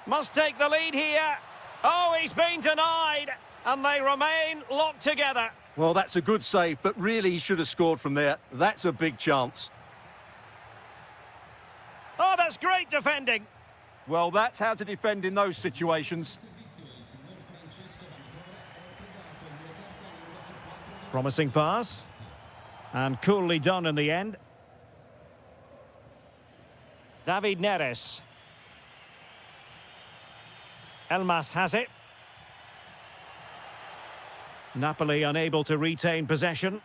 Must take the lead here. Oh, he's been denied. And they remain locked together. Well, that's a good save, but really he should have scored from there. That's a big chance. Oh, that's great defending. Well, that's how to defend in those situations. Promising pass. And coolly done in the end. David Neres. Elmas has it. Napoli unable to retain possession.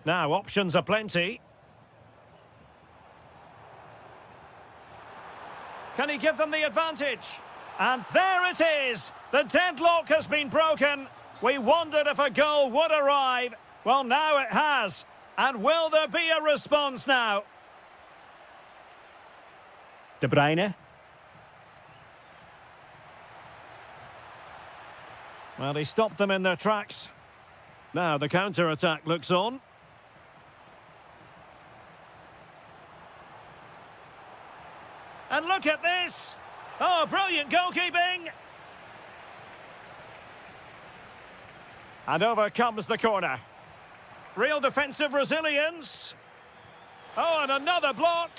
Now, options are plenty. Can he give them the advantage? And there it is! The deadlock has been broken. We wondered if a goal would arrive. Well, now it has. And will there be a response now? De Bruyne. Well, he stopped them in their tracks. Now the counter-attack looks on. And look at this! Oh, brilliant goalkeeping! And over comes the corner. Real defensive resilience. Oh, and another block.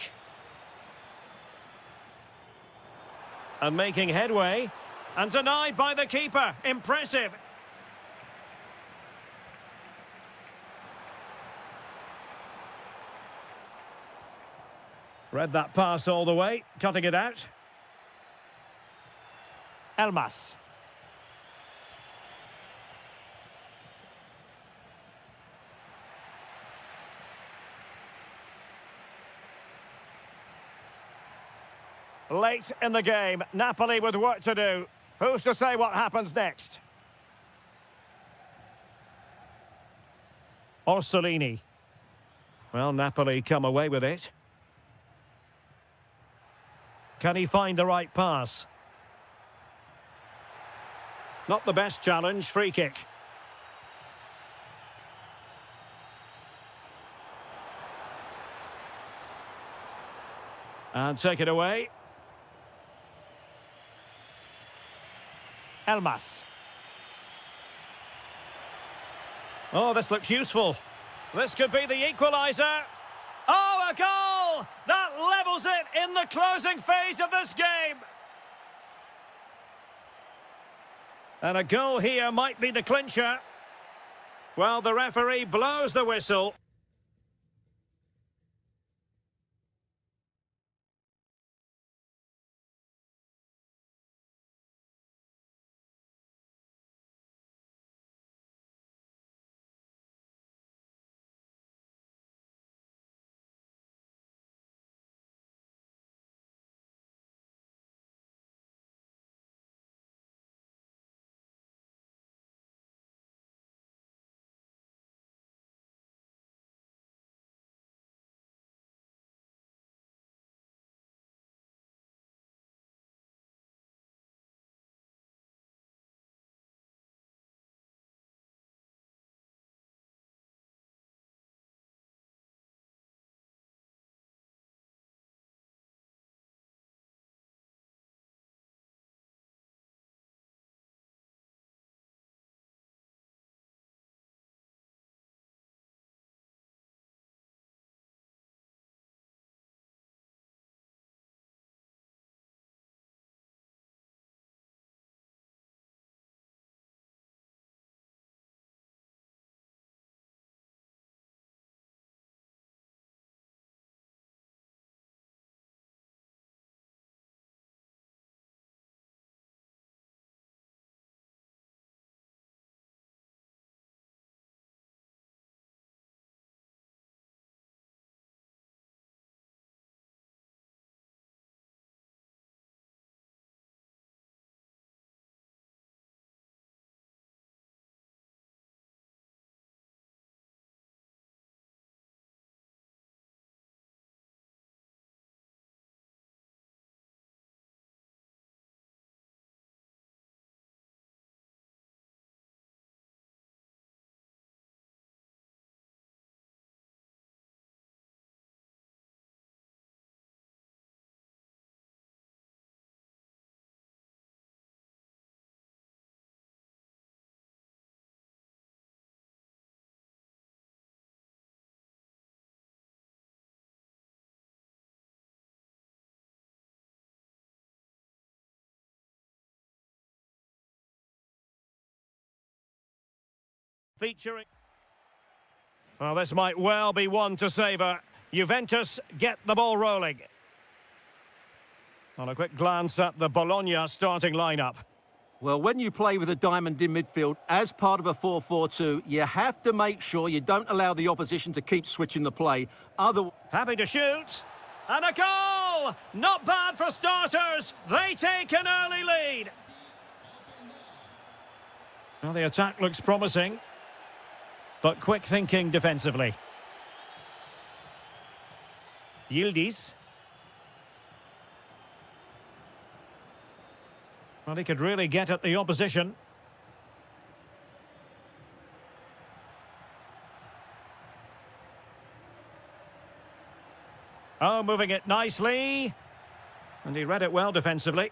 And making headway. And denied by the keeper. Impressive. Read that pass all the way, cutting it out. Elmas. Late in the game, Napoli with work to do. Who's to say what happens next? Orsolini. Well, Napoli come away with it. Can he find the right pass? Not the best challenge, free kick. And take it away. Elmas. Oh, this looks useful. This could be the equaliser. Oh, a goal! That levels it in the closing phase of this game. And a goal here might be the clincher. Well, the referee blows the whistle. Featuring... Well, this might well be one to savour. Juventus get the ball rolling. On a quick glance at the Bologna starting lineup. Well, when you play with a diamond in midfield as part of a 4-4-2, you have to make sure you don't allow the opposition to keep switching the play. Happy to shoot. And a goal! Not bad for starters. They take an early lead. Well, the attack looks promising, but quick thinking defensively. Yildiz. Well, he could really get at the opposition. Oh, moving it nicely. And he read it well defensively.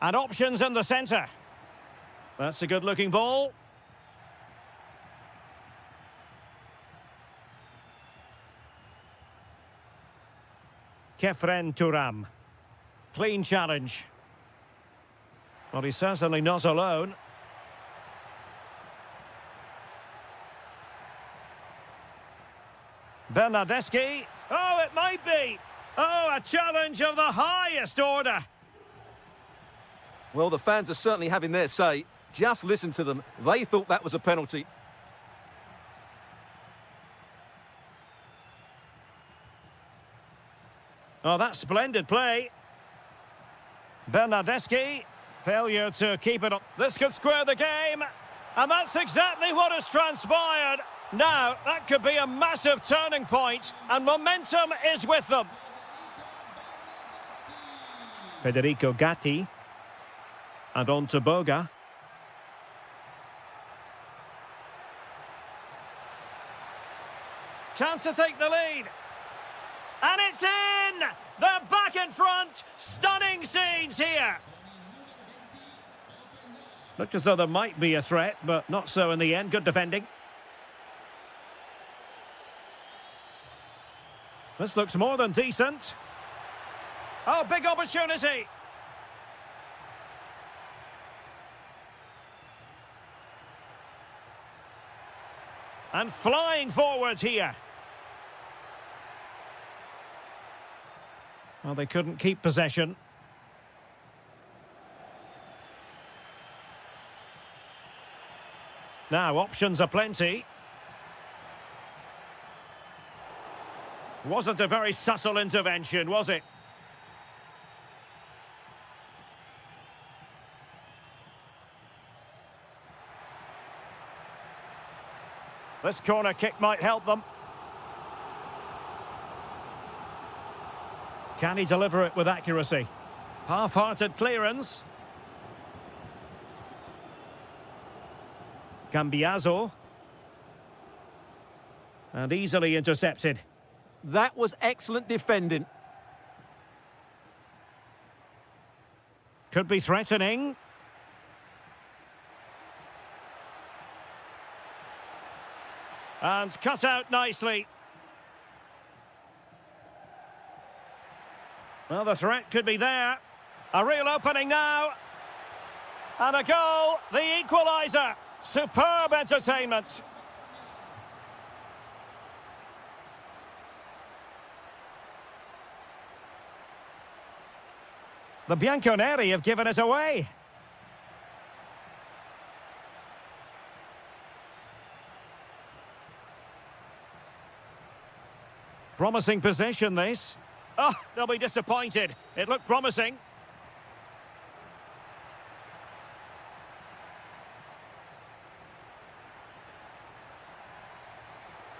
And options in the centre. That's a good-looking ball. Kefren Turam. Clean challenge. Well, he's certainly not alone. Bernardeschi. Oh, it might be. Oh, a challenge of the highest order. Well, the fans are certainly having their say. Just listen to them. They thought that was a penalty. Oh, that's splendid play. Bernardeschi. Failure to keep it up. This could square the game. And that's exactly what has transpired. Now, that could be a massive turning point, and momentum is with them. Federico Gatti. And on to Boga. Chance to take the lead. And it's in! They're back in front! Stunning scenes here! Looked as though there might be a threat, but not so in the end. Good defending. This looks more than decent. Oh, big opportunity! And flying forwards here. Well, they couldn't keep possession. Now, options are plenty. Wasn't a very subtle intervention, was it? This corner kick might help them. Can he deliver it with accuracy? Half-hearted clearance. Cambiaso. And easily intercepted. That was excellent defending. Could be threatening. And cut out nicely. Well, the threat could be there. A real opening now. And a goal, the equaliser. Superb entertainment. The Bianconeri have given us away. Promising possession, this. Oh, they'll be disappointed. It looked promising.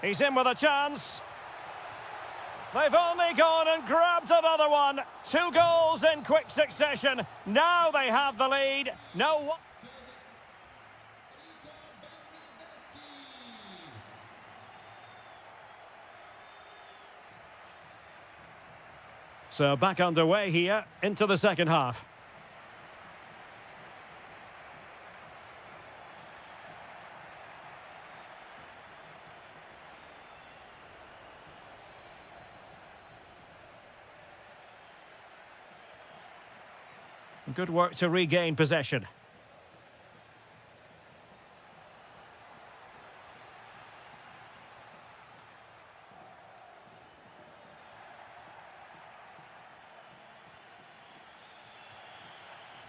He's in with a chance. They've only gone and grabbed another one. 2 goals in quick succession. Now they have the lead. No. So back underway here into the second half. Good work to regain possession.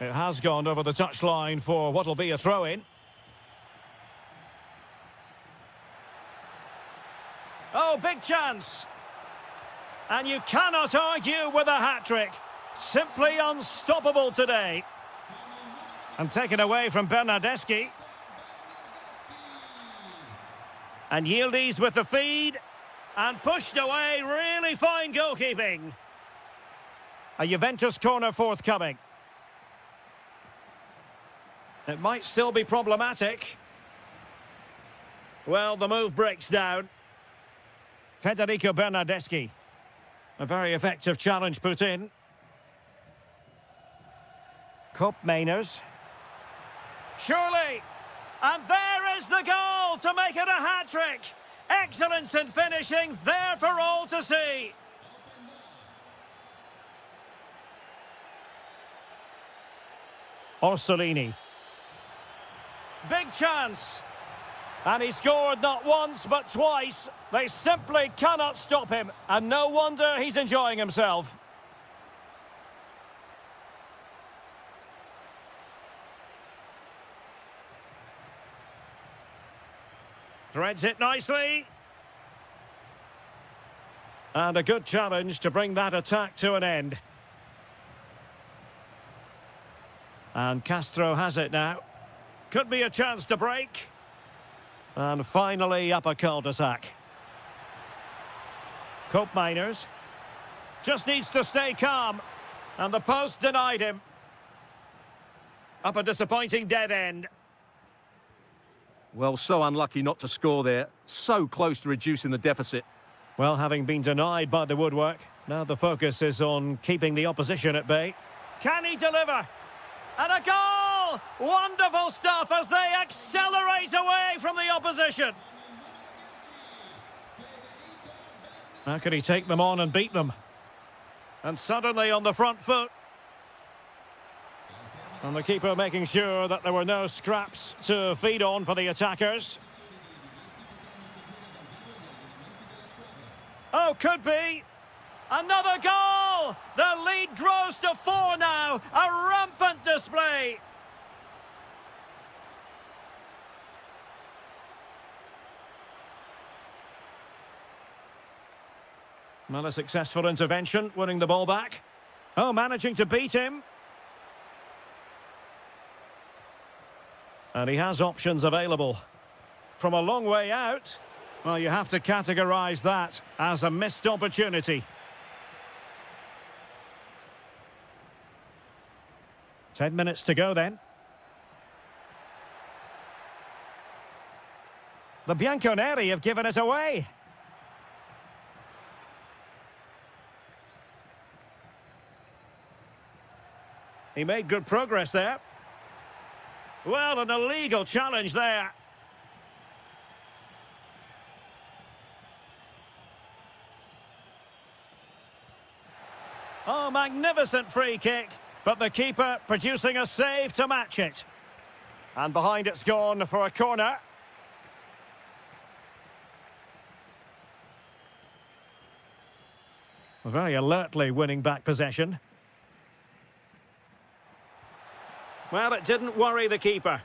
It has gone over the touchline for what'll be a throw-in. Oh, big chance! And you cannot argue with a hat-trick. Simply unstoppable today. And taken away from Bernardeschi. And Yildiz with the feed. And pushed away, really fine goalkeeping. A Juventus corner forthcoming. It might still be problematic. Well, the move breaks down. Federico Bernardeschi. A very effective challenge put in. Koop Mainers. Surely! And there is the goal to make it a hat-trick! Excellence in finishing, there for all to see! Orsolini. Big chance! And he scored not once, but twice. They simply cannot stop him. And no wonder he's enjoying himself. Threads it nicely. And a good challenge to bring that attack to an end. And Castro has it now. Could be a chance to break. And finally up a cul-de-sac. Koop Mainers. Just needs to stay calm. And the post denied him. Up a disappointing dead end. Well, so unlucky not to score there. So close to reducing the deficit. Well, having been denied by the woodwork, now the focus is on keeping the opposition at bay. Can he deliver? And a goal! Wonderful stuff as they accelerate away from the opposition. How can he take them on and beat them? And suddenly on the front foot. And the keeper making sure that there were no scraps to feed on for the attackers. Oh, could be. Another goal! The lead grows to 4 now. A rampant display. Well, a successful intervention, winning the ball back. Oh, managing to beat him. And he has options available. From a long way out, well, you have to categorise that as a missed opportunity. Ten minutes to go then. The Bianconeri have given it away. He made good progress there. Well, an illegal challenge there. Oh, magnificent free kick. But the keeper producing a save to match it. And behind it's gone for a corner. Very alertly winning back possession. Well, it didn't worry the keeper.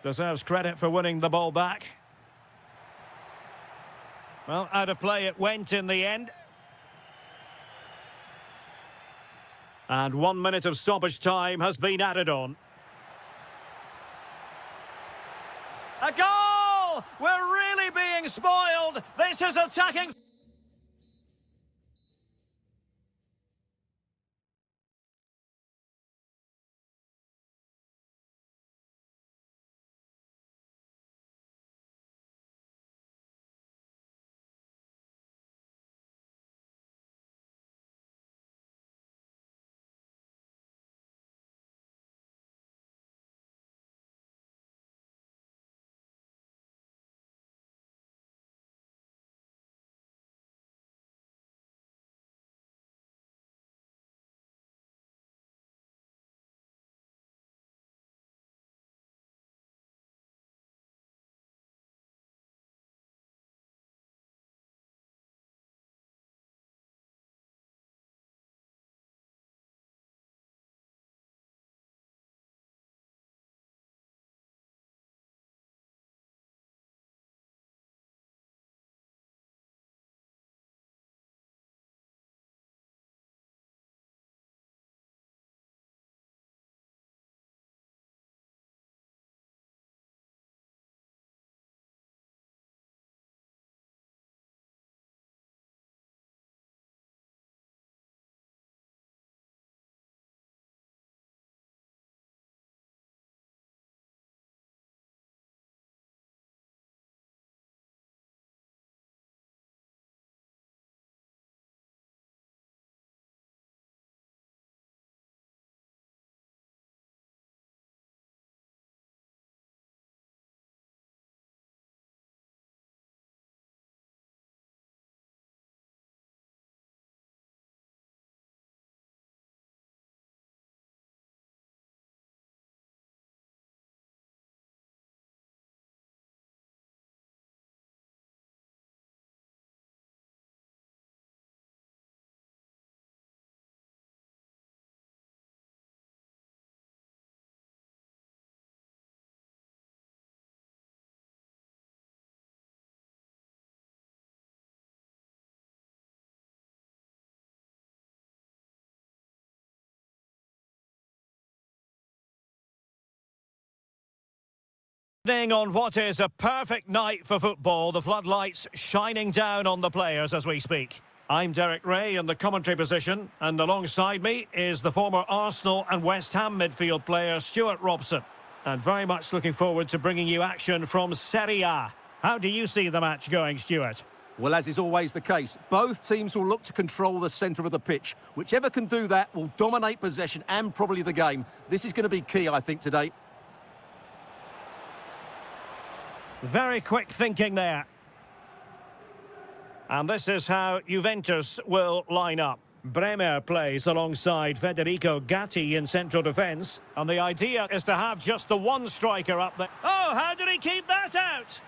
Deserves credit for winning the ball back. Well, out of play it went in the end. And 1 minute of stoppage time has been added on. A goal! We're really being spoiled. This is attacking... evening on what is a perfect night for football. The floodlights shining down on the players as we speak. I'm Derek Ray in the commentary position, and alongside me is the former Arsenal and West Ham midfield player Stuart Robson. And very much looking forward to bringing you action from Serie A. How do you see the match going, Stuart? Well, as is always the case, both teams will look to control the centre of the pitch. Whichever can do that will dominate possession and probably the game. This is going to be key, I think, today. Very quick thinking there. And this is how Juventus will line up. Bremer plays alongside Federico Gatti in central defence. And the idea is to have just the one striker up there. Oh, how did he keep that out?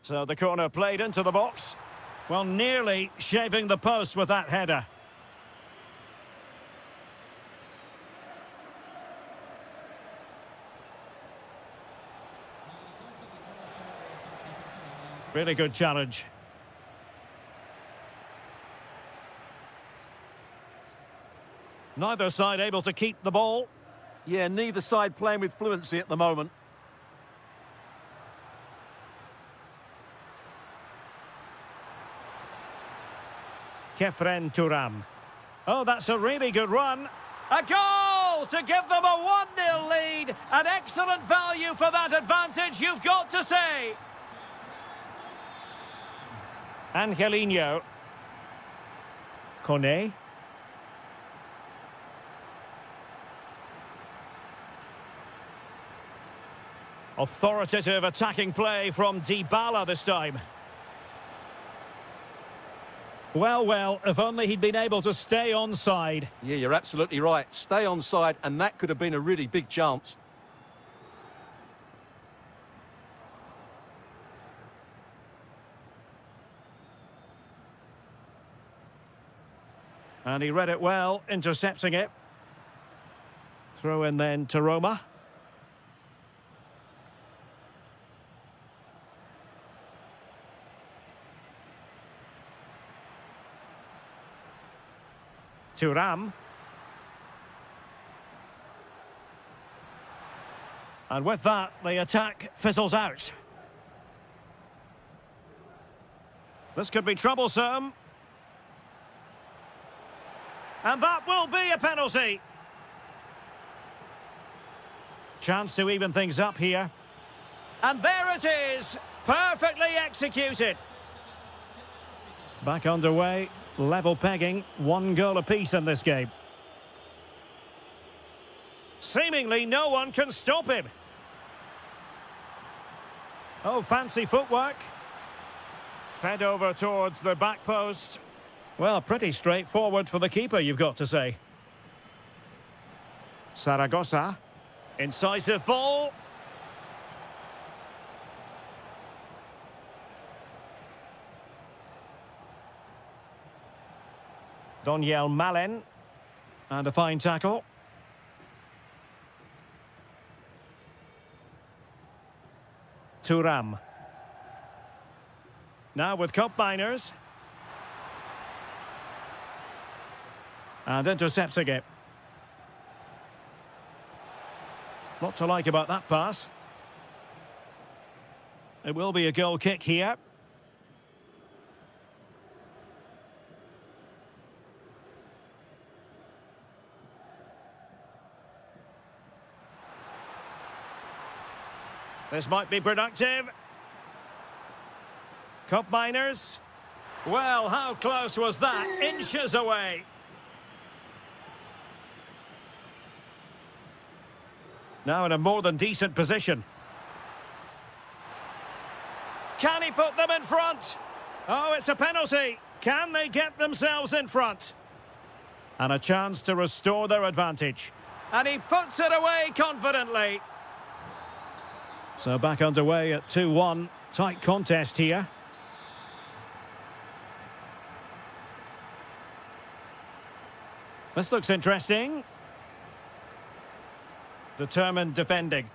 So the corner played into the box. Well, nearly shaving the post with that header. Really good challenge. Neither side able to keep the ball. Yeah, neither side playing with fluency at the moment. Kefren Turam. Oh, that's a really good run. A goal to give them a 1-0 lead. An excellent value for that advantage, you've got to say. Angelino. Kone. Authoritative attacking play from Dybala this time. Well, if only he'd been able to stay onside. Yeah, you're absolutely right. Stay onside, and that could have been a really big chance. And he read it well, intercepting it. Throw in then to Roma. Turam. And with that, the attack fizzles out. This could be troublesome. And that will be a penalty. Chance to even things up here. And there it is, perfectly executed. Back underway. Level pegging, 1 goal apiece in this game. Seemingly no one can stop him. Oh, fancy footwork. Fed over towards the back post. Well, pretty straightforward for the keeper, you've got to say. Saragossa. Incisive ball. Daniel Malen. And a fine tackle. Turam. Now with cup miners. And intercepting it. Lot to like about that pass. It will be a goal kick here. This might be productive. Cup miners. Well, how close was that? Inches away. Now in a more than decent position. Can he put them in front? Oh, it's a penalty. Can they get themselves in front? And a chance to restore their advantage. And he puts it away confidently. So back underway at 2-1. Tight contest here. This looks interesting. Determined defending.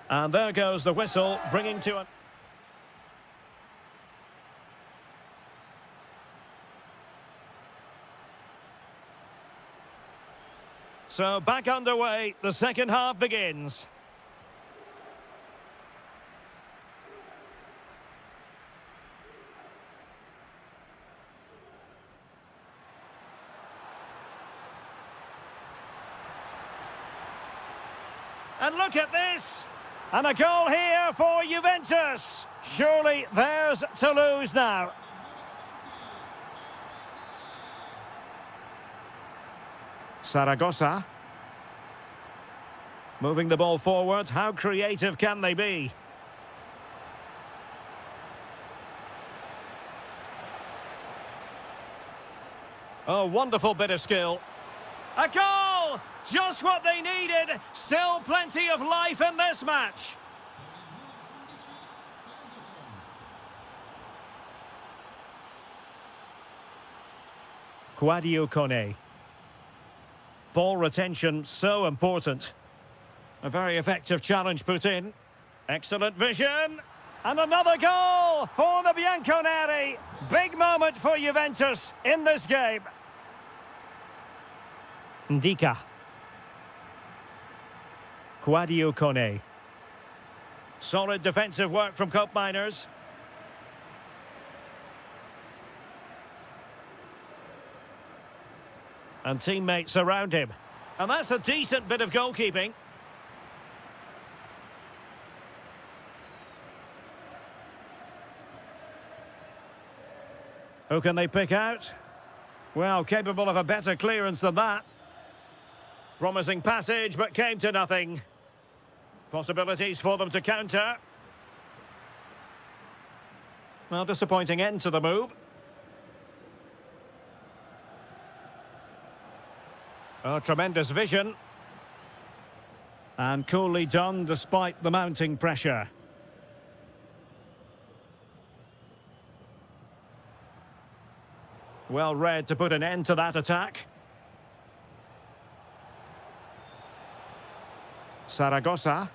And there goes the whistle, bringing to an... So back underway, the second half begins. And look at this! And a goal here for Juventus. Surely theirs to lose now. Saragossa. Moving the ball forward. How creative can they be? Oh, wonderful bit of skill. A goal! Just what they needed. Still plenty of life in this match. Quadio Kone. Ball retention so important. A very effective challenge put in. Excellent vision. And another goal for the Bianconeri. Big moment for Juventus in this game. Ndika. Quadio Kone. Solid defensive work from Cope Miners. And teammates around him. And that's a decent bit of goalkeeping. Who can they pick out? Well, capable of a better clearance than that. Promising passage, but came to nothing. Possibilities for them to counter. Well, disappointing end to the move. Oh, tremendous vision. And coolly done despite the mounting pressure. Well read to put an end to that attack. Saragossa.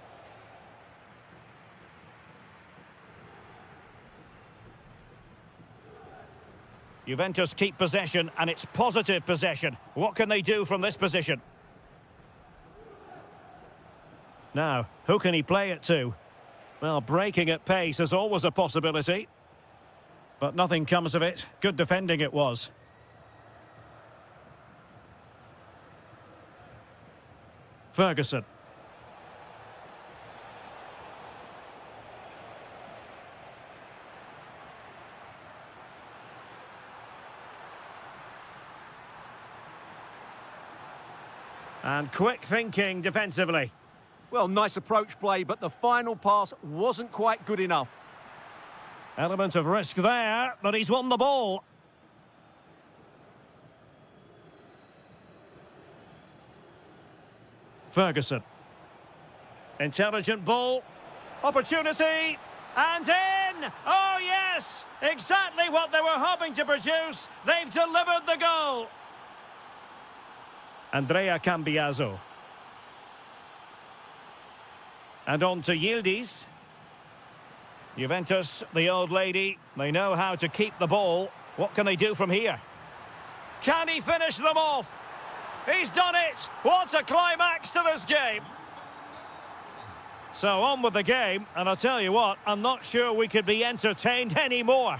Juventus keep possession, and it's positive possession. What can they do from this position? Now, who can he play it to? Well, breaking at pace is always a possibility. But nothing comes of it. Good defending it was. Ferguson. And quick thinking defensively. Well, nice approach play, but the final pass wasn't quite good enough. Element of risk there, but he's won the ball. Ferguson. Intelligent ball. Opportunity. And in! Oh, yes! Exactly what they were hoping to produce. They've delivered the goal. Andrea Cambiaso. And on to Yildiz. Juventus, the old lady, they know how to keep the ball. What can they do from here? Can he finish them off? He's done it! What a climax to this game! So on with the game, and I'll tell you what, I'm not sure we could be entertained anymore.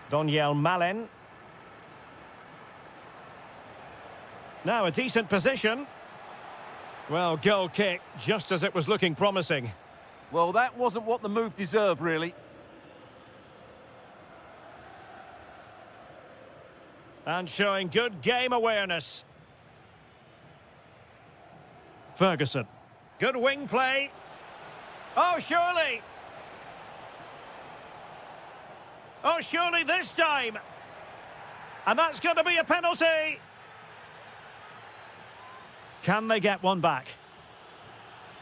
Doniel Malen. Now a decent position. Well, goal kick, just as it was looking promising. Well, that wasn't what the move deserved, really. And showing good game awareness. Ferguson. Good wing play. Oh, surely. Oh, surely this time. And that's going to be a penalty. Can they get one back?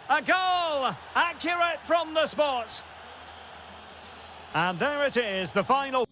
A goal! Accurate from the spot. And there it is, the final.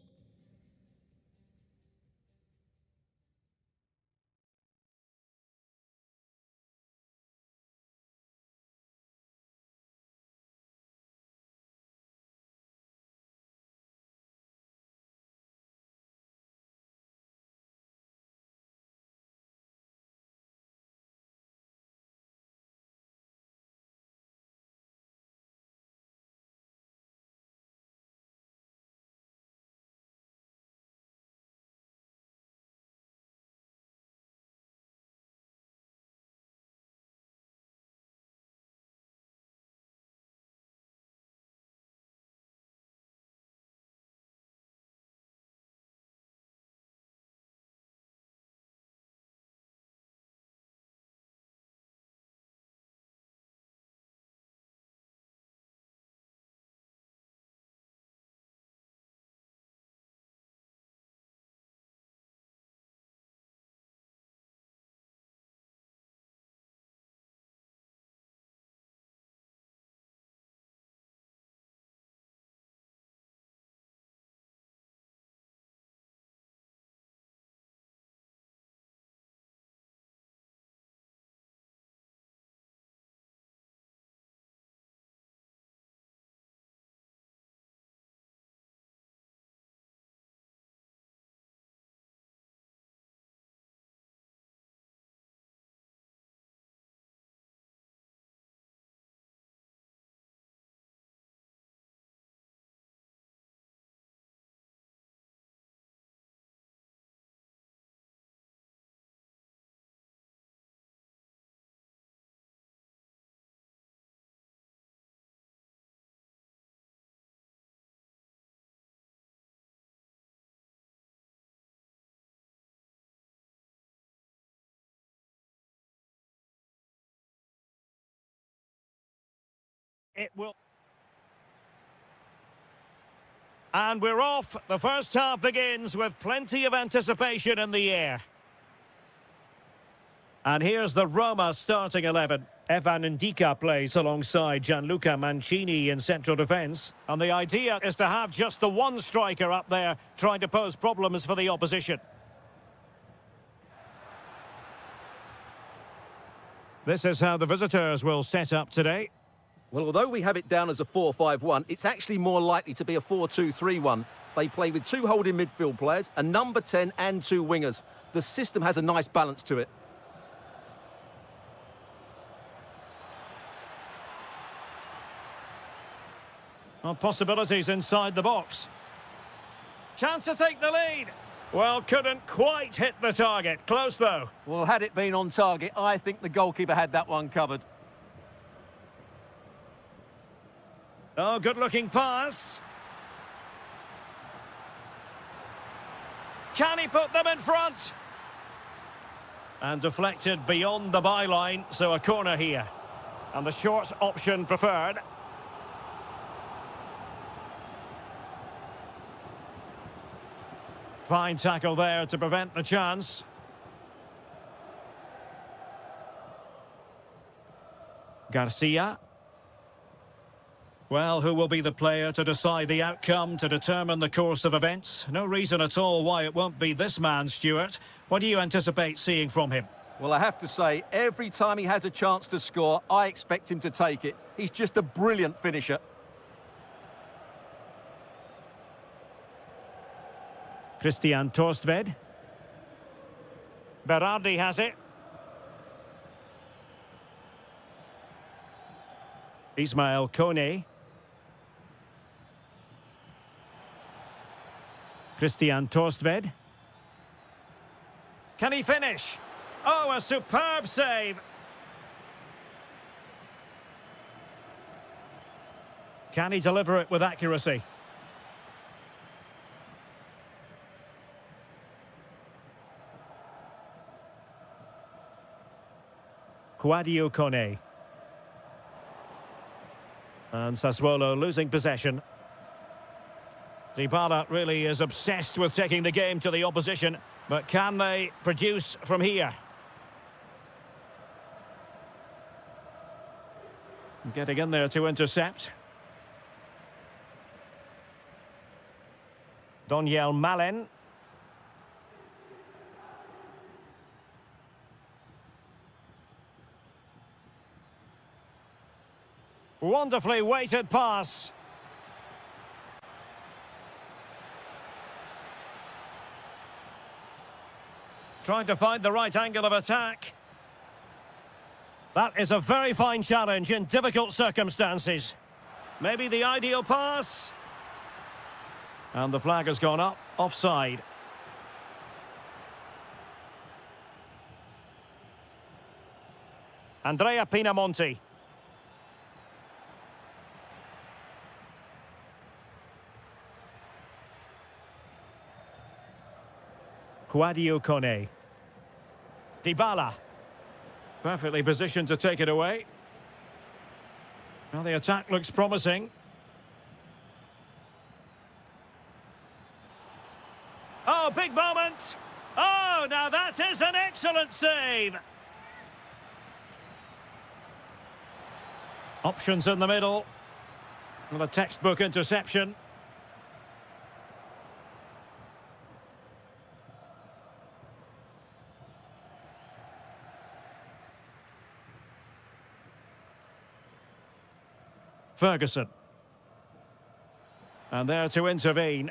It will. And we're off. The first half begins with plenty of anticipation in the air. And here's the Roma starting 11. Evan Ndika plays alongside Gianluca Mancini in central defence. And the idea is to have just the one striker up there trying to pose problems for the opposition. This is how the visitors will set up today. Well, although we have it down as a 4-5-1, it's actually more likely to be a 4-2-3-1. They play with two holding midfield players, a number 10 and two wingers. The system has a nice balance to it. Well, possibilities inside the box. Chance to take the lead. Well, couldn't quite hit the target. Close, though. Well, had it been on target, I think the goalkeeper had that one covered. Oh, good-looking pass. Can he put them in front? And deflected beyond the byline, so a corner here. And the short option preferred. Fine tackle there to prevent the chance. Garcia. Well, who will be the player to decide the outcome, to determine the course of events? No reason at all why it won't be this man, Stuart. What do you anticipate seeing from him? Well, I have to say, every time he has a chance to score, I expect him to take it. He's just a brilliant finisher. Christian Torstved. Berardi has it. Ismail Kone. Christian Torstved. Can he finish? Oh, a superb save. Can he deliver it with accuracy? Quadio Kone. And Sassuolo losing possession. Dybala really is obsessed with taking the game to the opposition, but can they produce from here? Getting in there to intercept. Doniel Malen. Wonderfully weighted pass. Trying to find the right angle of attack. That is a very fine challenge in difficult circumstances. Maybe the ideal pass. And the flag has gone up, offside. Andrea Pinamonti. Quadio Kone. Dybala. Perfectly positioned to take it away. Well, the attack looks promising. Oh, big moment! Oh, now that is an excellent save! Options in the middle. Well, a textbook interception. Ferguson. And there to intervene.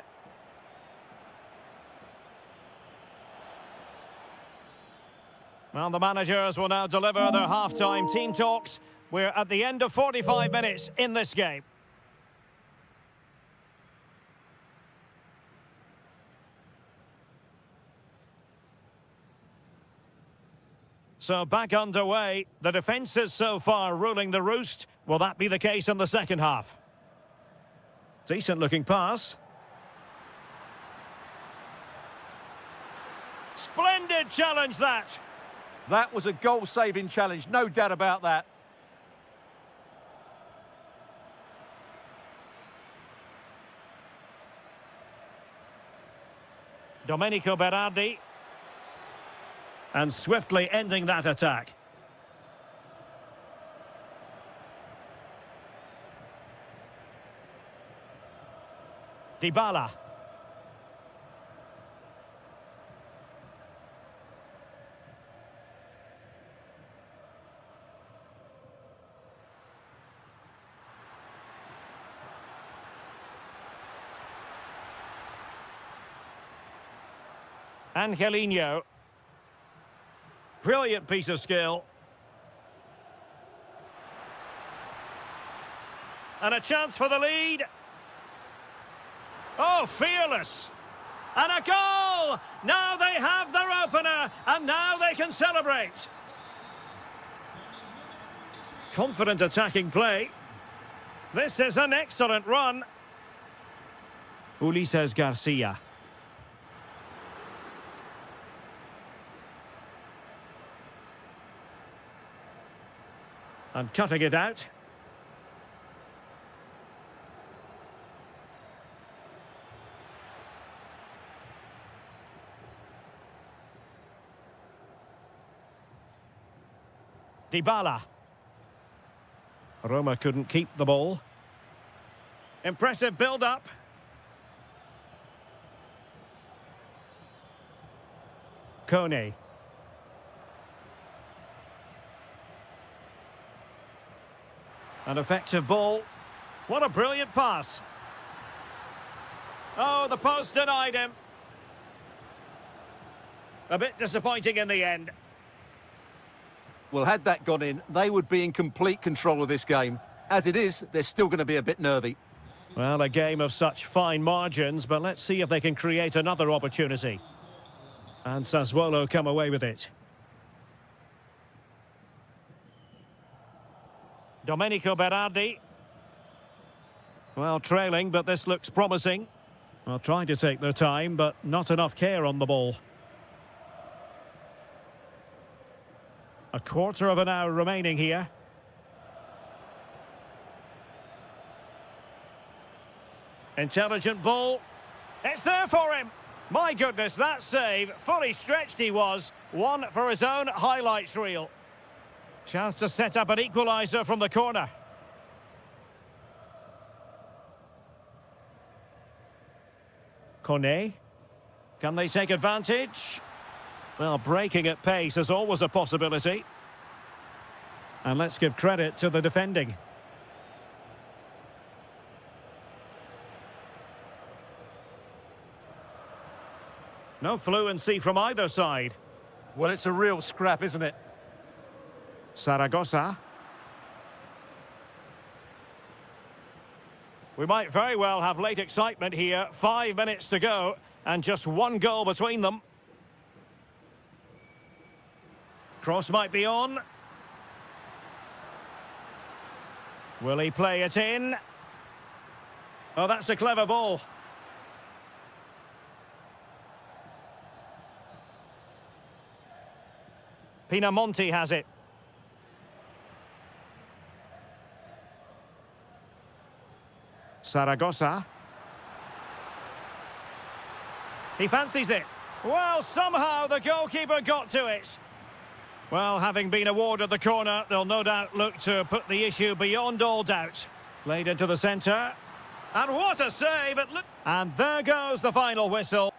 Well, the managers will now deliver their half-time team talks. We're at the end of 45 minutes in this game. So back underway. The defence is so far ruling the roost. Will that be the case in the second half? Decent looking pass. Splendid challenge that. That was a goal-saving challenge, no doubt about that. Domenico Berardi. And swiftly ending that attack. Dybala. Angelino. Brilliant piece of skill. And a chance for the lead. Oh, fearless. And a goal! Now they have their opener, and now they can celebrate. Confident attacking play. This is an excellent run. Ulises Garcia. And cutting it out. Dybala. Roma couldn't keep the ball. Impressive build-up. Kone. An effective ball. What a brilliant pass. Oh, the post denied him. A bit disappointing in the end. Well, had that gone in, they would be in complete control of this game. As it is, they're still going to be a bit nervy. Well, a game of such fine margins, but let's see if they can create another opportunity. And Sassuolo come away with it. Domenico Berardi. Well, trailing, but this looks promising. Well, trying to take their time, but not enough care on the ball. A quarter of an hour remaining here. Intelligent ball. It's there for him. My goodness, that save. Fully stretched he was. One for his own highlights reel. Chance to set up an equaliser from the corner. Kone. Can they take advantage? Well, breaking at pace is always a possibility. And let's give credit to the defending. No fluency from either side. Well, it's a real scrap, isn't it? Saragossa. We might very well have late excitement here. 5 minutes to go, and just one goal between them. Cross might be on. Will he play it in? Oh, that's a clever ball. Pinamonti has it. Saragossa. He fancies it. Well, somehow the goalkeeper got to it. Well, having been awarded the corner, they'll no doubt look to put the issue beyond all doubt. Played into the centre. And what a save! And there goes the final whistle.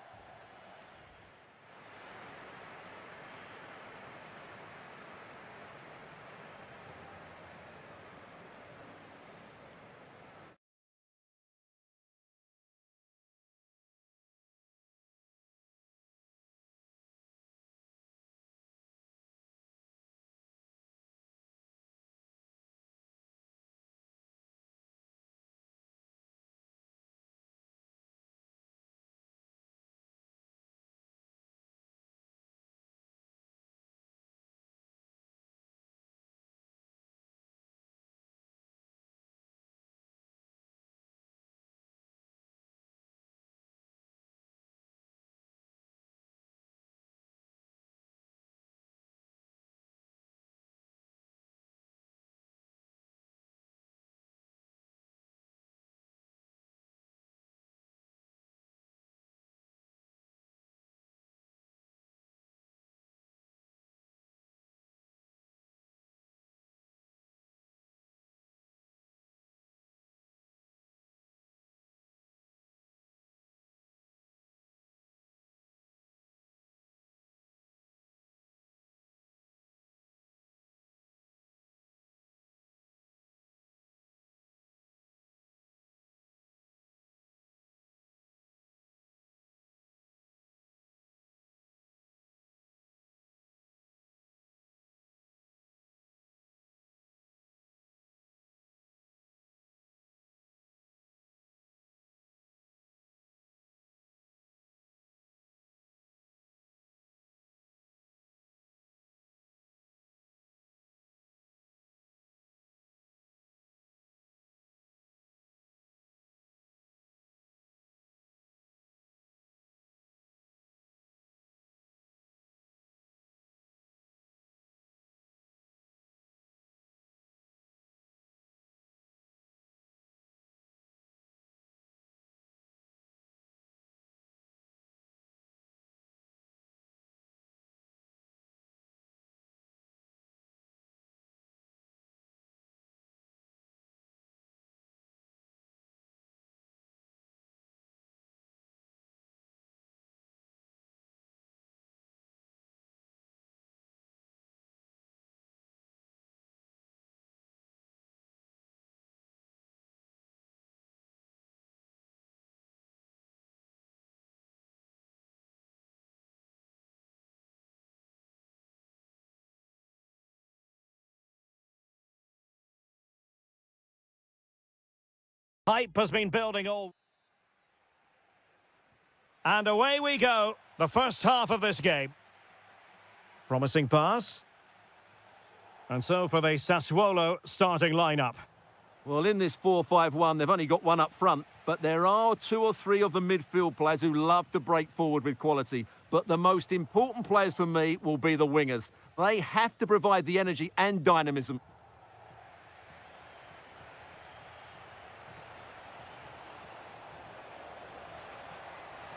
Hype has been building all. And away we go. The first half of this game. Promising pass. And so for the Sassuolo starting lineup. Well, in this 4-5-1, they've only got one up front, but there are 2 or 3 of the midfield players who love to break forward with quality. But the most important players for me will be the wingers. They have to provide the energy and dynamism.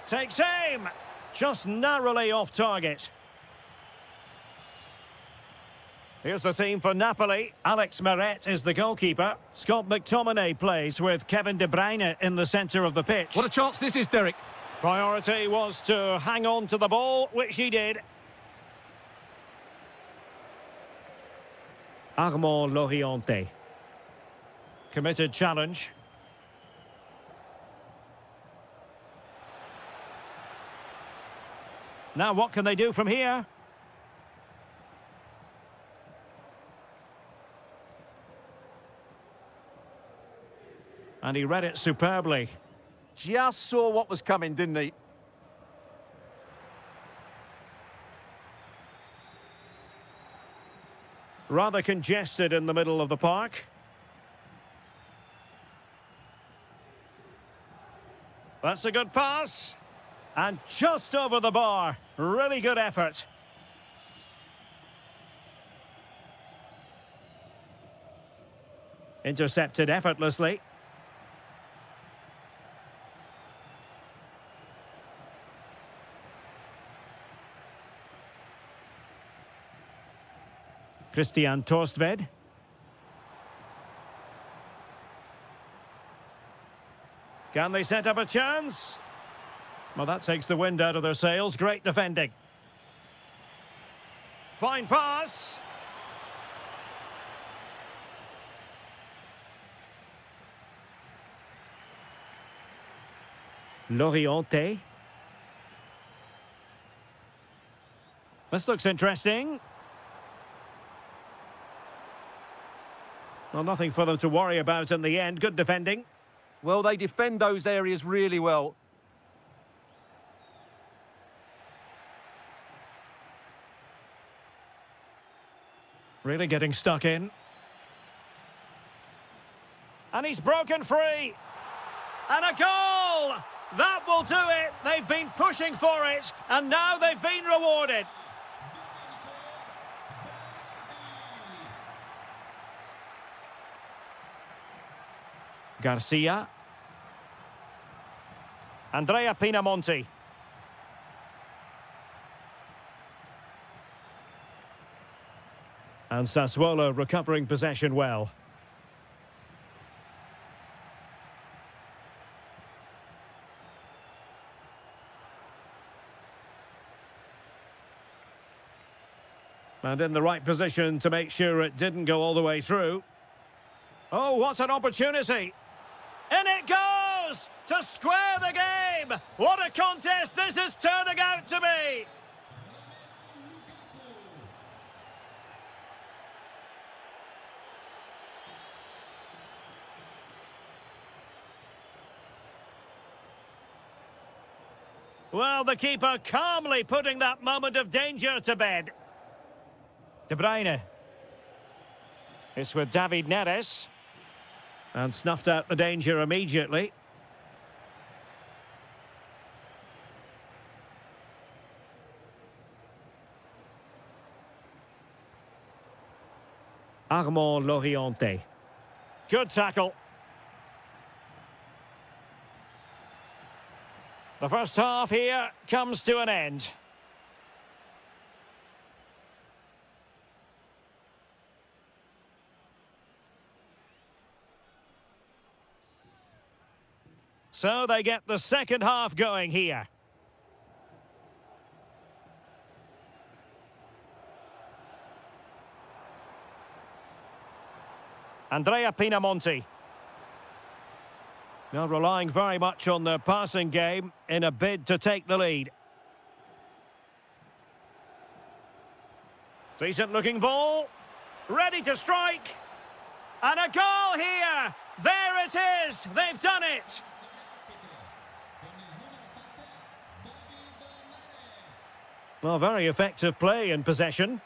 Takes aim. Just narrowly off target. Here's the team for Napoli. Alex Meret is the goalkeeper. Scott McTominay plays with Kevin De Bruyne in the centre of the pitch. What a chance this is, Derek. Priority was to hang on to the ball, which he did. Armand Loriente. Committed challenge. Now what can they do from here? And he read it superbly. Just saw what was coming, didn't he? Rather congested in the middle of the park. That's a good pass. And just over the bar. Really good effort. Intercepted effortlessly. Christian Torstved. Can they set up a chance? Well, that takes the wind out of their sails. Great defending. Fine pass. Loriente. This looks interesting. Well, nothing for them to worry about in the end. Good defending. Well, they defend those areas really well. Really getting stuck in. And he's broken free. And a goal! That will do it. They've been pushing for it, and now they've been rewarded. Garcia. Andrea Pinamonti. And Sassuolo recovering possession well. And in the right position to make sure it didn't go all the way through. Oh, what an opportunity. In it goes to square the game. What a contest this is turning out to be. Well, the keeper calmly putting that moment of danger to bed. De Bruyne. It's with David Neres. And snuffed out the danger immediately. Armand Loriente. Good tackle. The first half here comes to an end. So they get the second half going here. Andrea Pinamonti. Now relying very much on their passing game in a bid to take the lead. Decent looking ball. Ready to strike. And a goal here! There it is! They've done it! Well, very effective play in possession.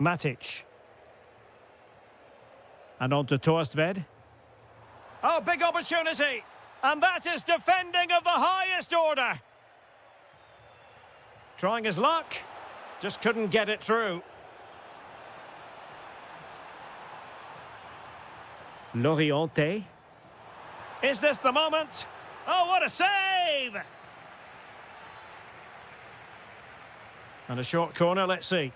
Matic. And on to Torstved. Oh, big opportunity! And that is defending of the highest order! Trying his luck. Just couldn't get it through. Loriente. Is this the moment? Oh, what a save! And a short corner, let's see.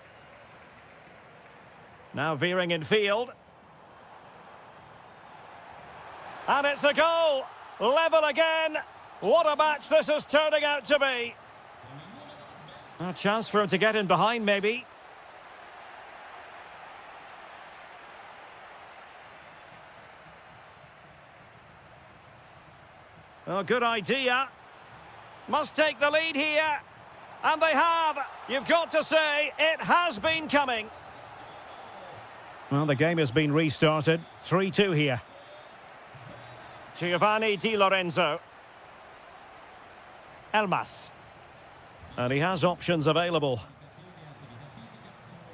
Now veering in field. And it's a goal! Level again! What a match this is turning out to be! A chance for him to get in behind, maybe. Oh, good idea. Must take the lead here. And they have. You've got to say, it has been coming. Well, the game has been restarted. 3-2 here. Giovanni Di Lorenzo. Elmas. And he has options available.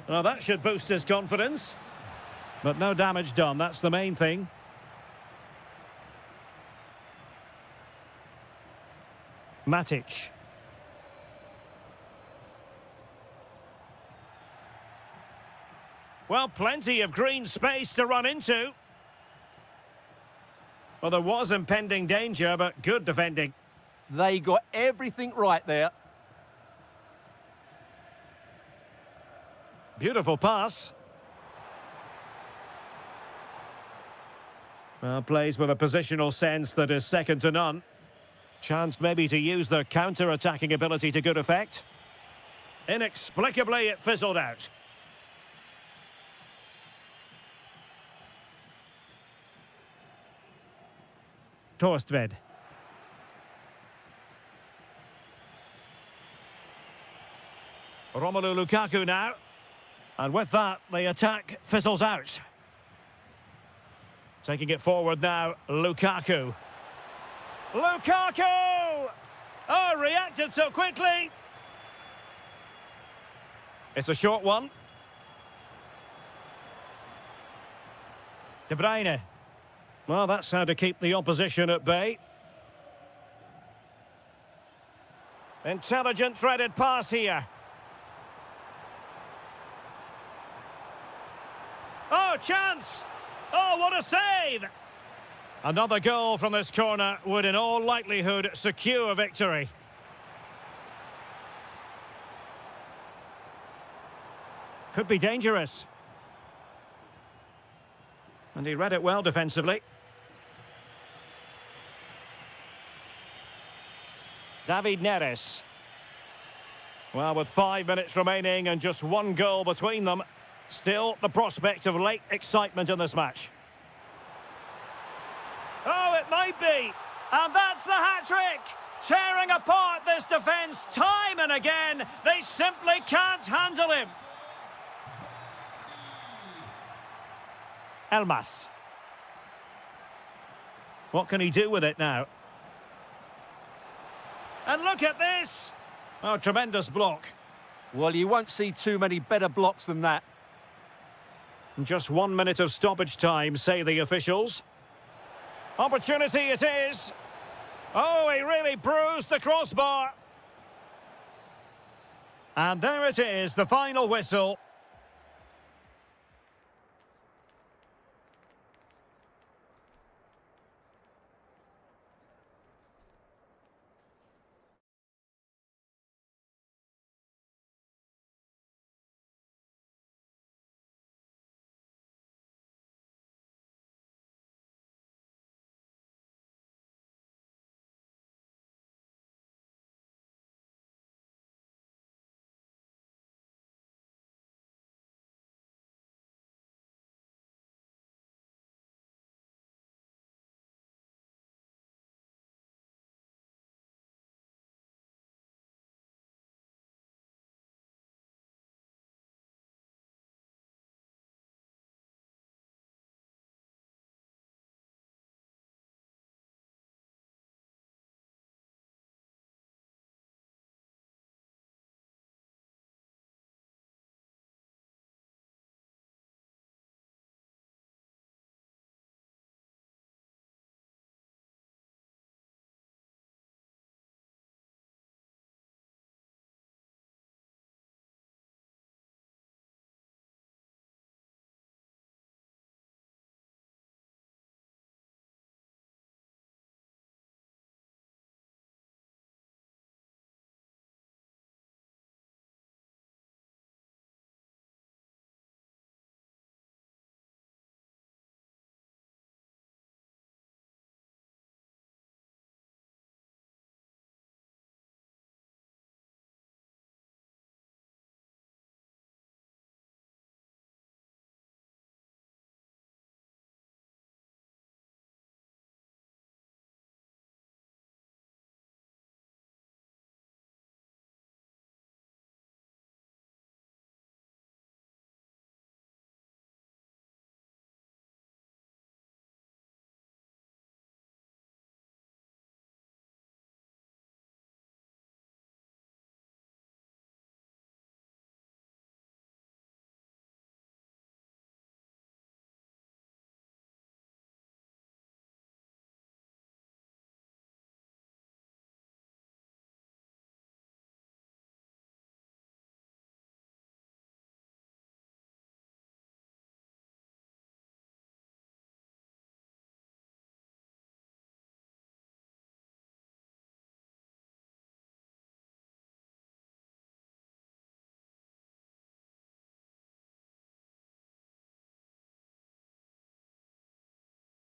Well, that should boost his confidence. But no damage done, that's the main thing. Matic. Well, plenty of green space to run into. Well, there was impending danger, but good defending. They got everything right there. Beautiful pass. Well, plays with a positional sense that is second to none. Chance maybe to use the counter-attacking ability to good effect. Inexplicably, it fizzled out. Torstved. Romelu Lukaku now. And with that, the attack fizzles out. Taking it forward now, Lukaku. Lukaku! Oh, reacted so quickly. It's a short one. De Bruyne. Well, that's how to keep the opposition at bay. Intelligent threaded pass here. Oh, chance! Oh, what a save! Another goal from this corner would in all likelihood secure victory. Could be dangerous. And he read it well defensively. David Neres. Well, with 5 minutes remaining and just one goal between them, still the prospect of late excitement in this match. Oh, it might be. And that's the hat-trick. Tearing apart this defence time and again. They simply can't handle him. Elmas. What can he do with it now? And look at this. Oh, tremendous block. Well, you won't see too many better blocks than that. Just 1 minute of stoppage time, say the officials. Opportunity it is. Oh, he really bruised the crossbar. And there it is, the final whistle.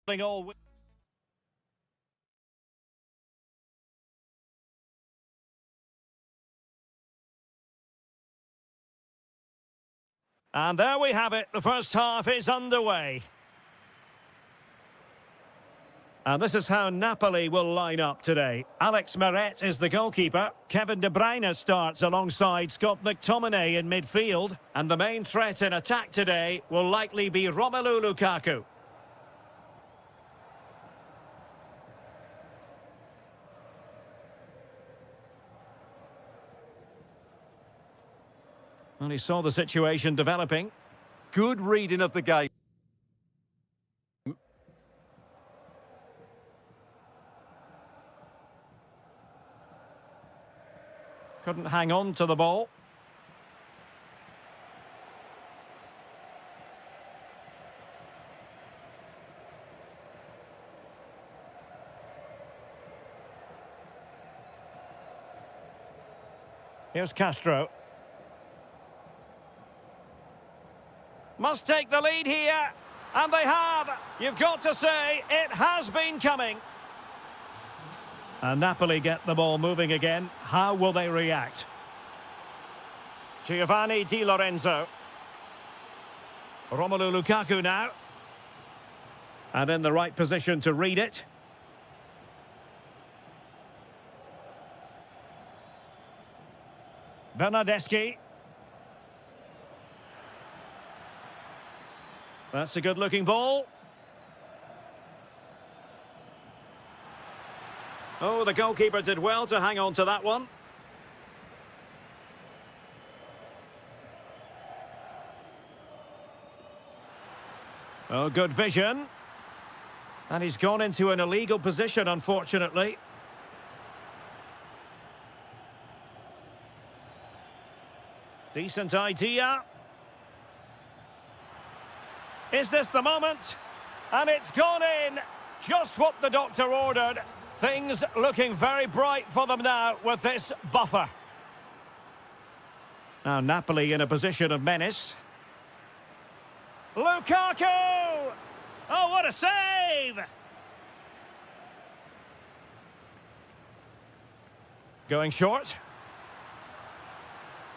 all. And there we have it. The first half is underway. And this is how Napoli will line up today. Alex Meret is the goalkeeper. Kevin De Bruyne starts alongside Scott McTominay in midfield. And the main threat in attack today will likely be Romelu Lukaku. And he saw the situation developing. Good reading of the game. Couldn't hang on to the ball. Here's Castro. Must take the lead here, and they have. You've got to say, it has been coming. And Napoli get the ball moving again. How will they react? Giovanni Di Lorenzo. Romelu Lukaku now. And in the right position to read it. Bernardeschi. That's a good-looking ball. Oh, the goalkeeper did well to hang on to that one. Oh, good vision. And he's gone into an illegal position, unfortunately. Decent idea. Is this the moment? And it's gone in. Just what the doctor ordered. Things looking very bright for them now with this buffer. Now Napoli in a position of menace. Lukaku! Oh, what a save! Going short.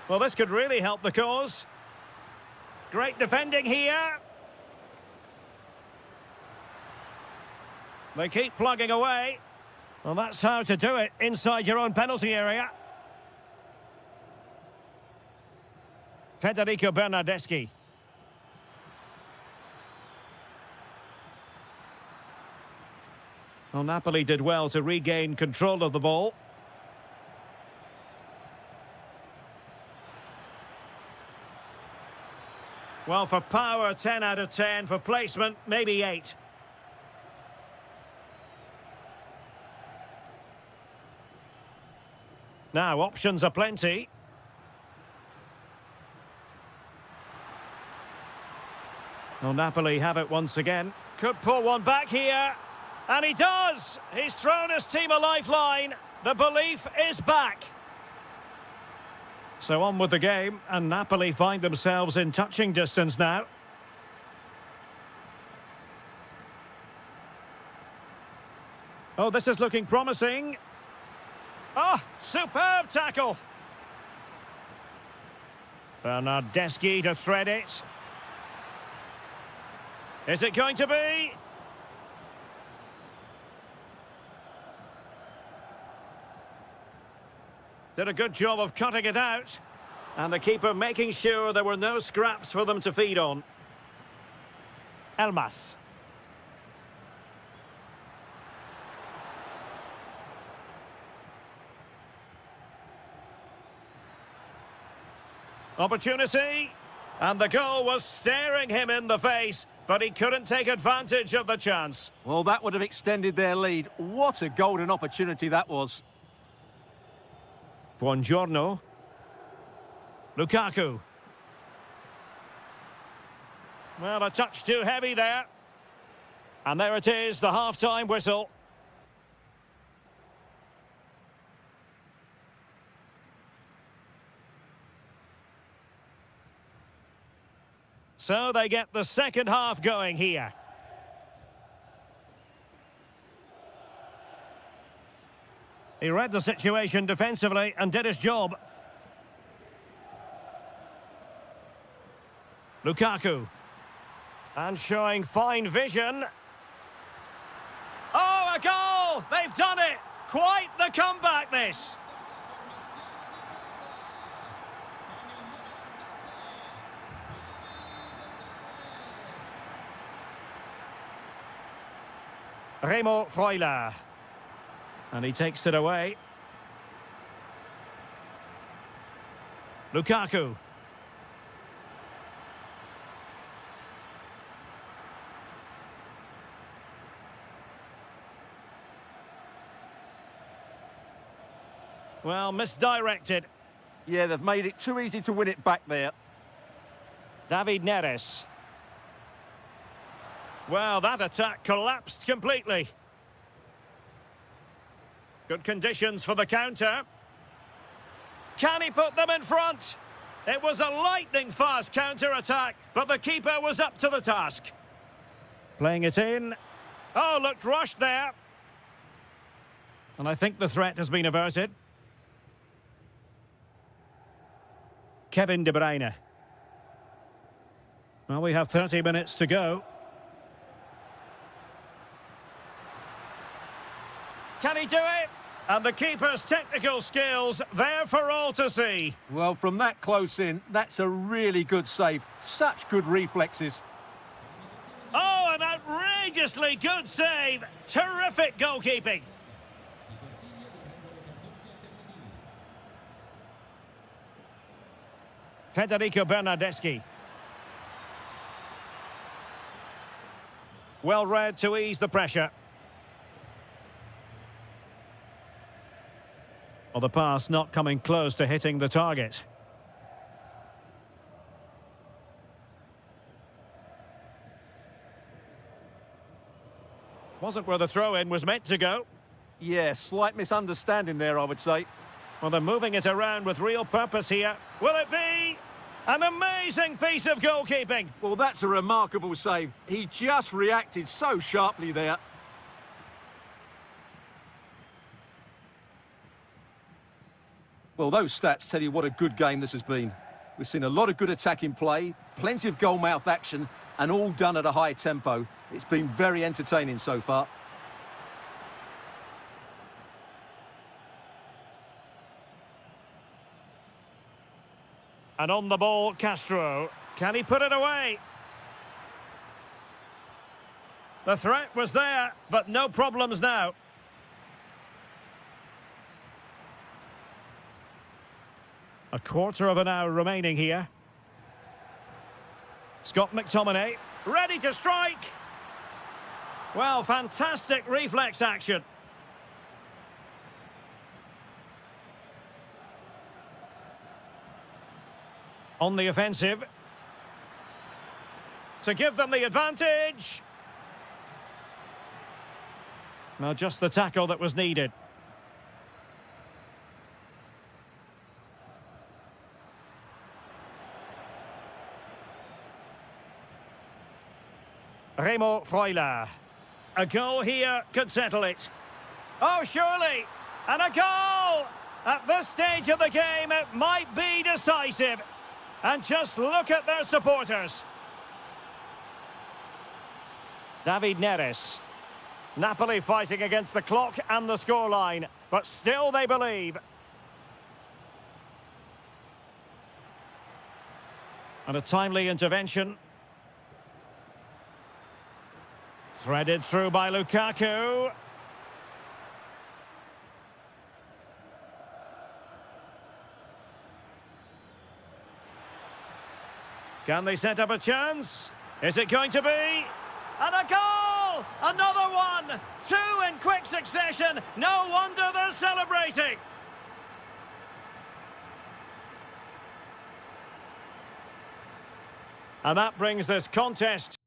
Well, this could really help the cause. Great defending here. They keep plugging away. Well, that's how to do it inside your own penalty area. Federico Bernardeschi. Well, Napoli did well to regain control of the ball. Well, for power, 10 out of 10. For placement, maybe 8. Now, options are plenty. Well, Napoli have it once again. Could pull one back here. And he does! He's thrown his team a lifeline. The belief is back. So on with the game, and Napoli find themselves in touching distance now. Oh, this is looking promising. Oh, superb tackle. Bernardeschi to thread it. Is it going to be? Did a good job of cutting it out. And the keeper making sure there were no scraps for them to feed on. Elmas. Opportunity. And the goal was staring him in the face, but he couldn't take advantage of the chance. Well, that would have extended their lead. What a golden opportunity that was. Buongiorno. Lukaku. Well, a touch too heavy there. And there it is, the half-time whistle. So they get the second half going here. He read the situation defensively and did his job. Lukaku. And showing fine vision. Oh, a goal! They've done it! Quite the comeback, this! Remo Freuler. And he takes it away. Lukaku. Well, misdirected. Yeah, they've made it too easy to win it back there. David Neres. Well, that attack collapsed completely. Good conditions for the counter. Can he put them in front? It was a lightning-fast counter-attack, but the keeper was up to the task. Playing it in. Oh, looked rushed there. And I think the threat has been averted. Kevin De Bruyne. Well, we have 30 minutes to go. Can he do it? And the keeper's technical skills there for all to see. Well, from that close in, that's a really good save. Such good reflexes. Oh, an outrageously good save. Terrific goalkeeping. Federico Bernardeschi. Well read to ease the pressure. Well, the pass not coming close to hitting the target. Wasn't where the throw-in was meant to go. Yeah, slight misunderstanding there, I would say. Well, they're moving it around with real purpose here. Will it be an amazing piece of goalkeeping? Well, that's a remarkable save. He just reacted so sharply there. Well, those stats tell you what a good game this has been. We've seen a lot of good attacking play, plenty of goal-mouth action, and all done at a high tempo. It's been very entertaining so far. And on the ball, Castro. Can he put it away? The threat was there, but no problems now. A quarter of an hour remaining here. Scott McTominay, ready to strike. Well, fantastic reflex action. On the offensive. To give them the advantage. Now just the tackle that was needed. Remo Freuler. A goal here could settle it. Oh, surely! And a goal! At this stage of the game, it might be decisive. And just look at their supporters. David Neres. Napoli fighting against the clock and the scoreline, but still they believe. And a timely intervention. Threaded through by Lukaku. Can they set up a chance? Is it going to be? And a goal! Another one! Two in quick succession. No wonder they're celebrating. And that brings this contest